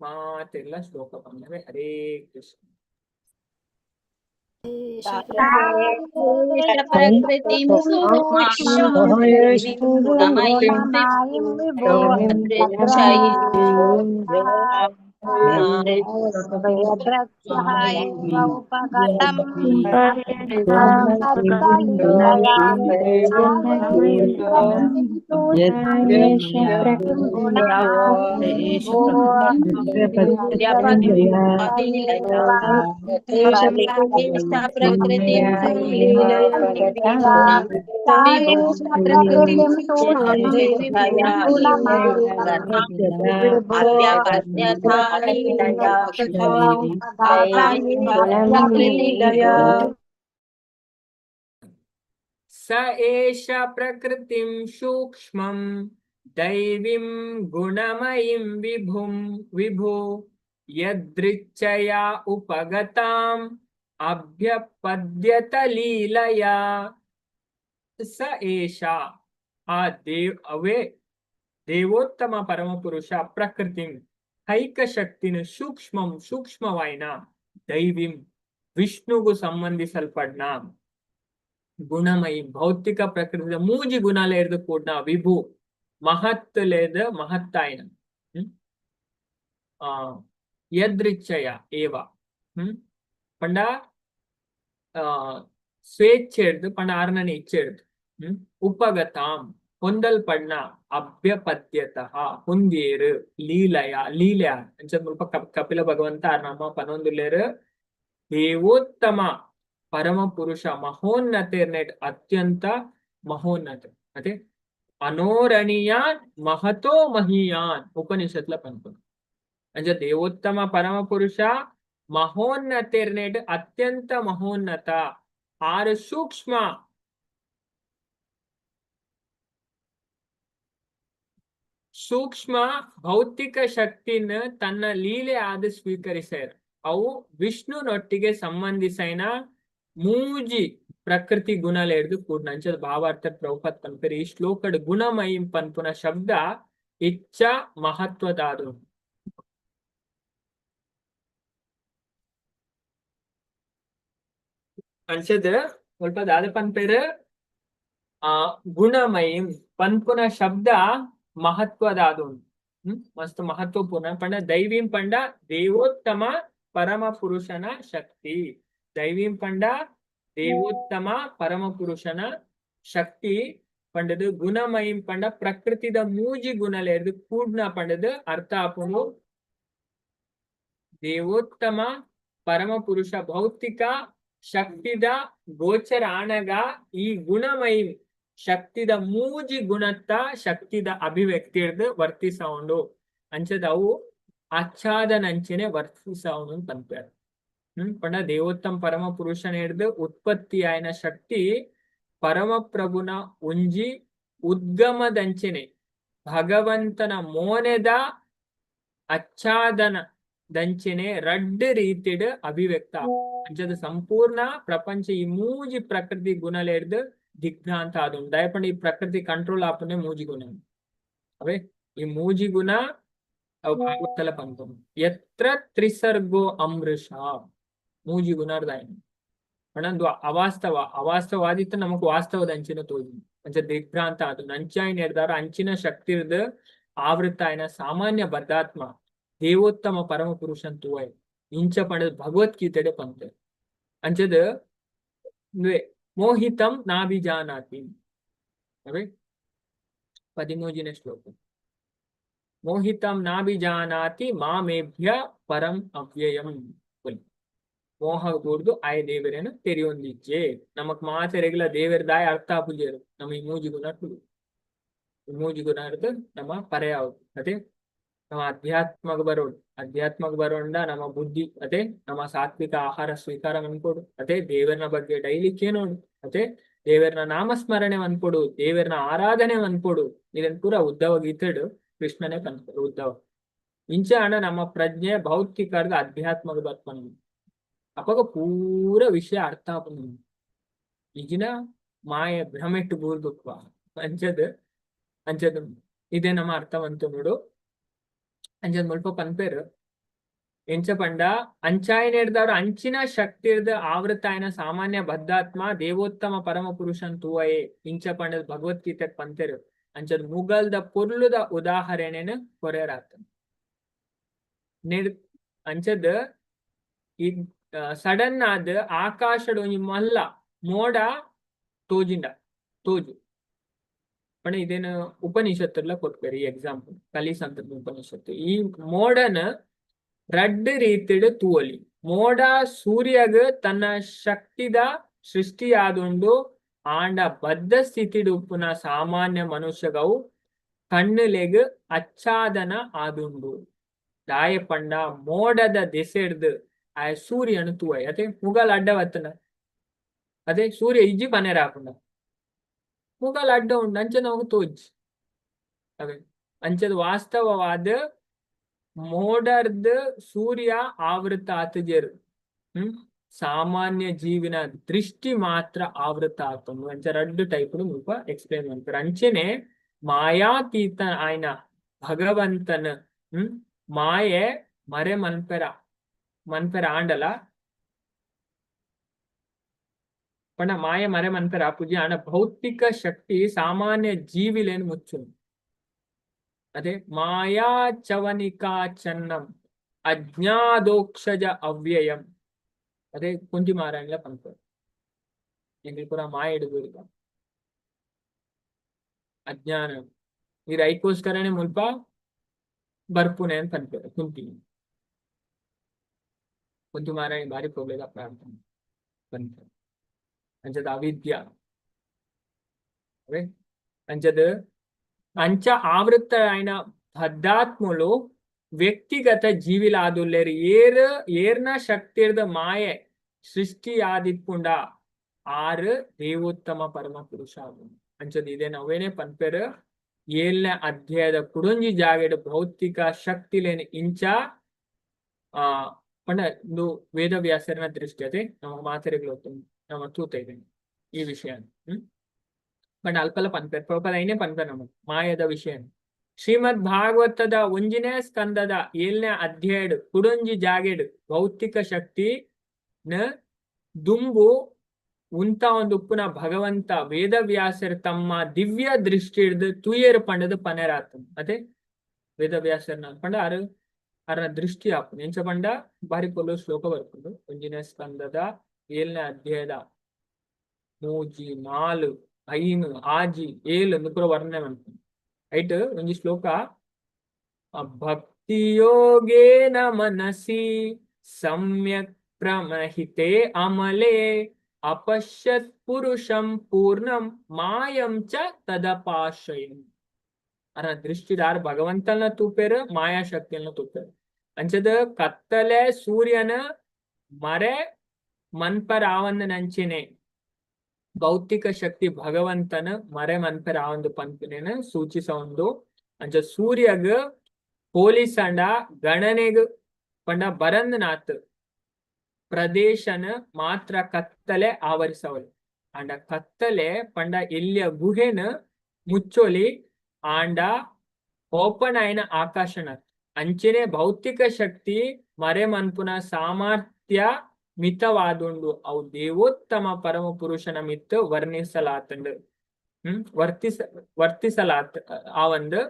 ಮಾತೆಲ್ಲ ಶ್ಲೋಕ ಬಂದವೆ ಹರೇ ಕೃಷ್ಣ ಪ್ರಕೃತಿಂ ಸೂಕ್ಷ್ಮಂ यद्रक्षहायैव उपगतम् प्रकृतिं स एष प्रकृतिं सूक्ष्मं दैवीं गुणमयीं विभो यदृच्छया उपगताम् अभ्यपद्यत लीलया. स एष దేవోత్తమ పరమపురుష ప్రకృతిం కైక శక్తిని సూక్ష్మమైన దైవీం విష్ణువుకు సంబంధిసల్పడిన ಗುಣಮಯಿ ಭೌತಿಕ ಪ್ರಕೃತಿದ ಮೂಜಿ ಗುಣಾಲ ಹಿಡಿದು ಕೂಡ ವಿಭು ಮಹತ್ ಲೇದ ಮಹತ್ತಾಯಿನ ಯದೃಚ್ಛಯ ಏವ ಪಂಡ ಸ್ವೇಚ್ಛೆ ಹಿಡ್ದು ಪಂಡ ಆರ್ನನಿ ಇಚ್ಛೆ ಹಿಡ್ದು ಉಪಗತಾಂ ಹೊಂದಲ್ಪಡ್ನ ಅಭ್ಯಪದ್ಯತಃ ಹೊಂದೇರು ಲೀಲೆಯ ಅಂಚ ಸ್ವಲ್ಪ ಕಪಿಲ ಭಗವಂತ ನಮ್ಮ ಪನೊಂದುಲೇರು ದೇವೋತ್ತಮ ಪರಮ ಪುರುಷ ಮಹೋನ್ನತೆರ್ನೆಟ್ ಅತ್ಯಂತ ಮಹೋನ್ನತ ಅದೇ ಅನೋರಣೀಯಾನ್ ಮಹತೋ ಮಹೀಯಾನ್ ಉಪನಿಷತ್ಲ ಪನ್ಪುನ ಅಂಚ ದೇವೋತ್ತಮ ಪರಮ ಪುರುಷ ಮಹೋನ್ನತೆರ್ನೆಟ್ ಅತ್ಯಂತ ಮಹೋನ್ನತ ಆರು ಸೂಕ್ಷ್ಮ ಭೌತಿಕ ಶಕ್ತಿನ ತನ್ನ ಲೀಲೆ ಆದ ಸ್ವೀಕರಿಸ್ಯಾರ ಅವು ವಿಷ್ಣುನೊಟ್ಟಿಗೆ ಸಂಬಂಧಿಸೈನ ಮೂಜಿ ಪ್ರಕೃತಿ ಗುಣಲ ಹಿಡಿದು ಕೂಡ ಅಂಚದ ಭಾವಾರ್ಥ ಪ್ರಭುಪಾದ್ ಪನ್ಪೇರು ಈ ಶ್ಲೋಕದ ಗುಣಮಯಿ ಪನ್ಪುನ ಶಬ್ದ ಇಚ್ಛ ಮಹತ್ವದಾದು ಅಂಚದ ಸ್ವಲ್ಪ ದಾದ ಪನ್ಪೇರು ಗುಣಮಯಿ ಪನ್ಪುನ ಶಬ್ದ ಮಹತ್ವದಾದು ಮಸ್ತ್ ಮಹತ್ವಪೂರ್ಣ ಪಂಡ ದೈವೀಂ ಪಂಡ ದೇವೋತ್ತಮ ಪರಮ ಪುರುಷನ ಶಕ್ತಿ ದೈವೀಂ ಪಂಡ ದೇವೋತ್ತಮ ಪರಮ ಪುರುಷನ ಶಕ್ತಿ ಪಂಡದು ಗುಣಮಯಿಂ ಪಂಡ ಪ್ರಕೃತಿದ ಮೂಜಿ ಗುಣಲ ಹಿಡಿದು ಕೂಡ್ನ ಪಂಡದು ಅರ್ಥ ಆಪುನು ದೇವೋತ್ತಮ ಪರಮ ಪುರುಷ ಭೌತಿಕ ಶಕ್ತಿದ ಗೋಚರ ಆಣಗ ಈ ಗುಣಮಯಿಂ ಶಕ್ತಿದ ಮೂಜಿ ಗುಣತ್ತ ಶಕ್ತಿದ ಅಭಿವ್ಯಕ್ತಿ ಹಿಡಿದು ವರ್ತಿಸೌಂಡು ಅಂಚದ ಅವು ಆಚ್ಛಾದನಂಚಿನೆ ವರ್ತಿಸೌಂಡು ಪನ್ಪೇರು ಪಂಡ ದೇವೋತ್ತಮ ಪರಮ ಪುರುಷನ ಹಿಡಿದು ಉತ್ಪತ್ತಿ ಆಯ್ನ ಶಕ್ತಿ ಪರಮ ಪ್ರಭುನ ಉಂಜಿ ಉದ್ಗಮದಂಚನೆ ಭಗವಂತನ ಮೋನೆದ ಆಚ್ಛಾದನ ದಂಚನೆ ರಡ್ಡ್ ರೀತಿಡ್ ಅಭಿವ್ಯಕ್ತ ಅಂಚದ ಸಂಪೂರ್ಣ ಪ್ರಪಂಚ ಈ ಮೂಜಿ ಪ್ರಕೃತಿ ಗುಣಲ ಹಿಡಿದು ದಿಗ್ಭ್ರಾಂತ ಆದು ದಯಪಂಡ ಈ ಪ್ರಕೃತಿ ಕಂಟ್ರೋಲ್ ಆಪನೆ ಮೂಜಿ ಗುಣ ಅವೇ ಈ ಮೂಜಿ ಗುಣ ಅವು ಭಾಗವತಲ ಪಂಪ ಯತ್ರ ತ್ರಿಸರ್ಗೋ ಅಮೃಷ ಮೂಜಿ ಗುಣರ್ದಾಯನ ಪಣಂದು ಅವಾಸ್ತವಾದಿತ್ತ ನಮಕ್ ವಾಸ್ತವದ ಅಂಚಿನ ತೋಜಿ ಅಂಚ ದಿಗ್ಭ್ರಾಂತ ಆದು ಅಂಚಾಯಿನ ಹಿಡ್ದಾರ ಅಂಚಿನ ಶಕ್ತಿ ಹಿಡ್ದು ಆವೃತ್ತ ಆಯ್ನ ಸಾಮಾನ್ಯ ಬದ್ಧಾತ್ಮ ದೇವೋತ್ತಮ ಪರಮ ಪುರುಷನ್ ತೂವೈ ಇಂಚ ಪಂಡದ ಭಗವದ್ಗೀತೆಡೆ ಪಂತೆ ಅಂಚದ ಮೋಹಿತಂ ನಾಭಿಜಾನಾತಿ ಅವೇ 13ನೇ ಶ್ಲೋಕ ಮೋಹಿತಂ ನಾಭಿಜಾನಾತಿ ಮಾಮೇಭ್ಯ ಪರಂ ಅವ್ಯಯಂ ಮೋಹ ಕೂಡ್ದು ಆಯ ದೇವರೇನು ತೆರೆಯೊಂದಿಜ್ಜೆ ನಮಕ್ ಮಾತೆರೆಗ್ಲ ದೇವರದಾಯ ಅರ್ಥ ಆಪುಜೇರು ನಮ್ಮ ಈ ಮೂಜಿ ಗುಣ ಹಿಡ್ದು ನಮ್ಮ ಪರ್ಯಾವ ಅದೇ ನಮ್ಮ ಅಧ್ಯಾತ್ಮಕ ಬರೋಂಡ ನಮ್ಮ ಬುದ್ಧಿ ಅದೇ ನಮ್ಮ ಸಾತ್ವಿಕ ಆಹಾರ ಸ್ವೀಕಾರ ಅನ್ಕೊಡು ಅದೇ ದೇವರನ ಬಗ್ಗೆ ಡೈಲಿ ಕೇಳೋಡು ಅದೇ ದೇವರನ ನಾಮಸ್ಮರಣೆ ಅನ್ಕೊಡು ದೇವರನ ಆರಾಧನೆ ಅನ್ಕೊಡು ಇದನ್ ಪೂರ ಉದ್ದವ ಗೀತೆಡು ಕೃಷ್ಣನೇ ಕನ್ಕೊಡು ಉದ್ದವ ಇಂಚ ಅಣ್ಣ ನಮ್ಮ ಪ್ರಜ್ಞೆ ಭೌತಿಕರ್ಗ ಅಧ್ಯಾತ್ಮಕ ಬರ್ಪನು ಅಪಗ ಪೂರ ವಿಷಯ ಅರ್ಥ ಆಪನು ಈಗಿನ ಮಾಯ ಭ್ರಮೆಟ್ಟು ಬೂರ್ದುಕ್ವ ಅಂಚದ ಇದೇ ನಮ್ಮ ಅರ್ಥವಂತು ನೋಡು ಅಂಚದ ಮುಲ್ಪ ಪನ್ಪೇರು ಎಂಚ ಪಂಡ ಅಂಚಾಯಿನ ಹಿಡ್ದವ್ರ ಅಂಚಿನ ಶಕ್ತಿ ಹಿಡ್ದು ಆವೃತ್ತಾಯನ ಸಾಮಾನ್ಯ ಬದ್ಧಾತ್ಮ ದೇವೋತ್ತಮ ಪರಮ ಪುರುಷನ್ ತೂವಯೇ ಇಂಚ ಪಂಡದ ಭಗವದ್ಗೀತೆ ಪಂತೇರು ಅಂಚದ ಮುಗಲ್ದ ಪೊರ್ಲುದ ಉದಾಹರಣೆನ ಕೊರೆಯರಾತ ನಿರ್ ಅಂಚದ ಈ ಸಡನ್ ಆದ ಆಕಾಶದ ಒಂಜಿ ಮಲ್ಲ ಮೋಡ ತೋಜಿಂಡ ತೋಜು ಪಣ ಇದೇನು ಉಪನಿಷತ್ತುಲ್ಲ ಕೊಟ್ಬೇರು ಈ ಎಕ್ಸಾಂಪಲ್ ಕಲಿಸಂತದ ಉಪನಿಷತ್ತು ಈ ಮೋಡನ ರಡ್ಡ್ ರೀತಿಡ್ ತೂವಲಿ ಮೋಡ ಸೂರ್ಯಗ ತನ್ನ ಶಕ್ತಿದ ಸೃಷ್ಟಿಯಾದುಂಡು ಆಂಡ ಬದ್ಧ ಸ್ಥಿತಿಡ್ ಉಪ್ಪುನ ಸಾಮಾನ್ಯ ಮನುಷ್ಯಗವು ಕಣ್ಣುಲೆಗ್ ಅಚ್ಛಾದನ ಆದುಂಡು ದಾಯ ಪಂಡ ಮೋಡದ ದೆಸೆಡ್ದು ಆ ಸೂರ್ಯನು ತೂವೈ ಅದೇ ಮುಗಲ್ ಅಡ್ಡವತ್ತನ ಅದೇ ಸೂರ್ಯ ಇಜ್ಜಿ ಪನೆರ ಹಾಕೊಂಡ ಮುಗಲ್ ಅಡ್ಡ ಉಂಡು ಅಂಚ ನಾವು ತೋಜ್ ಅದೇ ಅಂಚದ ವಾಸ್ತವವಾದ ಮೋಡರ್ದ ಸೂರ್ಯ ಆವೃತ ಆತಜೇರು ಸಾಮಾನ್ಯ ಜೀವಿನ ದೃಷ್ಟಿ ಮಾತ್ರ ಆವೃತ ಆತಂದು ಅಂಚ ರಡ್ಡು ಟೈಪ್ ಮುಲ್ಪ ಎಕ್ಸ್ಪ್ಲೇನ್ ಮಾಡ್ತಾರೆ ಅಂಚೆನೆ ಮಾಯಾತೀತ ಆಯ್ನ ಭಗವಂತನ ಮಾಯೆ ಮರೆ ಮನ್ಪೆರ ಆಂಡಲ ಪಂಡ ಮಾಯೆ ಮರೆ ಮನ್ಪೆರ ಪೂಜೆ ಆಂಡ ಭೌತಿಕ ಶಕ್ತಿ ಸಾಮಾನ್ಯ ಜೀವಿಲೇನು ಮುಚ್ಚು ಅದೇ ಮಾಯಾ ಚವನಿಕಾ ಚನ್ನಂ ಅಜ್ಞಾದೋಕ್ಷಜ ಅವ್ಯಯಂ ಅದೇ ಕುಂಟಿ ಮಾರಾಯಣ ಪಂಪರು ಎಂಗಿಲ್ ಪುರ ಮಾಯ ಹಿಡಿದು ಅಜ್ಞಾನ ಈ ರೈಕೋಸ್ಕರನೇ ಮುಲ್ಪ ಬರ್ಪುನೆ ಅಂತ ಪಂಪರು ಕುಂಟಿ ಮಾರಾಯಣ ಬಾರಿ ಪ್ರೋಬ್ಲೇಗ ಪ್ರಾರ್ಥನೆ ಪಂಪರು ಅಂಚದ ಅವಿದ್ಯ ಅವೇ ಅಂಚದ ಅಂಚ ಆವೃತ್ತ ఆయన బద్ధాత్ములు వ్యక్తిగత జీవిలాదులేరు ఏర్న శక్తిర్ద మాయೆ ಸೃಷ್ಟಿ ಆದಿಪ್ಪುಂಡ ಆರು ದೇವೋತ್ತಮ ಪರಮ ಪುರುಷ ಅಂಚದ ಇದೇ ನವೇನೆ ಪನ್ಪೆರು 7ನೇ ಅಧ್ಯಾಯದ ಕುಡಂಜಿ ಜಾಗೆಡ್ ಭೌತಿಕ ಶಕ್ತಿ ಲೇని ಇಂಚ ಪಂಡ ಇಂದು ವೇದವ್ಯಾಸರನ ದೃಷ್ಟಿ ಅದೇ ನಮ್ಮ ಮಾತೆರೆಗಳು ನಮ್ಮ ತೂತ ಇದೆ ಈ ವಿಷಯ ಪಂಡ ಅಲ್ಪಲ ಪನ್ಪೆರ್ ಪ್ರೊಪದ ಐನೇ ಪನ್ಪೆರ್ ನಮ್ಮ ಮಾಯದ ವಿಷಯ ಶ್ರೀಮದ್ ಭಾಗವತದ 1ನೇ ಸ್ಕಂದದ 7ನೇ ಅಧ್ಯಾಯಡ್ ಕುಡಂಜಿ ಜಾಗೆಡ್ ಭೌತಿಕ ಶಕ್ತಿ ನ ದುಂಬು ಉಂತ ಒಂದು ಉಪ್ಪುನ ಭಗವಂತ ವೇದವ್ಯಾಸರ್ ತಮ್ಮ ದಿವ್ಯ ದೃಷ್ಟಿ ಹಿಡ್ದು ತೂಯರು ಪಂಡದ ಪನೆರಾತ ಅದೇ ವೇದವ್ಯಾಸರ್ನ ಪಂಡ ಅರ ದೃಷ್ಟಿ ಆಪುಂಡು ಎಂಚ ಪಂಡ ಬಾರಿ ಪೊಲು ಶ್ಲೋಕ ಬರ್ಪುಂಡು 1ನೇ ಸ್ಕಂದದ 7ನೇ ಅಧ್ಯಾಯದ 3 4 5 6 7 ಪೂರ ವರ್ಣನೆ ಮಾಡ್ತೀನಿ ಐಟ್ ಒಂಜಿ ಶ್ಲೋಕ ಭಕ್ತಿಯೋಗೇನ ಮನಸಿ ಸಮ್ಯಕ್ ಪ್ರಮಹಿತೆ ಅಮಲೆ ಅಪಶ್ಯತ್ ಪುರುಷಂ ಪೂರ್ಣಂ ಮಾಯಂ ಚ ತದಪಾಶ್ರಯಂ ಅರ ದೃಷ್ಟಿದಾರ್ ಭಗವಂತನ ತೂಪೇರು ಮಾಯಾಶಕ್ತಿಯನ್ನ ತೂಪೇರು ಅಂಚದ ಕತ್ತಲೆ ಸೂರ್ಯನ ಮರೆ ಮನ್ಪರ ಆವಂದನಂಚಿನೆ ಭೌತಿಕ ಶಕ್ತಿ ಭಗವಂತನ ಮರೆ ಮನ್ಪೆರ ಆ ಒಂದು ಪಂಪಿನ ಸೂಚಿಸ ಒಂದು ಅಂಚ ಸೂರ್ಯಗ ಹೋಲಿಸಂಡ ಗಣನೆಗ್ ಪಂಡ ಬರಂದನಾಥ್ ಪ್ರದೇಶನ ಮಾತ್ರ ಕತ್ತಲೆ ಆವರಿಸವಲು ಅಂಡ ಕತ್ತಲೆ ಪಂಡ ಎಲ್ಲಿಯ ಗುಹೆನ ಮುಚ್ಚೋಲಿ ಆಂಡ ಓಪನ್ ಆಯ್ನ ಆಕಾಶನ ಅಂಚೆನೆ ಭೌತಿಕ ಶಕ್ತಿ ಮರೆ ಮನ್ಪುನ ಸಾಮರ್ಥ್ಯ ಮಿತವಾದುಂಡು ಅವು ದೇವೋತ್ತಮ ಪರಮ ಪುರುಷನ ಮಿತ್ ವರ್ಣಿಸಲಾತಂಡು ವರ್ತಿಸಲಾತ ಆ ಒಂದು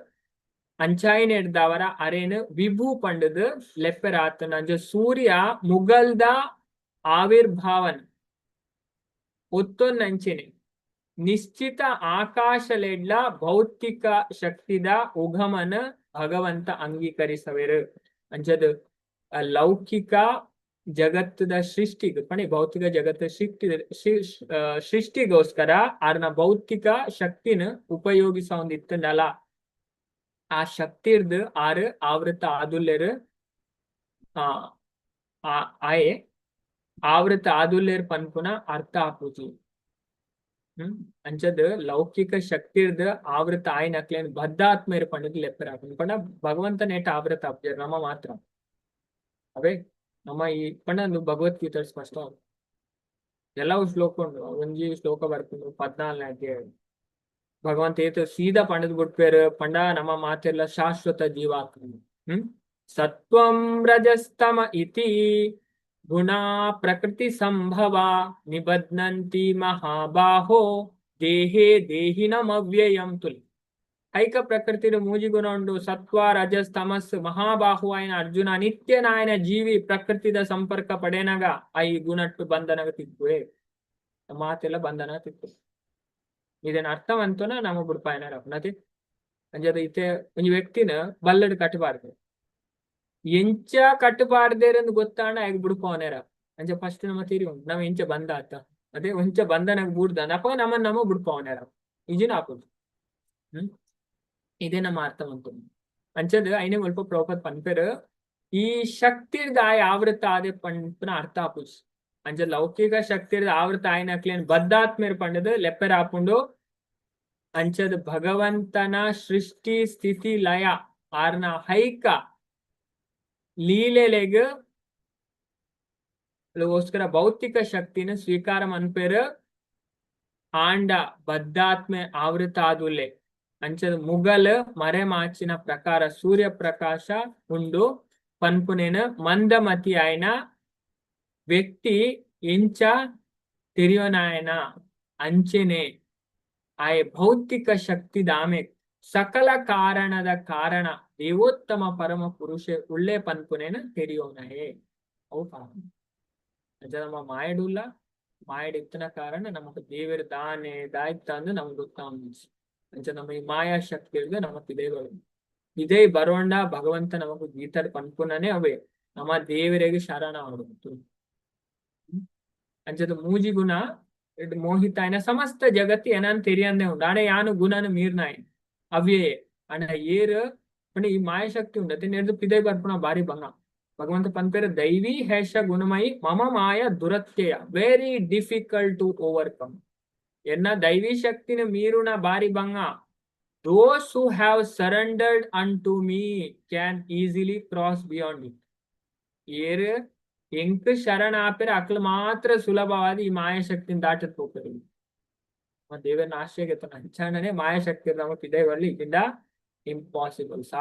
ಅಂಚಾಯಿನ ಹಿಡ್ದವರ ಅರೇನು ವಿಭೂ ಪಂಡದು ಲೆಪ್ಪೆರಾತನ ಅಂಜ ಸೂರ್ಯ ಮುಗಲ್ದ ಆವಿರ್ಭಾವನ್ ಒತ್ತೊಂದಂಚಿನೆ ನಿಶ್ಚಿತ ಆಕಾಶಲೆಡ್ಲ ಭೌತಿಕ ಶಕ್ತಿದ ಉಗಮನ ಭಗವಂತ ಅಂಗೀಕರಿಸವೇರು ಅಂಚದು ಲೌಕಿಕ ಜಗತ್ತದ ಸೃಷ್ಟಿಗೆ ಪಣಿ ಭೌತಿಕ ಜಗತ್ತ ಸೃಷ್ಟಿಗೋಸ್ಕರ ಆರ್ನ ಭೌತಿಕ ಶಕ್ತಿನ ಉಪಯೋಗಿಸ ಒಂದು ಇತ್ತಂಡಲ್ಲ ಆ ಶಕ್ತಿರ್ದು ಆರು ಆವೃತ ಆದುಲ್ಲೇರು ಆಯೆ ಆವೃತ ಆದುಲ್ಲೇರ್ ಪನ್ಪುನ ಅರ್ಥ ಆಪುಜಿ ಅಂಚದ ಲೌಕಿಕ ಶಕ್ತಿರ್ದು ಆವೃತ ಆಯ್ ನಕ್ಲೇನ್ ಬದ್ಧಾತ್ಮೇರ್ ಪಂಡದ್ ಲೆಪ್ಪರ್ ಹಾಕೊಂಡು ಪಂಡ ಭಗವಂತ ನೇಟ ಆವೃತ ಆಪ್ಜರ್ ನಮ್ಮ ಮಾತ್ರ ಅವೇ ನಮ್ಮ ಈ ಪಂಡ ಭಗವದ್ಗೀತೆ ಸ್ಪಷ್ಟ ಎಲ್ಲವೂ ಶ್ಲೋಕ ಉಂಡು ಒಂಜಿ ಶ್ಲೋಕ ಬರ್ಕೊಂಡು 14ನೇ ಅಧ್ಯಾಯ ಭಗವಂತ ಏತ ಸೀದಾ ಪಂಡದ್ ಬಿಟ್ಪೇರು ಪಂಡ ನಮ್ಮ ಮಾತೆಲ್ಲ ಶಾಶ್ವತ ಜೀವಾತ್ಮ ಸತ್ವಂ ರಜಸ್ತಮ ಇತಿ ಗುಣ ಪ್ರಕೃತಿ ಸಂಭವ ನಿಬಧ್ನಂತಿ ಮಹಾಬಾಹೋ ದೇಹೇ ದೇಹಿನಮವ್ಯಯಂ ತುಲಿ ಐಕ ಪ್ರಕೃತಿದ ಮೂಜಿ ಗುಣ ಉಂಡು ಸತ್ವ ರಜಸ್ ತಮಸ್ ಮಹಾಬಾಹು ಆಯ್ನ ಅರ್ಜುನ ನಿತ್ಯನಾಯನ ಜೀವಿ ಪ್ರಕೃತಿದ ಸಂಪರ್ಕ ಪಡೆನಾಗ ಐ ಗುಣಟ್ಟು ಬಂಧನಗ ತಿಕ್ಕುವೆ ಮಾತೆಲ್ಲ ಬಂಧನ ತಿಕ್ಕು ಇದನ್ನ ಅರ್ಥವಂತನ ನಮ್ಮ ಬುಡ್ಪಾಯನ ನತಿ ಅಂಜದ ಇತ್ತೆ ಒಂಜಿ ವ್ಯಕ್ತಿನ ಬಲ್ಲಡ್ ಕಟ್ಟಬಾರ್ದು ಎಂಚ ಕಟ್ಟಬಾರ್ದೇರೆಂದು ಗೊತ್ತಾಣ ಆಗ ಬುಡ್ಪವನೇರ ಅಂಚ ಫಸ್ಟ್ ನಮ್ಮ ತೀರಿ ಉಂಟು ನಾವ್ ಎಂಚ ಬಂದ ಆತ ಅದೇ ಒಂಚ ಬಂಧನಗ್ ಬೂಡ್ದ ನಪ್ಪ ನಮ್ಮ ಬುಡ್ಪವನೇರ ಇಜಿನ ಹಾಕುದು ಇದೇ ನಮ್ಮ ಅರ್ಥವಂತ ಅಂಚದ ಐನೇ ಸ್ವಲ್ಪ ಪ್ರೊಪತ್ ಪನ್ಪೇರು ಈ ಶಕ್ತಿರ್ದ ಆಯ ಆವೃತ್ತ ಆದೆ ಪಂಪನ ಅರ್ಥ ಆಪುಸ್ ಅಂಚ ಲೌಕಿಕ ಶಕ್ತಿರ್ದ ಆವೃತ್ತ ಆಯ್ನಕ್ಲೇನ್ ಬದ್ಧಾತ್ಮೇರ್ ಪಂಡದು ಲೆಪ್ಪೆರ್ ಹಾಕೊಂಡು ಅಂಚದ ಭಗವಂತನ ಸೃಷ್ಟಿ ಸ್ಥಿತಿ ಲಯ ಆರ್ನ ಹೈಕ ಲೀಲೆಲೆಗ್ ಗೋಸ್ಕರ ಭೌತಿಕ ಶಕ್ತಿನ ಸ್ವೀಕಾರ ಮನ್ಪೇರು ಆಂಡ ಬದ್ಧಾತ್ಮೆ ಆವೃತ ಆದುಲ್ಲೆ ಅಂಚದ ಮುಗಲ್ ಮರೆ ಮಾಚಿನ ಪ್ರಕಾರ ಸೂರ್ಯ ಪ್ರಕಾಶ ಉಂಡು ಪನ್ಪುನೇನ ಮಂದಮತಿ ಆಯ್ನ ವ್ಯಕ್ತಿ ಎಂಚ ತಿರಿಯೋನಾಯನ ಅಂಚೆನೆ ಆಯ್ ಭೌತಿಕ ಶಕ್ತಿ ದಾಮೆ ಸಕಲ ಕಾರಣದ ಕಾರಣ ದೇವೋತ್ತಮ ಪರಮ ಪುರುಷ ಉಳ್ಳೆ ಪನ್ಪುನೇನ ತೆರಿಯೋನಹೇ ಅವು ಕಾರಣ ಅಂಚ ನಮ್ಮ ಮಾಯಡುಲ್ಲ ಮಾಯಡಿತ್ತನ ಕಾರಣ ನಮಕ್ ದೇವರ ದಾನೆ ದಾಯ್ತ ಅಂದು ನಮ್ಗೆ ಗೊತ್ತಾಗ ಅಂಚ ನಮ್ಮ ಈ ಮಾಯಾ ಶಕ್ತಿ ಇರ್ದು ನಮಕ್ ಇದೇಗಳು ಇದೇ ಬರೋಂಡ ಭಗವಂತ ನಮಕ್ ಗೀತಡ್ ಪನ್ಪುನನೇ ಅವೇ ನಮ್ಮ ದೇವರಿಗೆ ಶರಣ ಅವರು ಅಂಚದ ಮೂಜಿ ಗುಣ ಮೋಹಿತಾಯನ ಸಮಸ್ತ ಜಗತ್ತಿ ಏನನ್ ತೆರಿಯಂದೇ ಉಂಡು ಆಡೆ ಯಾನು ಗುಣನ ಮೀರ್ನಾಯ್ ಅವೇ ಅಣ್ಣ ಏರು ಈ ಮಾಯಶಕ್ತಿ ಉಂಡತೆ ನೆಡ್ದು ಪಿದೈ ಬರ್ಪುಣ ಬಾರಿ ಬಂಗ ಭಗವಂತ ಪನ್ಪೇರ ದೈವಿ ಹೇಷ ಗುಣಮಯಿ ಮಮ ಮಾಯ ದುರತ್ಯಯ ವೆರಿ ಡಿಫಿಕಲ್ಟ್ ಟು ಓವರ್ಕಮ್ ಎನ್ನ ದೈವಿ ಶಕ್ತಿನ ಮೀರುಣ ಬಾರಿ ಬಂಗ those who have surrendered unto me can easily cross beyond it ಏರು ಎಂಕ್ ಶರಣ ಆಪೇರ ಅಕ್ಲು ಮಾತ್ರ ಸುಲಭವಾದ ಈ ಮಾಯಾಶಕ್ತಿನ ದಾಟದ್ ಹೋಗ್ತದೆ ದೇವರನ್ನ ಆಶ್ರಯ ಹಂಚಾಣನೆ ಮಾಯಾಶಕ್ತಿ ನಮಗೆ ಇದೆ ಇಂಪಾಸಿಬಲ್